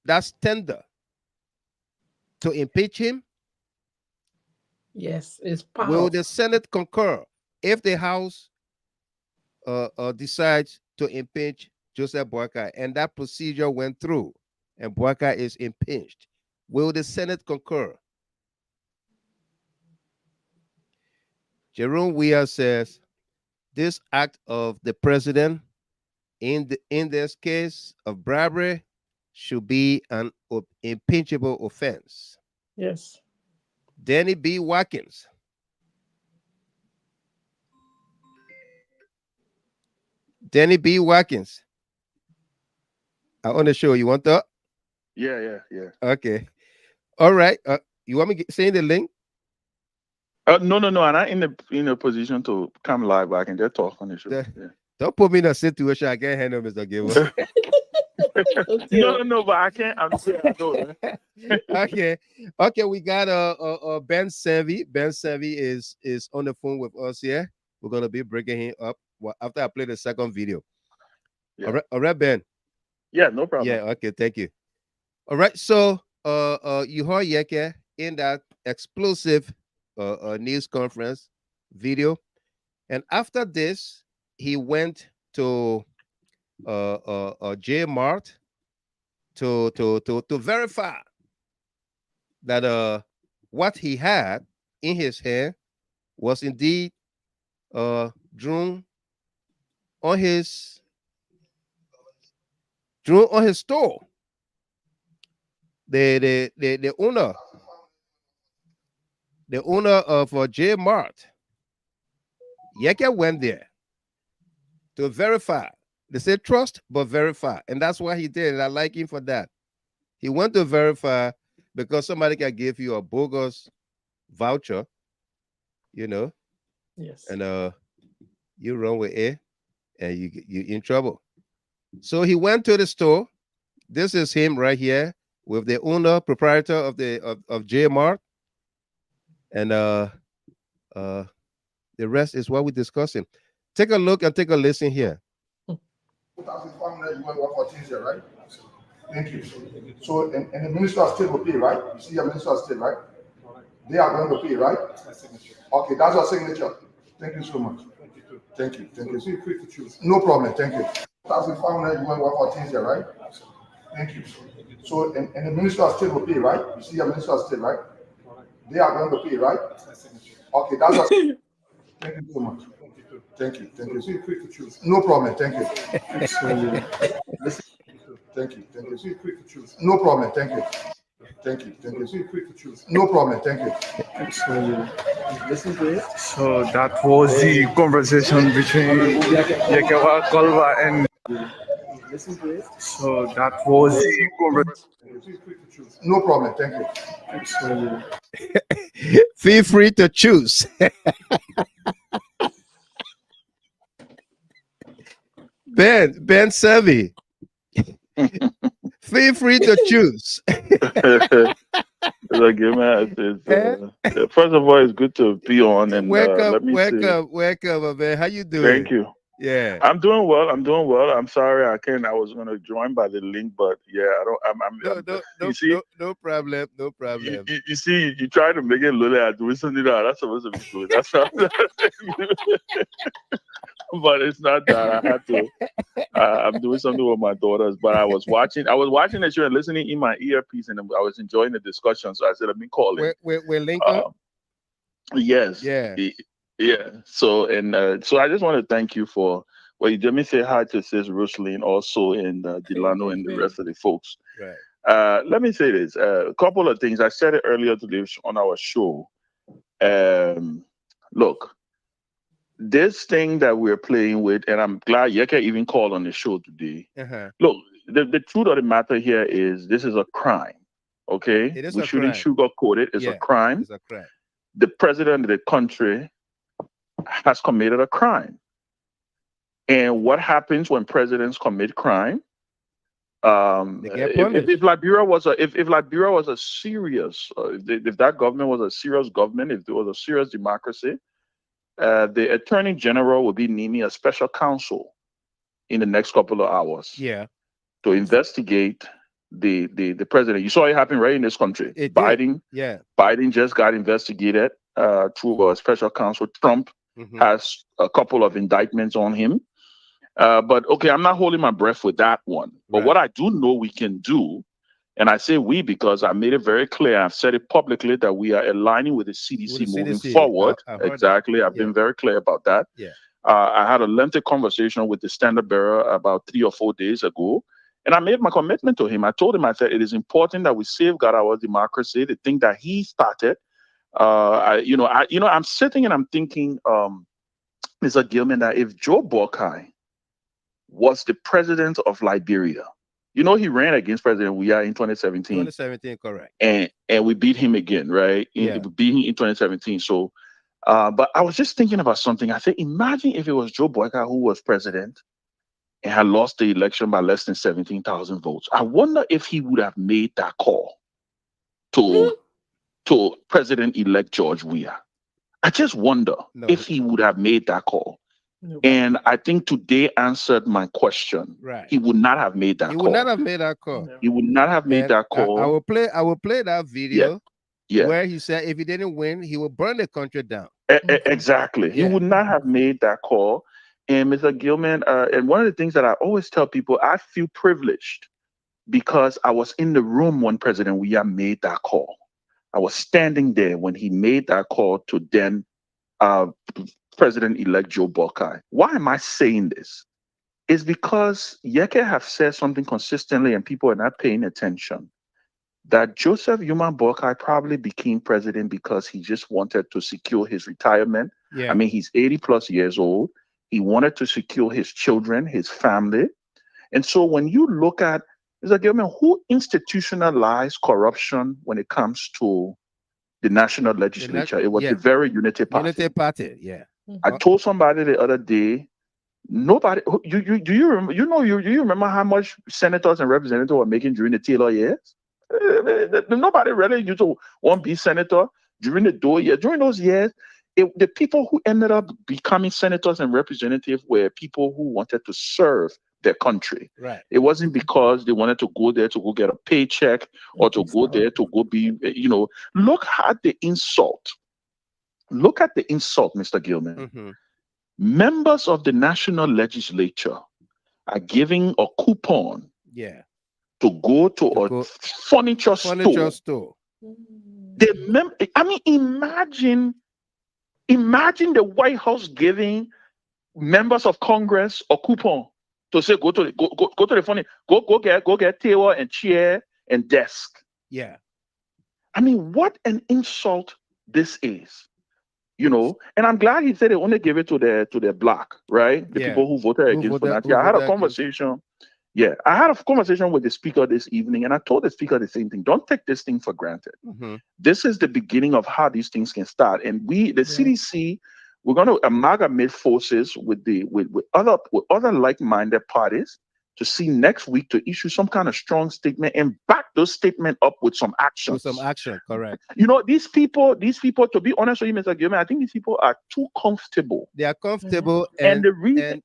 that standard to impeach him?
Yes, it's powerful.
Will the Senate concur if the House decides to impeach Joseph Boakai and that procedure went through and Boakai is impeached? Will the Senate concur? Jerome Weah says this act of the president in this case of bribery should be an impeachable offense.
Yes.
Danny B. Watkins. Danny B. Watkins. I on the show. You want that?
Yeah.
Okay. All right. You want me to send the link?
No. I'm not in a position to come live, but I can just talk on the show. Yeah.
Don't put me in a situation I can't handle, Mr. Gilbert.
No, but I can't. I'm saying
Okay. We got Ben Savvy. Ben Savvy is on the phone with us here. We're gonna be breaking him up after I play the second video.
Yeah.
All right, Ben.
Yeah, no problem.
Yeah. Okay. Thank you. All right. So, you heard Yeke in that explosive news conference video, and after this, he went to J Mart to verify that what he had in his hair was indeed drawn on his store. The owner of J Mart, Yeke, went there to verify. They said trust, but verify. And that's what he did. And I like him for that. He went to verify because somebody can give you a bogus voucher,
Yes.
and you run with it and you're in trouble. So he went to the store. This is him right here with the owner, proprietor of J Mart. And the rest is what we're discussing. Take a look and take a listen here.
2,500 you want to work for things here, right? Thank you. So, and the Minister of State will pay, right? You see your Minister of State, right? They are going to pay, right? Okay, that's your signature. Thank you so much. Thank you. Feel free to choose. No problem. Thank you. 2,500 you want to work for things here, right? Thank you. So, and the Minister of State will pay, right? You see your Minister of State, right? They are going to pay, right? Okay, that's what. Thank you so much. Thank you. Thank you. So you're free to choose. No problem. Thank you. Listen. Thank you. Thank you. So you're free to choose. No problem. Thank you. Thank you. Thank you. So you're free to choose. No problem. Thank you. So listen to it.
So that was the conversation between Yeke Cllr and.
Listen to it.
So that was the conversation.
No problem. Thank you.
Feel free to choose. Ben Sevi. Feel free to choose.
First of all, it's good to be on, and
welcome, man. How you doing?
Thank you.
Yeah,
I'm doing well. I'm sorry I can't. I was going to join by the link, but yeah, I don't.
No problem. No problem.
You see, you try to make it look like I'm doing something that that's supposed to be good. That's not. But it's not that. I had to. I'm doing something with my daughters, but I was watching the show and listening in my earpiece, and I was enjoying the discussion. So I said, let me call it.
We're Lincoln.
Yes.
Yeah.
Yeah. So so I just want to thank you for. Well, you let me say hi to Sis Rosaline also, and Delano and the rest of the folks.
Right.
Let me say this. A couple of things. I said it earlier today on our show. Look. This thing that we're playing with, and I'm glad Yeke even called on the show today. Look, the truth of the matter here is this is a crime. Okay? We shouldn't sugarcoat it. It's a crime.
It's a crime.
The president of the country has committed a crime. And what happens when presidents commit crime? If Liberia was a serious, if that government was a serious government, if there was a serious democracy, the Attorney General will be naming a special counsel in the next couple of hours.
Yeah.
To investigate the president. You saw it happen right in this country. Biden just got investigated through a special counsel. Trump has a couple of indictments on him. But okay, I'm not holding my breath with that one. But what I do know we can do, and I say we because I made it very clear, I've said it publicly that we are aligning with the CDC moving forward. Exactly. I've been very clear about that.
Yeah.
I had a lengthy conversation with the standard bearer about 3 or 4 days ago. And I made my commitment to him. I told him, I said, it is important that we safeguard our democracy, the thing that he started. I'm sitting and I'm thinking, Mr. Gilman, that if Joe Boakai was the president of Liberia, he ran against President Weah in 2017.
2017, correct.
And we beat him again, right? We beat him in 2017. So, but I was just thinking about something. I said, imagine if it was Joe Boakai who was president and had lost the election by less than 17,000 votes. I wonder if he would have made that call to President-elect George Weah. I just wonder if he would have made that call. And I think today answered my question.
Right.
He would not have made that call.
He would not have made that call.
He would not have made that call.
I will play that video where he said if he didn't win, he would burn the country down.
Exactly. He would not have made that call. And Mr. Gilman, and one of the things that I always tell people, I feel privileged because I was in the room when President Weah made that call. I was standing there when he made that call to then President-elect Joe Boakai. Why am I saying this? It's because Yeke have said something consistently and people are not paying attention. That Joseph Yuma Boakai probably became president because he just wanted to secure his retirement.
Yeah.
I mean, he's 80 plus years old. He wanted to secure his children, his family. And so when you look at, Mr. Gilman, who institutionalized corruption when it comes to the national legislature? It was the very Unity Party.
Unity Party, yeah.
I told somebody the other day, nobody, do you remember how much senators and representatives were making during the Cllr years? Nobody really used to want to be senator during the Doe years. During those years, the people who ended up becoming senators and representatives were people who wanted to serve their country.
Right.
It wasn't because they wanted to go there to go get a paycheck or to go there to go be, look at the insult. Look at the insult, Mr. Gilman. Members of the national legislature are giving a coupon to go to a furniture store I mean, imagine the White House giving members of Congress a coupon to say go to the funny, go get table and chair and desk.
Yeah.
I mean, what an insult this is. You know, and I'm glad he said they only gave it to the black, right? The people who voted against Fonati. I had a conversation. Yeah, I had a conversation with the speaker this evening, and I told the speaker the same thing. Don't take this thing for granted. This is the beginning of how these things can start. And the CDC, we're going to amalgamate forces with other like-minded parties to see next week to issue some kind of strong statement and back those statements up with some action.
Correct.
You know, these people, to be honest with you, Mr. Gilman, I think these people are too comfortable.
They are comfortable,
and the reason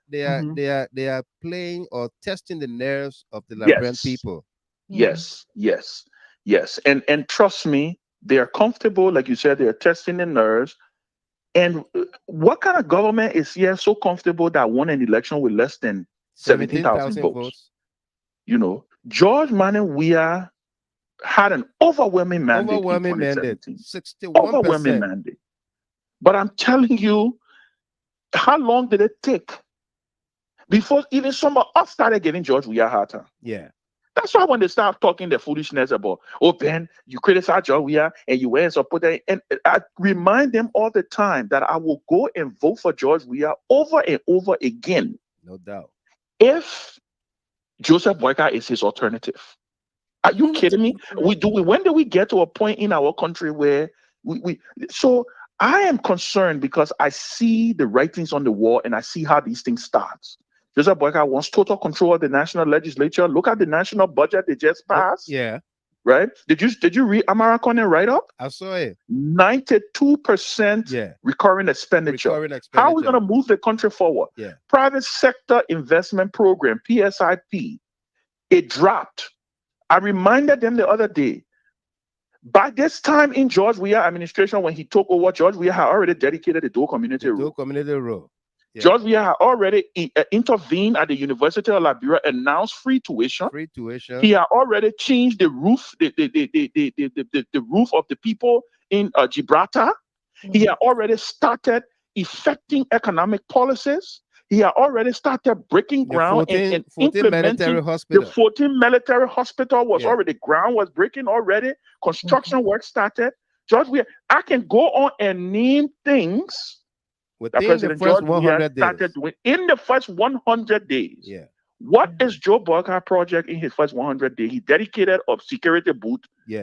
they are playing or testing the nerves of the Liberian people.
Yes. And trust me, they are comfortable, like you said, they are testing the nerves. And what kind of government is here so comfortable that won an election with less than 17,000 votes? You know, George Weah had an overwhelming mandate. Overwhelming mandate.
61%.
But I'm telling you, how long did it take before even some of us started giving George Weah a hard time?
Yeah.
That's why when they start talking the foolishness about, oh, Ben, you criticize George Weah and you went and support that. And I remind them all the time that I will go and vote for George Weah over and over again.
No doubt.
If Joseph Boyka is his alternative. Are you kidding me? When do we get to a point in our country where so I am concerned because I see the writings on the wall and I see how these things start. Joseph Boyka wants total control of the national legislature. Look at the national budget they just passed.
Yeah.
Right? Did you read Amara Konen write-up?
I saw it.
92% recurring expenditure. How are we going to move the country forward?
Yeah.
Private sector investment program, PSIP, it dropped. I reminded them the other day, by this time in George Weah administration, when he took over, George Weah had already dedicated the Dole Community Road.
Yeah.
George Weah had already intervened at the University of Liberia, announced free tuition. He had already changed the roof, the roof of the people in Gibraltar. He had already started effecting economic policies. He had already started breaking ground and implementing the 14 military hospital was already, ground was breaking already. Construction work started. George Weah, I can go on and name things that President George Weah started doing in the first 100 days.
Yeah.
What is Joe Boyka project in his first 100 days? He dedicated a security booth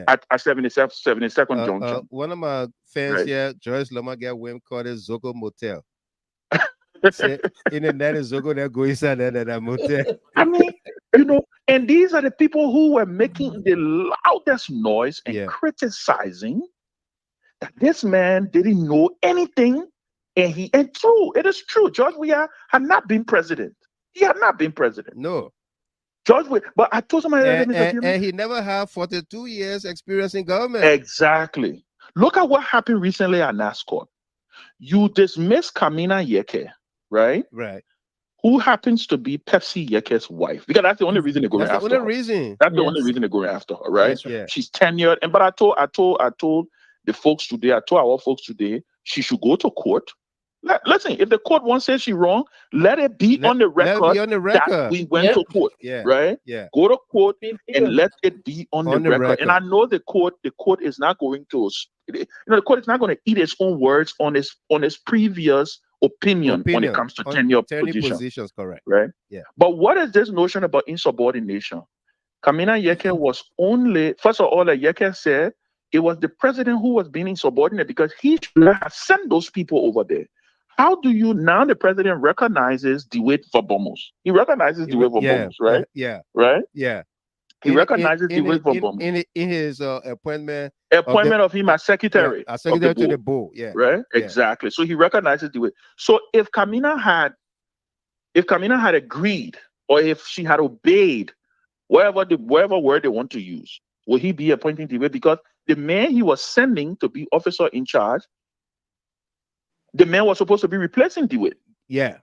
at 72nd Junction.
One of my fans here, Joyce Loma, get Wim called it Zogo Motel. In the night, Zogo, they're going inside that motel.
I mean, you know, and these are the people who were making the loudest noise and criticizing that this man didn't know anything. And it is true. George Weah had not been president. He had not been president.
No.
George Weah, but I told somebody
and he never had 42 years experience in government.
Exactly. Look at what happened recently at NASSCORP. You dismiss Kamina Yeke, right?
Right.
Who happens to be Pepsi Yeke's wife? Because that's the only reason they're going after her.
That's the only reason.
That's the only reason they're going after her, right?
Yes, yeah.
She's tenured. But I told the folks today, I told our folks today, she should go to court. Listen, if the court once says she's wrong, let it be on the record that we went to court. Right?
Yeah.
Go to court and let it be on the record. And I know the court is not going to, the court is not going to eat its own words on its previous opinion when it comes to tenure positions.
Correct.
Right?
Yeah.
But what is this notion about insubordination? Kamina Yeke was only, first of all, like Yeke said, it was the president who was being insubordinate because he should have sent those people over there. How do you now? The president recognizes DeWitt VonBallmoos. He recognizes DeWitt VonBallmoos, right?
Yeah.
Right?
Yeah.
He recognizes DeWitt VonBallmoos
in his appointment
of him as secretary.
As secretary to the board. Yeah.
Right? Yeah. Exactly. So he recognizes DeWitt. So if Kamina had agreed, or if she had obeyed whatever word they want to use, would he be appointing DeWitt? Because the man he was sending to be officer in charge, the man was supposed to be replacing DeWitt.
Yeah.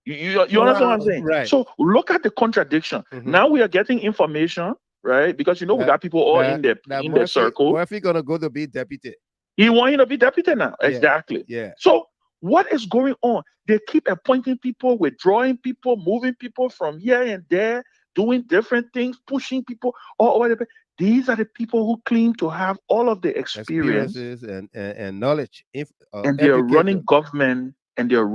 You understand what I'm saying?
Right.
So look at the contradiction. Now we are getting information right? Because you know we got people all in the circle.
Murphy gonna go to be deputy.
He want him to be deputy now.
Yeah.
Exactly.
Yeah.
So what is going on? They keep appointing people, withdrawing people, moving people from here and there, doing different things, pushing people all over the. These are the people who claim to have all of the experiences
and knowledge.
And they're running government, like they're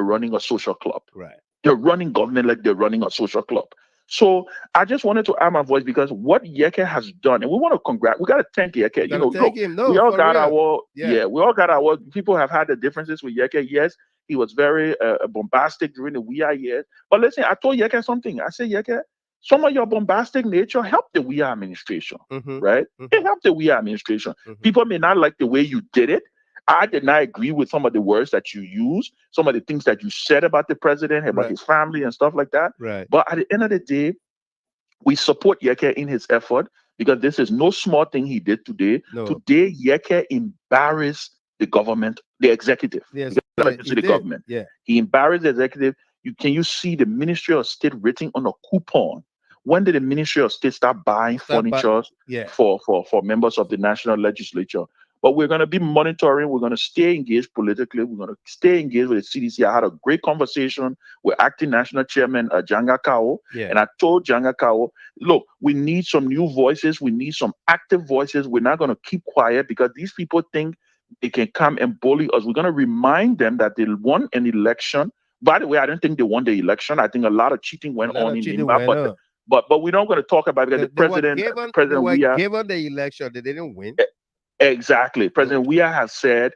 running a social club.
Right.
They're running government like they're running a social club. So I just wanted to add my voice because what Yeke has done, and we want to we got to thank Yeke. You know,
thank him. No,
we all got
real.
we all got our. People have had the differences with Yeke. Yes, he was very bombastic during the Weah years. But listen, I told Yeke something. I said, Yeke, some of your bombastic nature helped the Weah administration, right? It helped the Weah administration. People may not like the way you did it. I did not agree with some of the words that you used, some of the things that you said about the president, about his family and stuff like that.
Right.
But at the end of the day, we support Yeke in his effort because this is no small thing he did today.
No.
Today, Yeke embarrassed the government, the executive.
Yes,
the government.
Yeah.
He embarrassed the executive. Can you see the Ministry of State written on a coupon? When did the Ministry of State start buying furniture for members of the national legislature? But we're going to be monitoring. We're going to stay engaged politically. We're going to stay engaged with the CDC. I had a great conversation with acting national chairman Janga Kao. And I told Janga Kao, look, we need some new voices. We need some active voices. We're not going to keep quiet because these people think they can come and bully us. We're going to remind them that they won an election. By the way, I don't think they won the election. I think a lot of cheating went on in Nimba. But we're not going to talk about it because President Weah
given the election, they didn't win.
Exactly. President Weah has said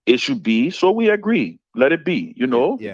it should be, so we agree. Let it be. You know, Joe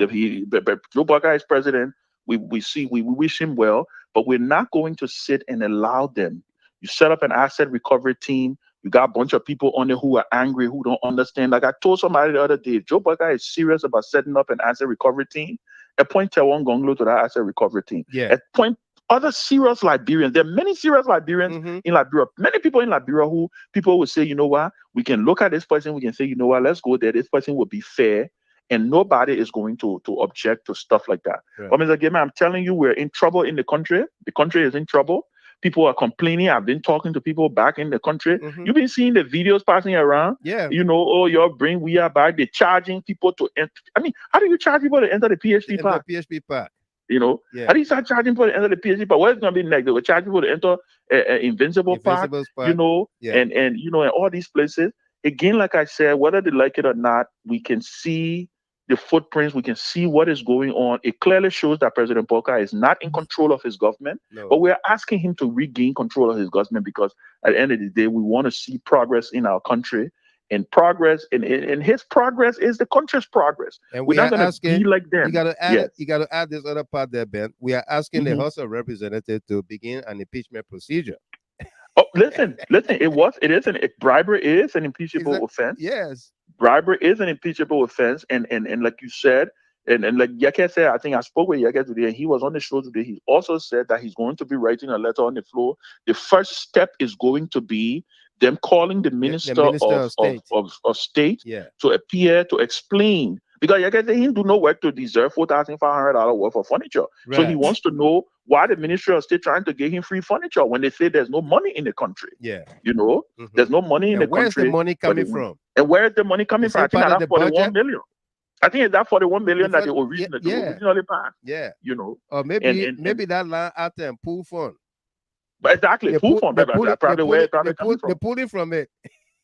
Bugger is president. We wish him well, but we're not going to sit and allow them. You set up an asset recovery team. You got a bunch of people on there who are angry, who don't understand. Like I told somebody the other day, Joe Bugger is serious about setting up an asset recovery team. Appoint Tewon Gonglo to that asset recovery team. Appoint other serious Liberians. There are many serious Liberians in Liberia. Many people in Liberia who people will say, you know what, we can look at this person, we can say, you know what, let's go there. This person will be fair, and nobody is going to object to stuff like that. But Mr. Gamer, I'm telling you, we're in trouble in the country. The country is in trouble. People are complaining. I've been talking to people back in the country. You've been seeing the videos passing around. You know, oh, you're bring Weah back. They're charging people to enter. I mean, how do you charge people to enter the PhD park?
The PhD park.
You know, how do you start charging people to enter the PhD park? What's going to be next? They will charge people to enter Invincible Park, you know, and you know, and all these places. Again, like I said, whether they like it or not, we can see the footprints. We can see what is going on. It clearly shows that President Polka is not in control of his government, but we're asking him to regain control of his government because at the end of the day, we want to see progress in our country. And progress, and his progress is the country's progress.
And
we're not going to be like them.
You got to add this other part there, Ben. We are asking the House of Representatives to begin an impeachment procedure.
Oh, listen. Bribery is an impeachable offense.
Yes,
bribery is an impeachable offense, and like you said, and like Yeke said, I think I spoke with Yeke today, and he was on the show today. He also said that he's going to be writing a letter on the floor. The first step is going to be them calling the Minister of State to appear to explain. Because Yeke said he didn't do no work to deserve $4,500 worth of furniture.
Right.
So he wants to know why the Ministry of State trying to give him free furniture when they say there's no money in the country.
Yeah.
You know, there's no money in the country.
Where's the money coming from?
And where is the money coming from? I think that's 41 million. I think it's that 41 million that they originally passed.
Yeah.
You know.
Or maybe that line out there and pool fund.
But exactly, pool fund. Probably where it probably coming from.
They pull it from it.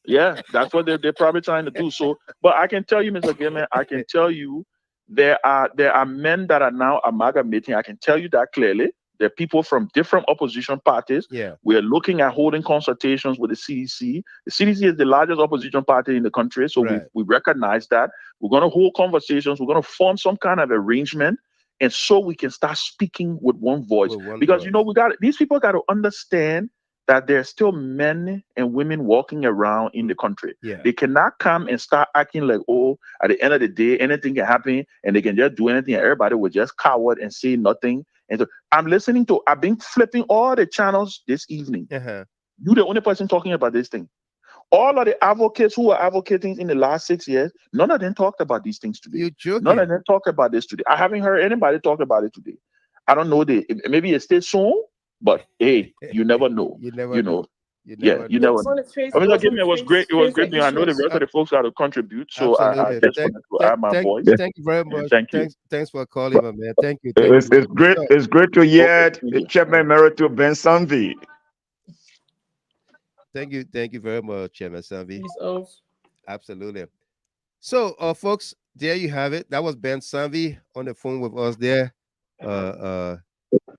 Yeah, that's what they're probably trying to do. So, but I can tell you, Mr. Gilman, I can tell you there are men that are now amalgamating. I can tell you that clearly. There are people from different opposition parties.
Yeah.
We're looking at holding consultations with the CDC. The CDC is the largest opposition party in the country. So we recognize that. We're going to hold conversations. We're going to form some kind of arrangement. And so we can start speaking with one voice. You know, these people got to understand that there are still men and women walking around in the country.
Yeah.
They cannot come and start acting like, oh, at the end of the day, anything can happen and they can just do anything and everybody will just coward and say nothing. And so I've been flipping all the channels this evening. You're the only person talking about this thing. All of the advocates who are advocating in the last 6 years, none of them talked about these things today.
You're joking.
None of them talked about this today. I haven't heard anybody talk about it today. I don't know. Maybe it stays soon. But hey, you never know.
You never
You
know.
know.
You
Yeah,
never
you
know.
never know. I mean, again, it was great. It was great. I know the rest of the folks got to contribute, so I
Absolutely.
just wanted to add my voice.
Thank you very much.
Thank you.
Thanks for calling, my man. Thank you. Thank
It's
you.
great.
So,
It's great to hear Chairman Emeritus Ben Sanvi.
Thank you very much, Chairman Sanvi.
Peace off.
Absolutely. So, folks, there you have it. That was Ben Sanvi on the phone with us there,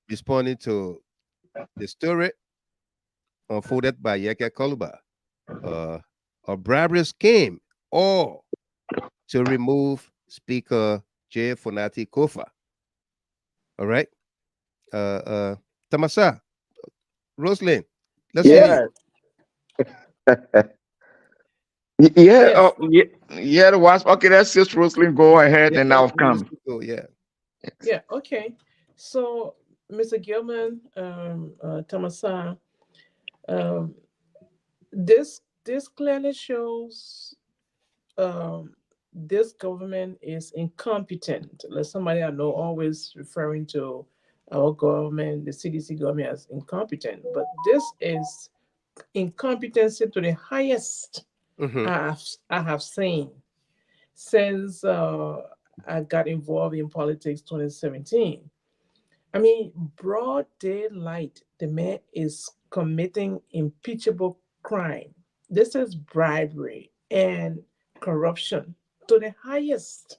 responding to the story unfolded by Yeke Koluba. A bribery scheme or to remove Speaker J. Fonati Kofa. All right. Tamasa, Rosalind, let's hear you.
Yeah, yeah, the wasp. Okay, that's just Rosalind. Go ahead, and I'll come.
Yeah.
Yeah. Okay. So, Mr. Gilman, Tamasa, this clearly shows this government is incompetent. Like somebody I know always referring to our government, the CDC government, as incompetent, but this is incompetency to the highest I have seen since I got involved in politics 2017. I mean, broad daylight, the man is committing impeachable crime. This is bribery and corruption to the highest.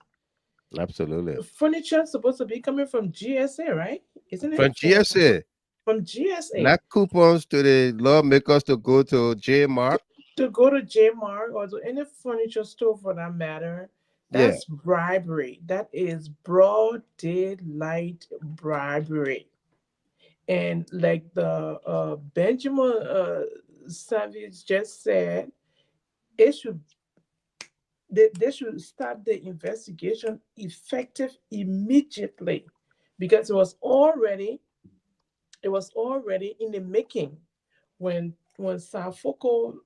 Absolutely.
Furniture is supposed to be coming from GSA, right? Isn't it?
From GSA.
From GSA.
Not coupons to the lawmakers to go to J-Mark.
To go to J-Mark or to any furniture store for that matter. That's bribery. That is broad daylight bribery. And like the Benjamin Savage just said, they should start the investigation effective immediately, because it was already in the making when Sir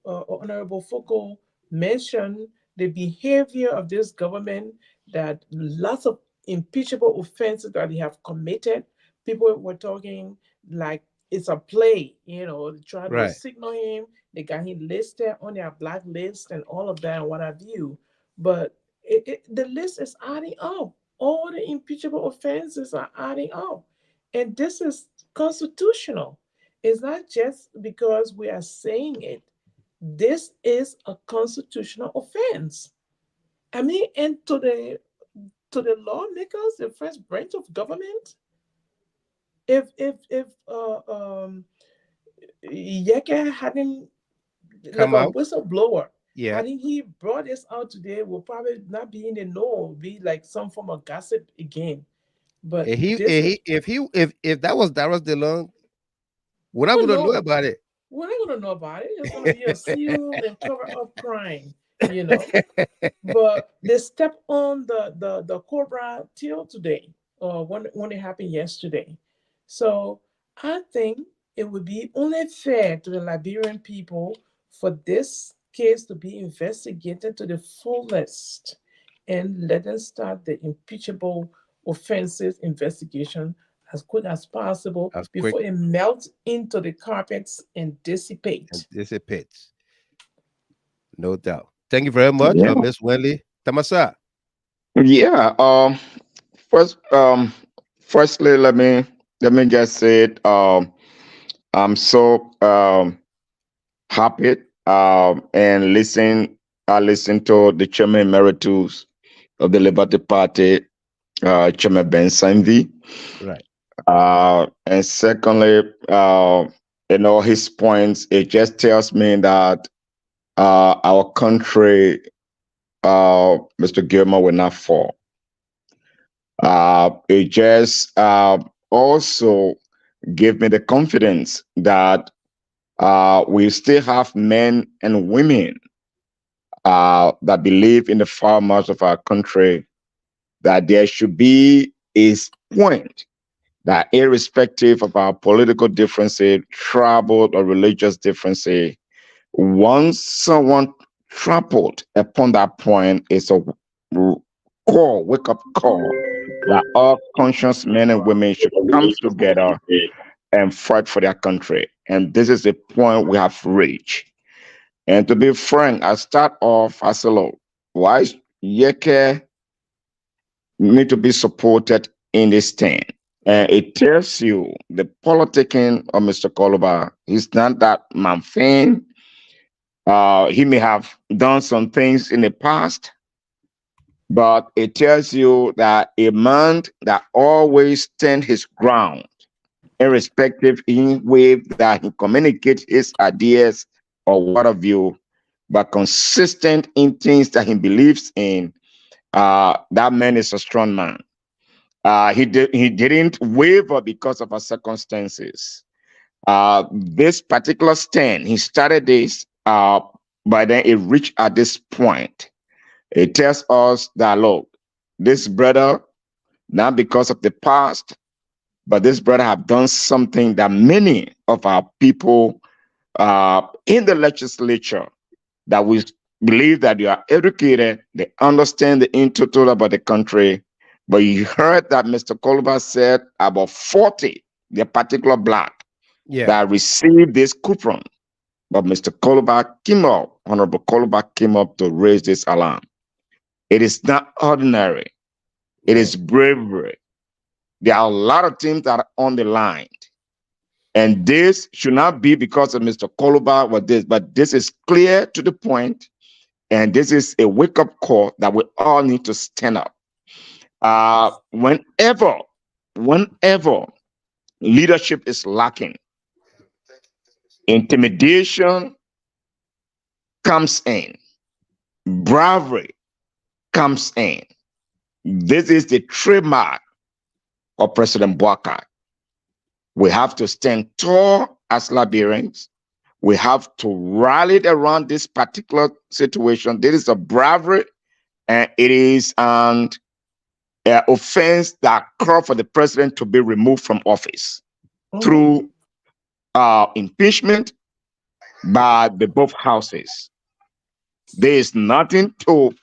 Honorable Foucault mentioned the behavior of this government, that lots of impeachable offenses that they have committed. People were talking like it's a play, they tried to signal him, they got him listed on their blacklist and all of that and what have you. But the list is adding up. All the impeachable offenses are adding up. And this is constitutional. It's not just because we are saying it. This is a constitutional offense. I mean, and to the lawmakers, the first branch of government, if Yeke hadn't, like a whistleblower, hadn't he brought this out today, we'll probably not be in the know, be like some form of gossip again. But
if that was Darius DeLong, we're not going to know about it.
We're not going to know about it. It's going to be a sealed and cover up crime, But they stepped on the Cobra till today, when it happened yesterday. So I think it would be only fair to the Liberian people for this case to be investigated to the fullest and let them start the impeachable offenses investigation as quick as possible before it melts into the carpets and dissipates.
No doubt. Thank you very much, Miss Wendy. Tamasa.
Yeah. Firstly, let me just say it. I'm so happy and I listened to the Chairman Emeritus of the Liberty Party, Chairman Ben Sanvi.
Right.
And secondly, in all his points, it just tells me that our country, Mr. Gilmer, will not fall. It just also gave me the confidence that we still have men and women that believe in the farmers of our country, that there should be a point that irrespective of our political differences, tribal or religious differences, once someone trampled upon that point, it's a wake-up call that all conscious men and women should come together and fight for their country. And this is the point we have reached. And to be frank, I start off, I say, look, why is Yeke need to be supported in this stand? And it tells you the politicking of Mr. Cllr. He's not that man fan. He may have done some things in the past, but it tells you that a man that always stands his ground, irrespective in way that he communicates his ideas or what have you, but consistent in things that he believes in, that man is a strong man. He didn't waver because of our circumstances. This particular stand, he started this, but then it reached at this point. It tells us that, look, this brother, not because of the past, but this brother have done something that many of our people in the legislature, that we believe that you are educated, they understand the in total about the country. But you heard that Mr. Cllr said about 40, the particular black, that received this coupon. But Mr. Cllr came up, Honorable Cllr came up to raise this alarm. It is not ordinary. It is bravery. There are a lot of things that are on the line. And this should not be because of Mr. Cllr with this, but this is clear to the point, and this is a wake-up call that we all need to stand up. Whenever leadership is lacking, intimidation comes in, bravery comes in. This is the trademark of President Weah. We have to stand tall as Liberians. We have to rally around this particular situation. This is a bravery, and it is an offense that called for the president to be removed from office through impeachment by the both houses. There is nothing to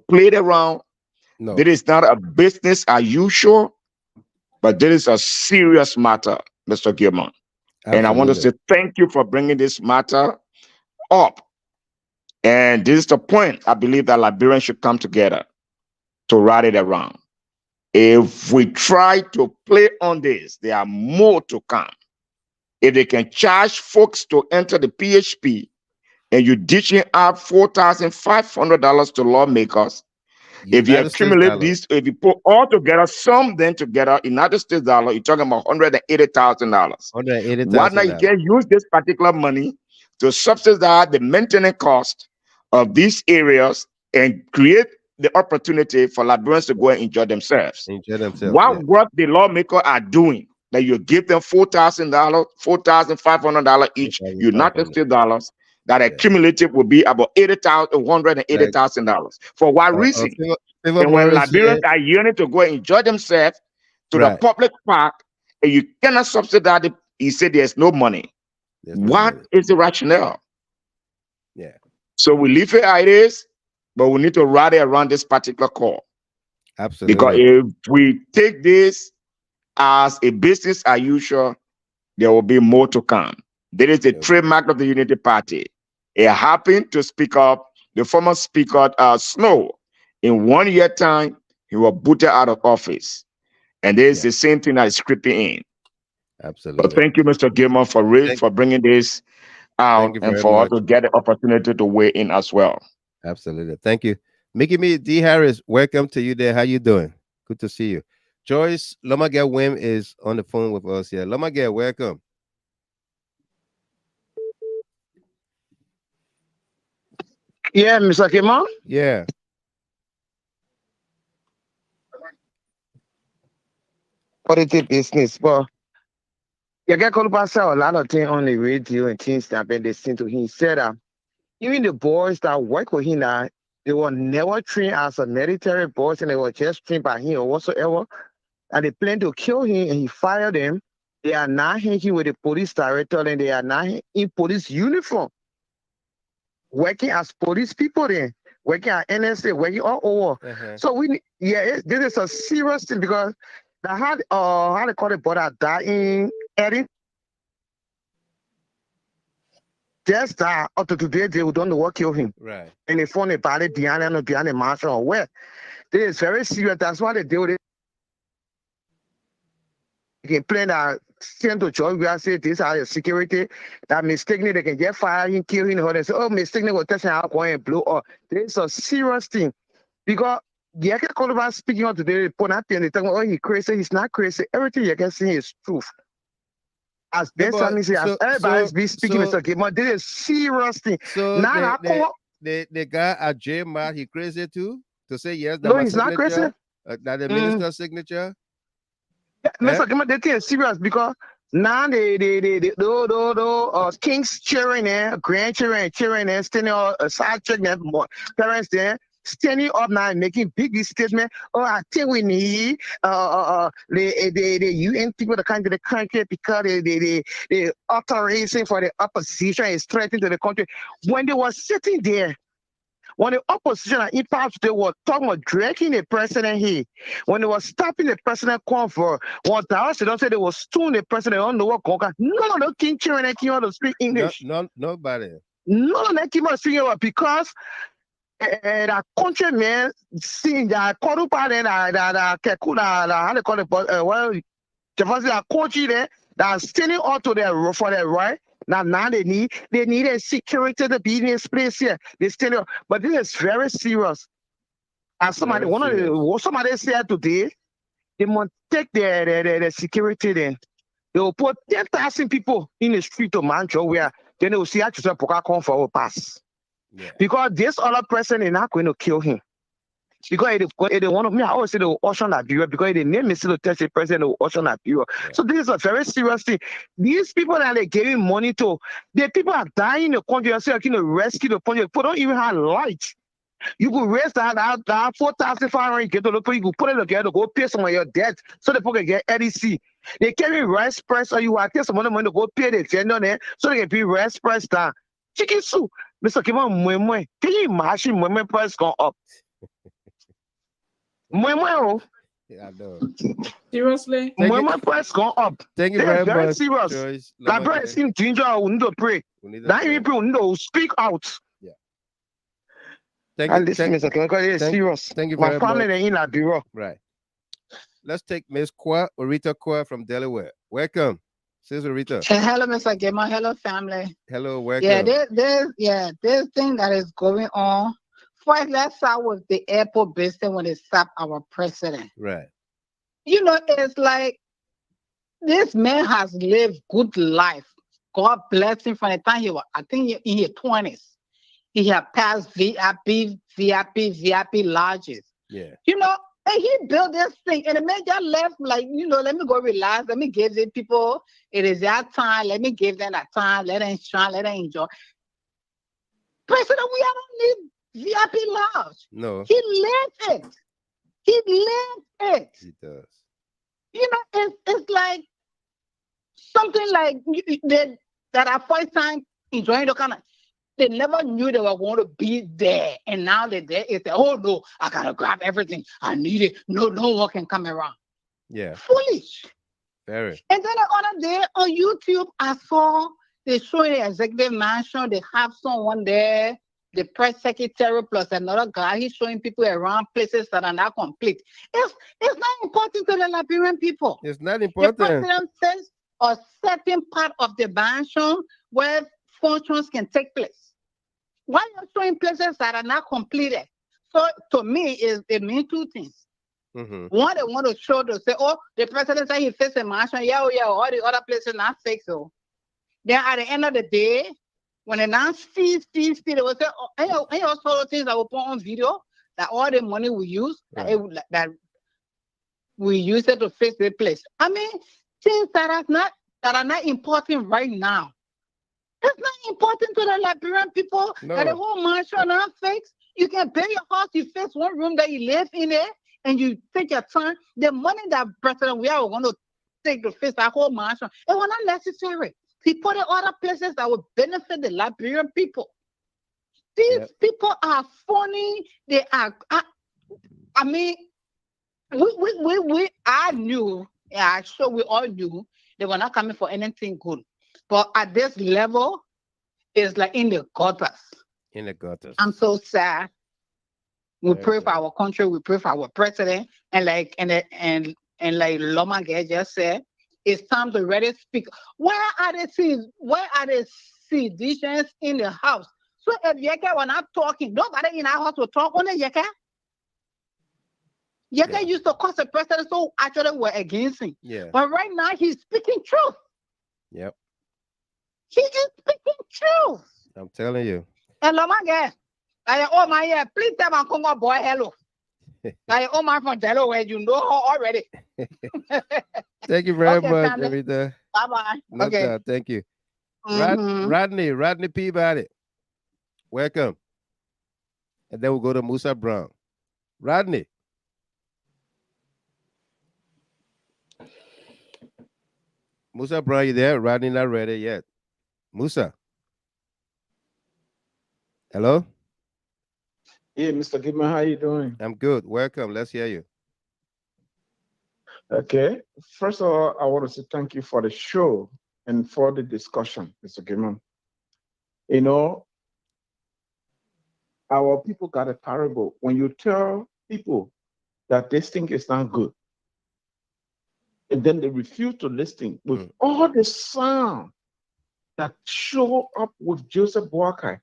play around. No. There is not a business as usual, but there is a serious matter, Mr. Gilman. And I want to say thank you for bringing this matter up. And this is the point I believe that Liberians should come together to rally it around. If we try to play on this, there are more to come. If they can charge folks to enter the PHP and you're dishing out $4,500 to lawmakers, if you accumulate these, if you put all together, sum them together, United States dollar, you're talking about $180,000. $180,000. Why not you can use this particular money to subsidize the maintenance cost of these areas and create the opportunity for Liberians to go and enjoy themselves? What the lawmakers are doing, that you give them $4,000, $4,500 each United States dollars, that accumulative will be about $180,000. For what reason? And when Liberians are yearning to go and enjoy themselves to the public park, and you cannot subsidize it, he said there's no money. What is the rationale? So we leave it as it is, but we need to rally around this particular call. Absolutely. Because if we take this as a business as usual, there will be more to come. There is a trademark of the Unity Party. It happened to speak up, the former speaker, Snow. In 1 year time, he was booted out of office. And there's the same thing that is creeping in. Absolutely. But thank you, Mr. Gilman, for bringing this out and for us to get the opportunity to weigh in as well.
Absolutely. Thank you. Mickey Me D. Harris, welcome to you there. How you doing? Good to see you. Joyce Lomagel Wim is on the phone with us here. Lomagel, welcome.
Yeah, Mr. Kima?
Yeah.
Politics business, but you get called by a lot of things on the radio and things that been listening to him. He said that even the boys that work with him now, they were never trained as a military boys, and they were just trained by him or whatsoever. And they planned to kill him, and he fired them. They are now hanging with the police director, and they are now in police uniform, working as police people then, working at NSA, working all over. So this is a serious thing, because that had how they call it brother that in Eddie. Just that up to today they don't know what killed him.
Right.
And they found a body behind the marshal or where. This is very serious. That's why they deal with it. You can play that send to George. We are saying this are security. That mistakenly they can get fired and kill him. They say, oh, mistakenly will test out going and blow up. This is a serious thing. Because Yeke Koluba speaking out today, they tell me, oh, he's crazy. He's not crazy. Everything Yeke saying is truth. As everybody's been speaking, Mr. Gilmore, this is serious thing.
So the guy at J-Mart, he crazy too? To say yes, that
no, he's not crazy.
That the minister's signature?
Mr. Gilmore, they think it's serious because now the kings cheering there, grandchildren cheering there, standing on a side check there, parents there, standing up now and making big statements. Oh, I think we need the UN people to come to the country because the authorization for the opposition is threatening to the country. When they were sitting there, when the opposition and impact, they were talking about dragging the president here. When they were stopping the president convoy, when they don't say they were stone the president, they don't know what going on. None of the king cheering and king to speak English.
Nobody.
None of them came out speaking about because that countryman seeing that Korupa then that Kekuna, how they call it, well, the country there that standing up to their for their right. Now they need a security to be in this place here. They stand up, but this is very serious. As somebody said today, they must take the security then. They will put 10,000 people in the street of Mancho where then they will see how to come for a pass. Yeah. Because this other person is not going to kill him. Because they want to, I always say they will auction that bureau because they name Mr. to test the president, they will auction that bureau. Yeah. So this is a very serious thing. These people that they're giving money to, the people are dying in the country, you're saying you can rescue the country. People don't even have light. You could raise that 4,500 get to look, you could put it together, go pay some of your debt so the people can get LEC. They carry rice price, or you are taking some money to go pay the vendor there so they can be rice price down. Chicken soup, Mr. Kimon, can you imagine Mwemwe price gone up? Mwemwe,
yeah, I know.
Seriously?
Mwemwe price gone up.
Thank you very much.
Serious.
Joyce.
That brother is in danger. We need to pray. That people need to speak out.
Yeah. Thank you.
Mr. Kimon, it's serious.
Thank you very much.
My family in that bureau.
Right. Let's take Miss Orita Kwa from Delaware. Welcome, Sis Orita.
Hello, Mr. Gilmore. Hello, family.
Hello, welcome.
Yeah, this thing that is going on. First, let's start with the airport business when they stop our president.
Right.
You know, it's like this man has lived good life. God bless him from the time he was, I think, in his 20s. He had passed VIP lodges.
Yeah.
You know, and he built this thing, and the man just left, like, you know, let me go relax. Let me give the people, it is their time. Let me give them that time. Let them shine. Let them enjoy. President, we don't need VIP lodge.
No.
He lived it.
He does.
You know, it's like something like that our first time enjoying the kind of, they never knew they were going to be there. And now they're there. It's like, oh no, I gotta grab everything. I need it. No one can come around.
Yeah.
Foolish.
Very.
And then the other day on YouTube, I saw they showing the executive mansion. They have someone there, the press secretary plus another guy. He's showing people around places that are not complete. It's not important to the Liberian people.
It's not important.
The president says a certain part of the mansion where functions can take place. Why are you showing places that are not completed? So to me, it means two things.
Mm-hmm.
One, they want to show to say, oh, the president said he fixed the mansion. Yeah, all the other places not fixed. So then at the end of the day, when they now see, they will say, oh, and also things that will put on video that all the money we use, right, that we use it to fix the place. I mean, things that are not important right now. It's not important to the Liberian people that the whole mansion not fixed. You can pay your house, you fix one room that you live in there, and you take your time. The money that President Weah was going to take to fix that whole mansion, it was not necessary. He put it other places that would benefit the Liberian people. These people are funny. They are, I mean, I knew, yeah, I'm sure we all knew they were not coming for anything good. But at this level, it's like in the gutters.
In the gutters.
I'm so sad. We pray for our country. We pray for our president, and like Loma just said, it's time to really speak. Where are the seditions in the house? So if Yeke were not talking, nobody in our house will talk on the Yeke. Yeke used to cause the president, so actually we're against him.
Yeah.
But right now he's speaking truth.
Yep.
He is speaking truth.
I'm telling you.
And Loma oh my yeah, please tell my Congo boy hello. Oh my from Delaware, you know her already.
Thank you very much, Rita.
Bye-bye.
No doubt. Thank you. Rodney Peabody. Welcome. And then we'll go to Musa Brown. Rodney. Musa Brown, you there? Rodney not ready yet. Musa. Hello?
Yeah, Mr. Goodman, how you doing?
I'm good. Welcome. Let's hear you.
Okay. First of all, I want to say thank you for the show and for the discussion, Mr. Goodman. You know, our people got a parable. When you tell people that this thing is not good, and then they refuse to listen with all the sound that show up with Joseph Boakai,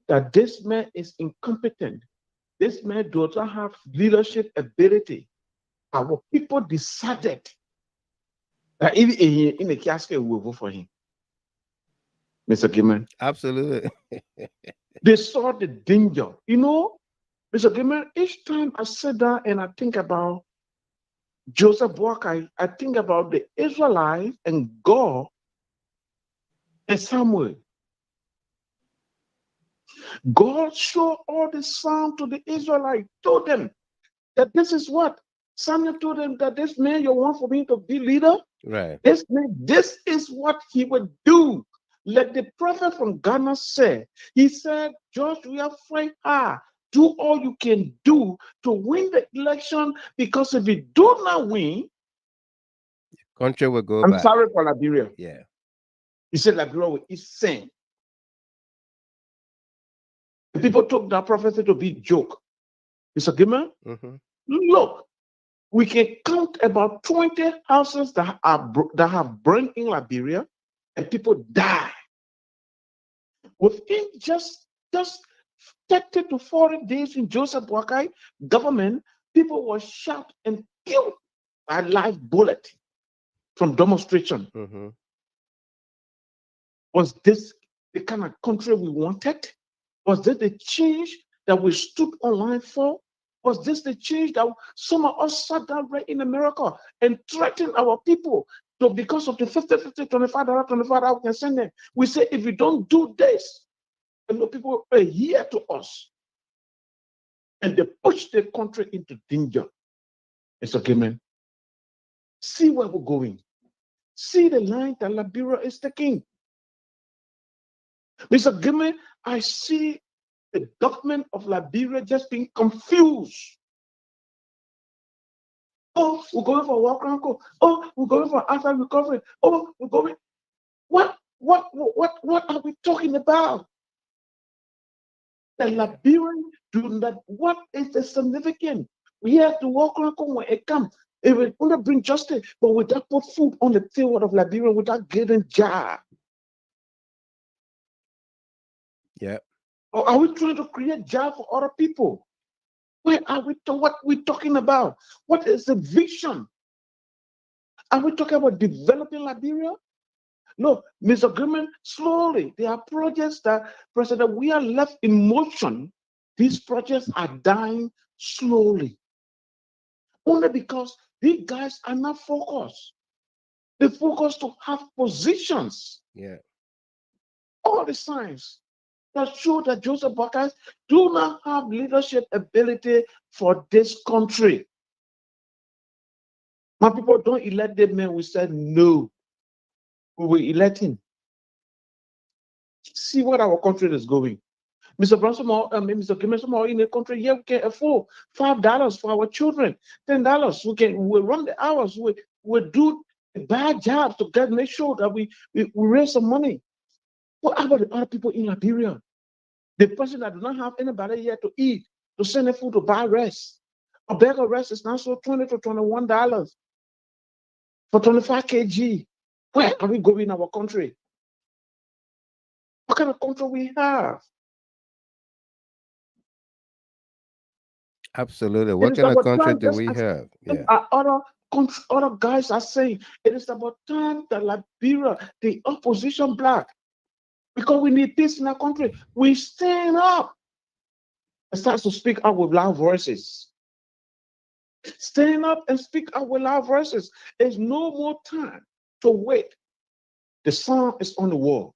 that this man is incompetent. This man does not have leadership ability. Our people decided that even in the casket, we will vote for him. Mr. Gilman.
Absolutely.
They saw the danger. You know, Mr. Gilman, each time I sit down and I think about Joseph Boakai, I think about the Israelites and God and Samuel. God showed all the sound to the Israelites, told them that this is what Samuel told them, that this man you want for me to be leader.
Right.
This man, this is what he would do. Like the prophet from Ghana said, he said, George, we are fight hard. Do all you can do to win the election, because if you do not win,
country will go
I'm
back.
sorry for Liberia.
Yeah.
He said Liberia will eat sand. People took that prophecy to be a joke. Mr. Gilman, look, we can count about 20 houses that have burned in Liberia, and people die. Within just 30 to 40 days in Joseph Boakai government, people were shot and killed by live bullet from demonstration. Was this the kind of country we wanted? Was this the change that we stood online for? Was this the change that some of us sat down right in America and threatened our people to, because of the $50, $25 we can send them? We say, if you don't do this, and the people are here to us, and they push the country into danger. It's okay, man. See where we're going. See the line that Liberia is taking. Mr. Gimme, I see the government of Liberia just being confused. Oh, we're going for walk around. Oh, we're going for after recovery. Oh, we're going. What are we talking about? The Liberian do not. What is the significance? We have to walk around when it comes. It will only bring justice, but without put food on the table of Liberia, without getting job.
Yeah.
Or are we trying to create job for other people? Where are we? What we talking about? What is the vision? Are we talking about developing Liberia? No, Mr. Goodman, slowly, there are projects that President Weah left in motion. These projects are dying slowly. Only because these guys are not focused. They focus to have positions.
Yeah.
All the signs that show that Joseph Boakai do not have leadership ability for this country. My people don't elect the man. We said no. We will elect him. See what our country is going. Mr. Mr. Kimesomor, in a country here we can afford $5 for our children, $10. We run the hours, we do bad jobs to make sure that we raise some money. What about the other people in Liberia? The person that do not have anybody here to eat, to send their food to buy rice. A bag of rice is now so $20 to $21 for 25 kg. Where are we going in our country? What kind of country we have?
Absolutely. What kind of country do we have? Yeah.
Other guys are saying it is about time that Liberia, the opposition black, because we need peace in our country, we stand up and start to speak out with loud voices. Stand up and speak out with loud voices. There's no more time to wait. The sun is on the wall.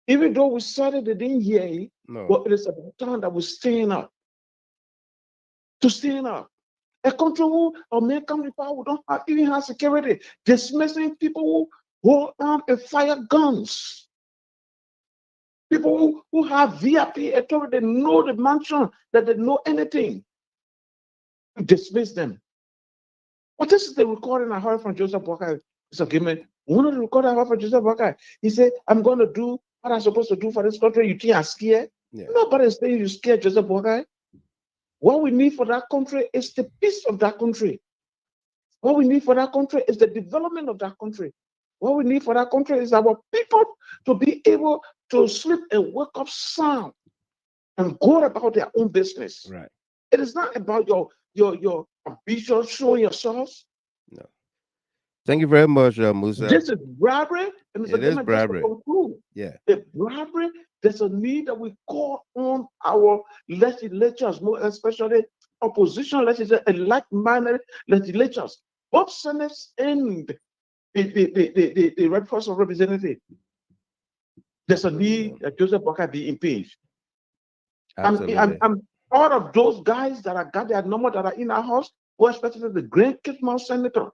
Even though we started, they didn't hear it, but it is about time that we stand up. To stand up. A country who American people who don't even have security, dismissing people who hold arm and fire guns. People who have VIP authority, they know the mansion, that they know anything. Dismiss them. But this is the recording I heard from Joseph Boakai. One of the recordings I heard from Joseph Boakai, he said, I'm going to do what I'm supposed to do for this country. You think I'm scared? Yeah. Nobody's saying you're scared, Joseph Boakai. What we need for that country is the peace of that country. What we need for that country is the development of that country. What we need for that country is our people to be able to sleep and wake up sound and go about their own business.
Right.
It is not about your ambition, showing yourselves.
No. Thank you very much, Musa.
This is bribery. And
it is bribery.
Yeah. The bribery, there's a need that we call on our legislatures, more especially opposition legislatures and like-minded legislatures, both senates and the Red House of Representatives. There's a need that Joseph Boakai be impeached. I'm part of those guys that are got their number that are in our house, who especially the Grand Kitmouth Senator.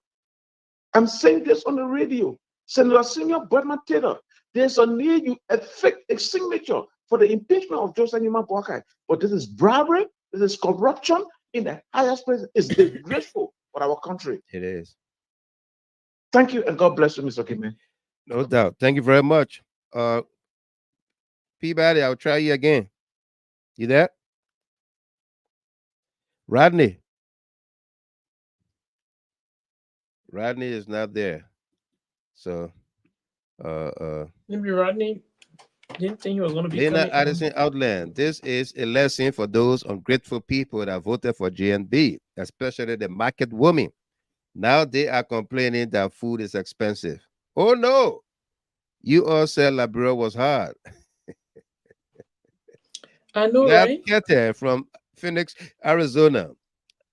I'm saying this on the radio. Senator Senior Berman Taylor, there's a need you effect a signature for the impeachment of Joseph Newman Boakai. But this is bribery, this is corruption in the highest place. It's disgraceful for our country.
It is.
Thank you, and God bless you, Mr. Kimmy.
No doubt. Thank you very much. Peabody, I'll try you again. You there? Rodney. Rodney is not there. So
maybe Rodney didn't think he was going to be
Lena Addison Outland. This is a lesson for those ungrateful people that voted for GNB, especially the market women. Now they are complaining that food is expensive. Oh no, you all said Liberia was hard.
I know, right?
Kete from Phoenix, Arizona.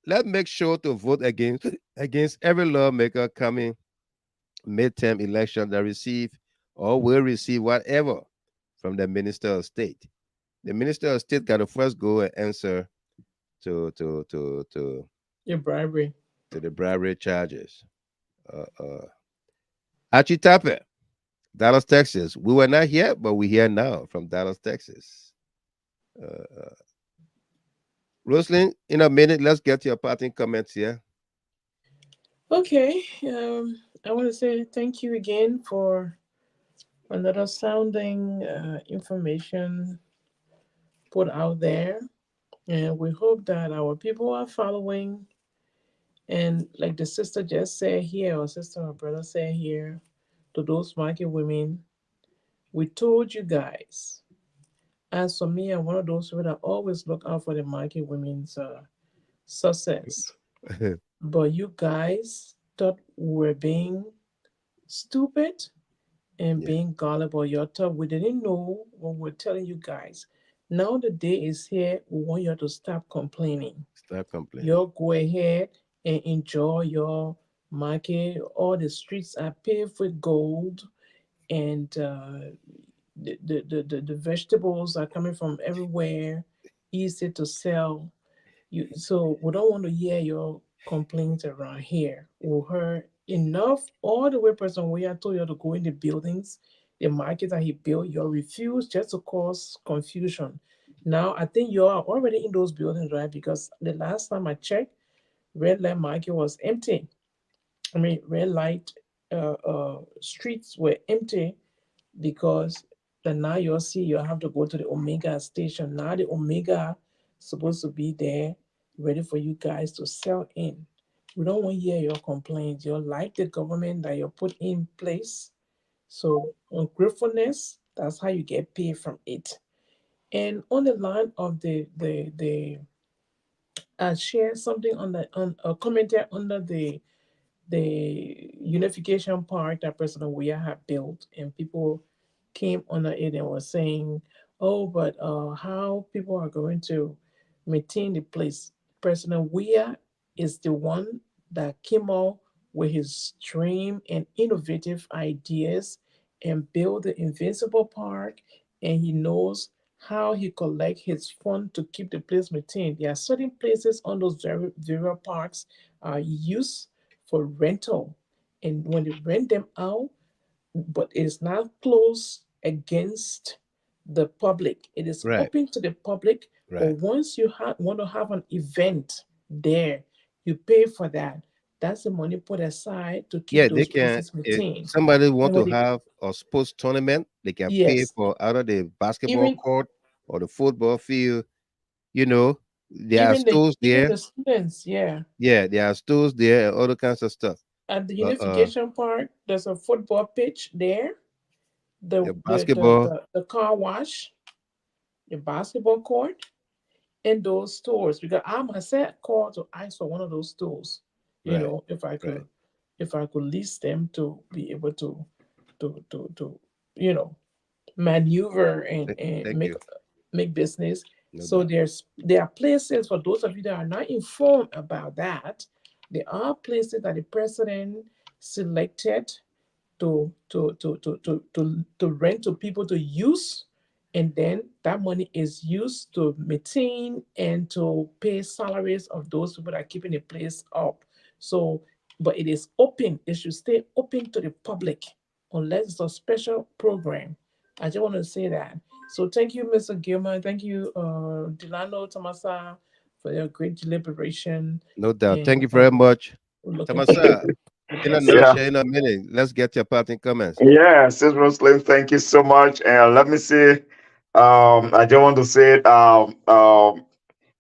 Let's make sure to vote against every lawmaker coming midterm election that receive or will receive whatever from the Minister of State. The Minister of State got to first go and answer to
your bribery,
to the bribery charges. Achitape, Dallas, Texas. We were not here, but we're here now from Dallas, Texas. Rosalind, in a minute, let's get your parting comments here.
Okay. I want to say thank you again for another sounding information put out there. And we hope that our people are following. And like the sister just said here, or sister or brother said here, to those market women, we told you guys. As for me, I'm one of those people that always look out for the market women's success. But you guys thought we were being stupid and being gullible. You thought we didn't know what we're telling you guys. Now the day is here. We want you to stop complaining.
Stop complaining.
You go ahead and enjoy your market. All the streets are paved with gold, and the vegetables are coming from everywhere, easy to sell. So we don't want to hear your complaints around here. We heard enough all the way. President Weah told you to go in the buildings, the market that he built. You refused just to cause confusion. Now, I think you are already in those buildings, right? Because the last time I checked, red light market was empty. I mean, red light streets were empty because now you'll see you have to go to the Omega station. Now the Omega supposed to be there ready for you guys to sell in. We don't want to hear your complaints. You like the government that you put in place. So ungratefulness, that's how you get paid from it. And on the line of the share something on the on a commenter under the unification park that President Weah had built, and people came under it and were saying, "Oh, but how people are going to maintain the place?" President Weah is the one that came out with his dream and innovative ideas and built the Invincible Park, and he knows how he collect his fund to keep the place maintained. There are certain places on those various parks are used for rental, and when they rent them out, but it is not closed against the public. It is
Right.
open to the public,
Right.
but once you want to have an event there, you pay for that. That's the money put aside to keep
Yeah, they
those
can.
places
If
maintained.
somebody want
And
to
when it,
have a sports tournament, they can pay
yes,
for either the basketball
even
court or the football field. You know, there are stores
even
there.
the students, yeah.
Yeah, there are stores there and other kinds of stuff.
At the
Uh, uh
Unification Park, there's a football pitch there.
the basketball.
The car wash, the basketball court, in those stores, because I myself called to ask for one of those stores.
Right. Right.
If I could lease them to be able to you know maneuver and
Thank you.
make business.
No
So
doubt.
there are places for those of you that are not informed about that. There are places that the president selected to rent to people to use, and then that money is used to maintain and to pay salaries of those people that are keeping the place up. So, but it is open. It should stay open to the public unless it's a special program. I just want to say that. So thank you, Mr. Gilman. Thank you, Delano Tomasa, for your great deliberation.
No doubt.
And
Thank you very much.
we're looking
Tamasa,
forward.
in a
Yes.
Yeah.
nutshell, in a minute, let's get your parting comments.
Yeah, Sis Muslim, thank you so much. And let me see. I just want to say,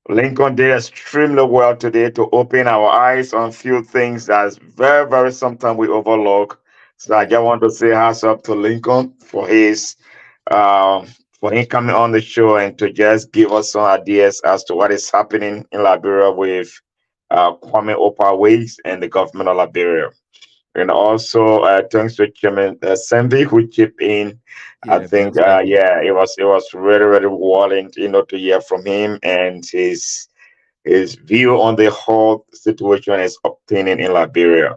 Lincoln did extremely well today to open our eyes on few things that's very, very sometimes we overlook. So I
Right.
just want to say hats up to Lincoln um, for him coming on the show and to just give us some ideas as to what is happening in Liberia with Kwame Oldpa ways and the government of Liberia. And also, thanks to Chairman Senvi who chipped in. I
Yeah, Brother
think,
Sandy.
yeah, it was really, really rewarding, to hear from him and his view on the whole situation is obtaining in Liberia.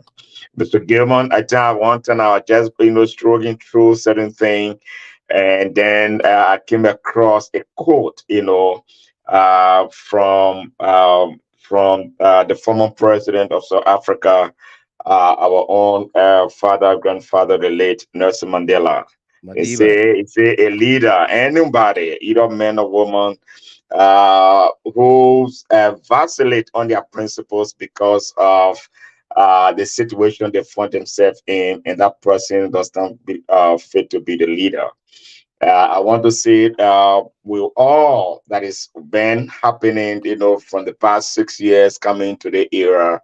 Mr. Gilman, I think one time I was just struggling through certain thing, and then I came across a quote, from the former president of South Africa, our own grandfather, the late Nelson Mandela.
Madiba.
It's a leader, anybody, either man or woman, who vacillate on their principles because of the situation they find themselves in, and that person does not fit to be the leader. I want to say with all that is been happening, from the past 6 years coming to the era,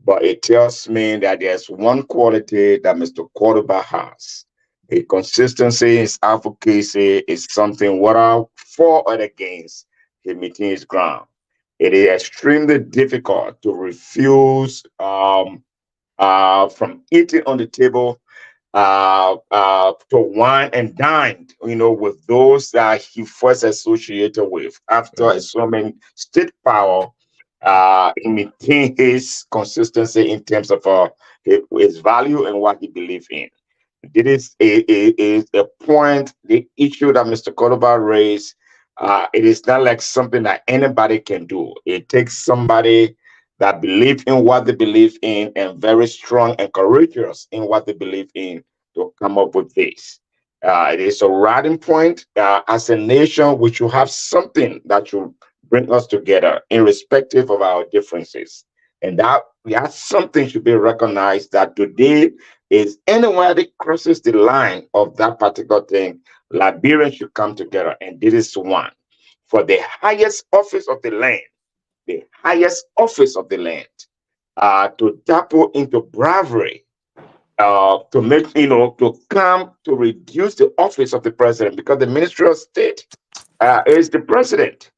but it tells me that there's one quality that Mr. Quarterback has. A consistency, his advocacy is something whether for or against, he maintains his ground. It is extremely difficult to refuse from eating on the table to wine and dine, with those that he first associated with after
Right.
assuming state power. He maintained his consistency in terms of his value and what he believed in. This is a point, the issue that Mr. Cordova raised. It is not like something that anybody can do. It takes somebody that believe in what they believe in and very strong and courageous in what they believe in to come up with this. It is a riding point. As a nation, we should have something that should bring us together, irrespective of our differences. And that we have something should be recognized that today is anywhere that crosses the line of that particular thing, Liberians should come together. And this is one. For the highest office of the land, the highest office of the land, to dabble into bravery, to make, to come to reduce the office of the president, because the Ministry of State is the president.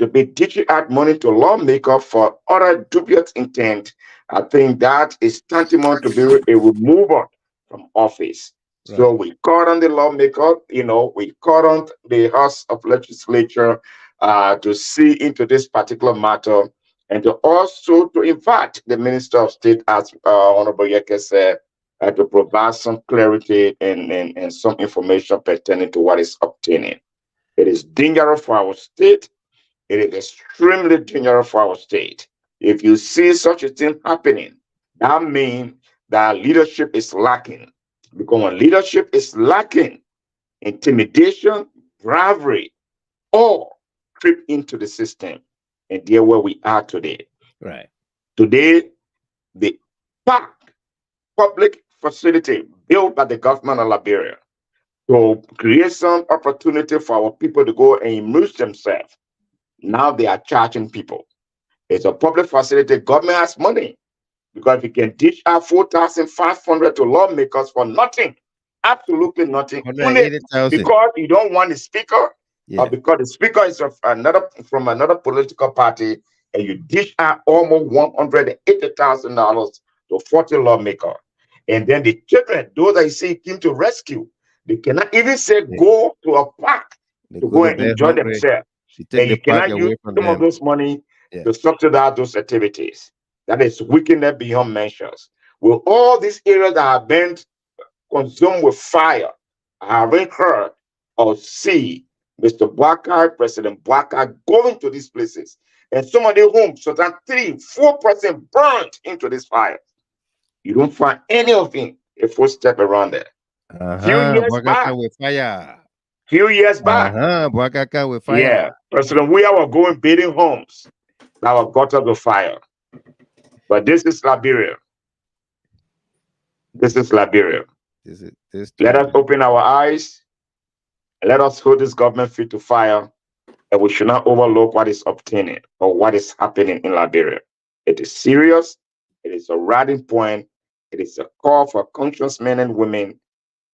To be dishing out money to lawmakers for other dubious intent, I think that is tantamount to be a removal from office. Right. So we call on the lawmaker, we call on the House of Legislature to see into this particular matter, and to also to invite the Minister of State, as Honorable Yeke said, to provide some clarity and some information pertaining to what is obtaining. It is dangerous for our state. It is extremely dangerous for our state. If you see such a thing happening, that means that leadership is lacking. Because when leadership is lacking, intimidation, bravery, all creep into the system. And there where we are today.
Right.
Today, the public facility built by the government of Liberia to create some opportunity for our people to go and immerse themselves. Now they are charging people. It's a public facility. Government has money, because you can dish out 4,500 to lawmakers for nothing, absolutely nothing. Only because you don't want the speaker, or because the speaker is from another political party, and you dish out almost $180,000 to 40 lawmakers. And then the children, those that you see came to rescue, they cannot even say go to a park to go and enjoy themselves. And you cannot use some of those money to subsidize those activities. That is wickedness beyond measures. With all these areas that have been consumed with fire, I haven't heard or see Mr. Bwaka, President Bwaka going to these places. And some of the homes, so that 3-4% burnt into this fire. You don't find any of them a footstep around there. Few years back.
With fire.
Few years back.
With fire.
Yeah. President Weah was going building homes that were gutters of fire. But this is Liberia. This is Liberia. Let us open our eyes. Let us hold this government feet to fire. And we should not overlook what is obtaining or what is happening in Liberia. It is serious. It is a riding point. It is a call for conscious men and women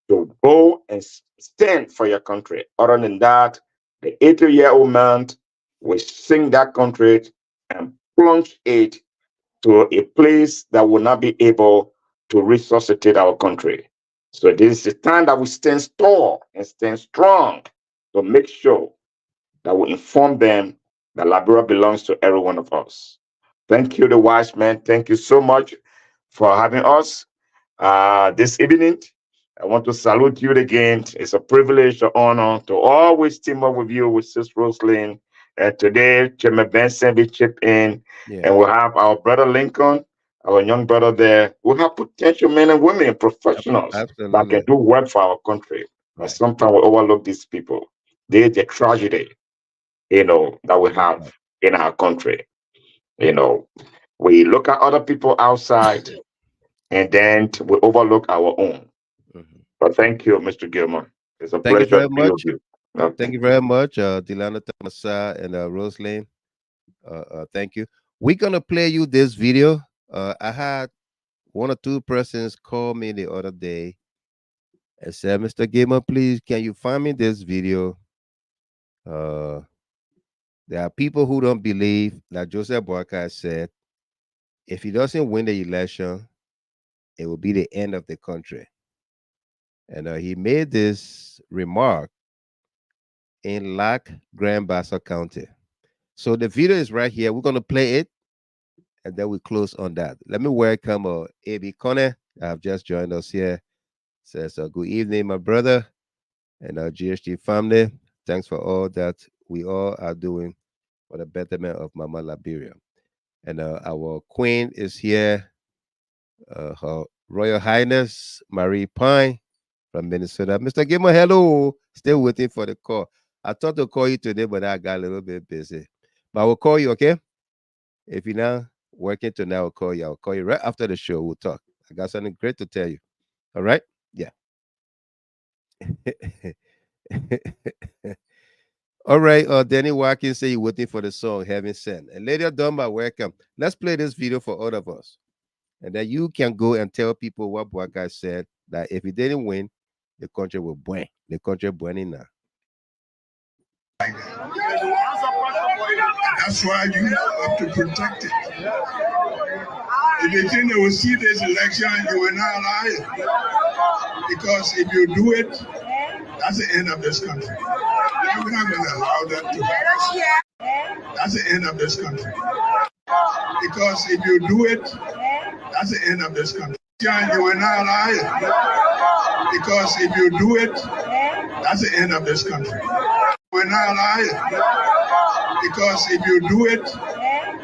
to go and stand for your country. Other than that, the 80-year-old man will sing that country and plunge it to a place that will not be able to resuscitate our country. So this is the time that we stand tall and stand strong to make sure that we inform them that Liberia belongs to every one of us. Thank you, the wise man. Thank you so much for having us this evening. I want to salute you again. It's a privilege, an honor to always team up with you, with Sis Roslyn. And today, Chairman Benson will chip in, and we'll have our brother Lincoln, our young brother there. We'll have potential men and women, professionals that can do work for our country. But sometimes we overlook these people. They're the tragedy, that we have in our country. We look at other people outside, and then we overlook our own. But thank you, Mr. Gilman. It's a pleasure to be with you. Okay.
Thank you very much, Delano Tamasa and Roslyn. Thank you. We're gonna play you this video. I had 1 or 2 persons call me the other day and said, "Mr. Gilman, please, can you find me this video?" There are people who don't believe that Joseph Boakai said, if he doesn't win the election, it will be the end of the country. And he made this remark in Lac Grand Bassa County. So the video is right here. We're going to play it, and then we close on that. Let me welcome A.B. Kone. I've just joined us here. Says, good evening, my brother, and our GHT family. Thanks for all that we all are doing for the betterment of Mama Liberia. And our queen is here, Her Royal Highness Marie Pine. from Minnesota. Mr. Gilmore, hello. Still waiting for the call. I thought to call you today, but I got a little bit busy. But I will call you, okay? If you're not working tonight, I'll call you. I'll call you right after the show. We'll talk. I got something great to tell you. All right? Yeah. All right. Danny Watkins say you're waiting for the song Heaven Sent. And Lady Dumba, welcome. Let's play this video for all of us. And then you can go and tell people what Bwaka said, that if he didn't win, the country will burn. The country burning now.
That's why you have to protect it. If you think they will see this election, you will not lie. Because if you do it, that's the end of this country. We're not going to allow that to happen. That's the end of this country. Because if you do it, that's the end of this country. You will not lie. Because if you do it, that's the end of this country. You will not lie. Because if you do it,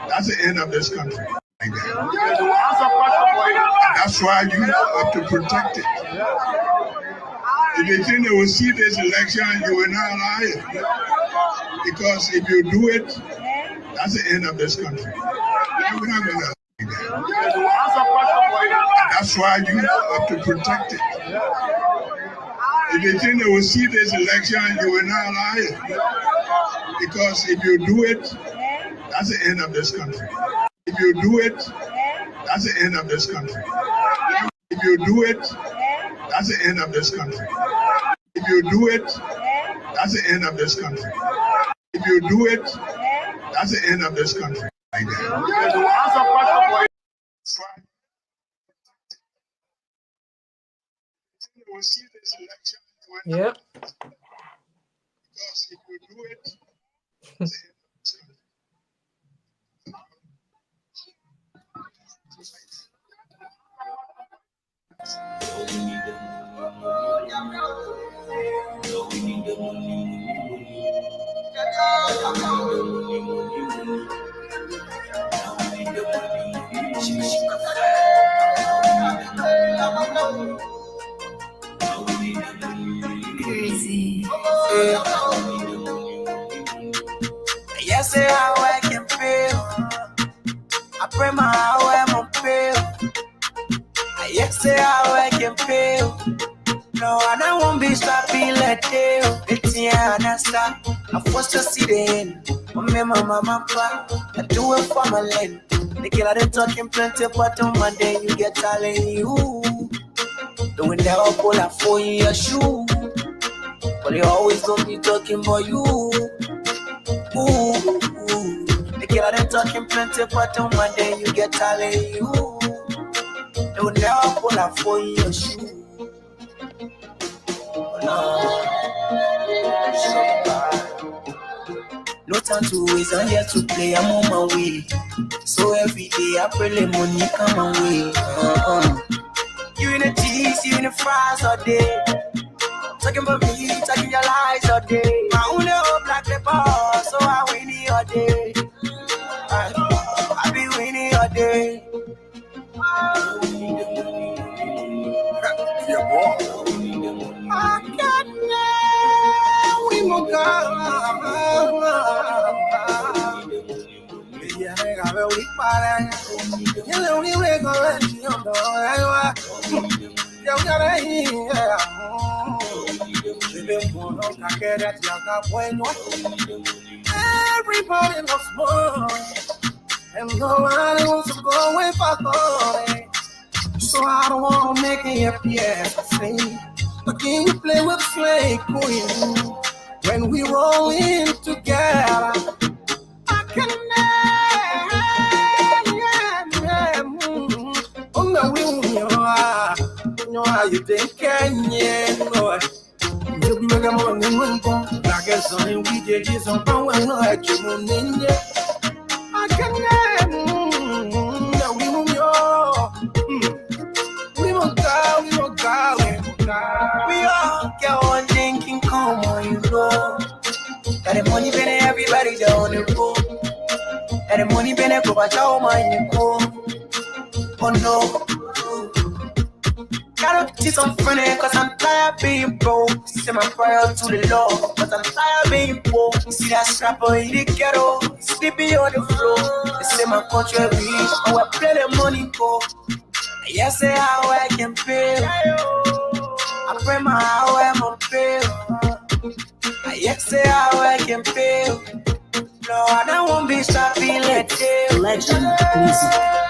that's the end of this country. That's why you have to protect it. If you think they will see this election, you will not lie. Because if you do it, that's the end of this country. We're not going to. That's why you have to protect it. If you think they will see this election, you will not lie. Because if you do it, that's the end of this country. If you do it, that's the end of this country. If you do it, that's the end of this country. If you do it, that's the end of this country. If you do it, that's the end of this country.
Yep.
Because if you do it,
Crazy. Yes, say how I can feel. I pray my how I'm feel. Yes, say how I can feel. No, I don't want to be stopping like you. It's yeah, that's that. I'm forced to see the end. Mama, I do it for my land. They kill out talking plenty, but on Monday you get telling you. Doing that all pull out for your shoe. But they always gonna be talking about you. Ooh. They kill out talking plenty, but on Monday you get telling you. Doing that all pull out for your shoe. No time to waste, I'm here to play, I'm on my way. So every day I pray the money come my way. You in the cheese, you in the fries all day. Talking about me, talking your lies all day. My only hope like the boss, so I win it all day. I be winning all day. I can't now, we won't go. Everybody loves more, and nobody wants to go away for glory. So I don't want to make it appear to say, but can you play with flake queen when we roll in together? I can oh no, we know how you think, yeah, Lord. You be making money when go. I guess something we did is on power, no, I can't win. I can we won't go. We all get one thinking, come on, you know. That the money been everybody down the road. That the money been a go back out my go. Oh no. Gotta She's on funny cause I'm tired being broke. Say my prayer to the Lord, but I'm tired being poor. See that strapper in the ghetto, sleeping on the floor. They say my country rich, oh I play the money go. Yes, say how I can pay. I pray my how I'm on pay. Yes, say how I can pay. No, I don't want to be stopping like this.
Legend music.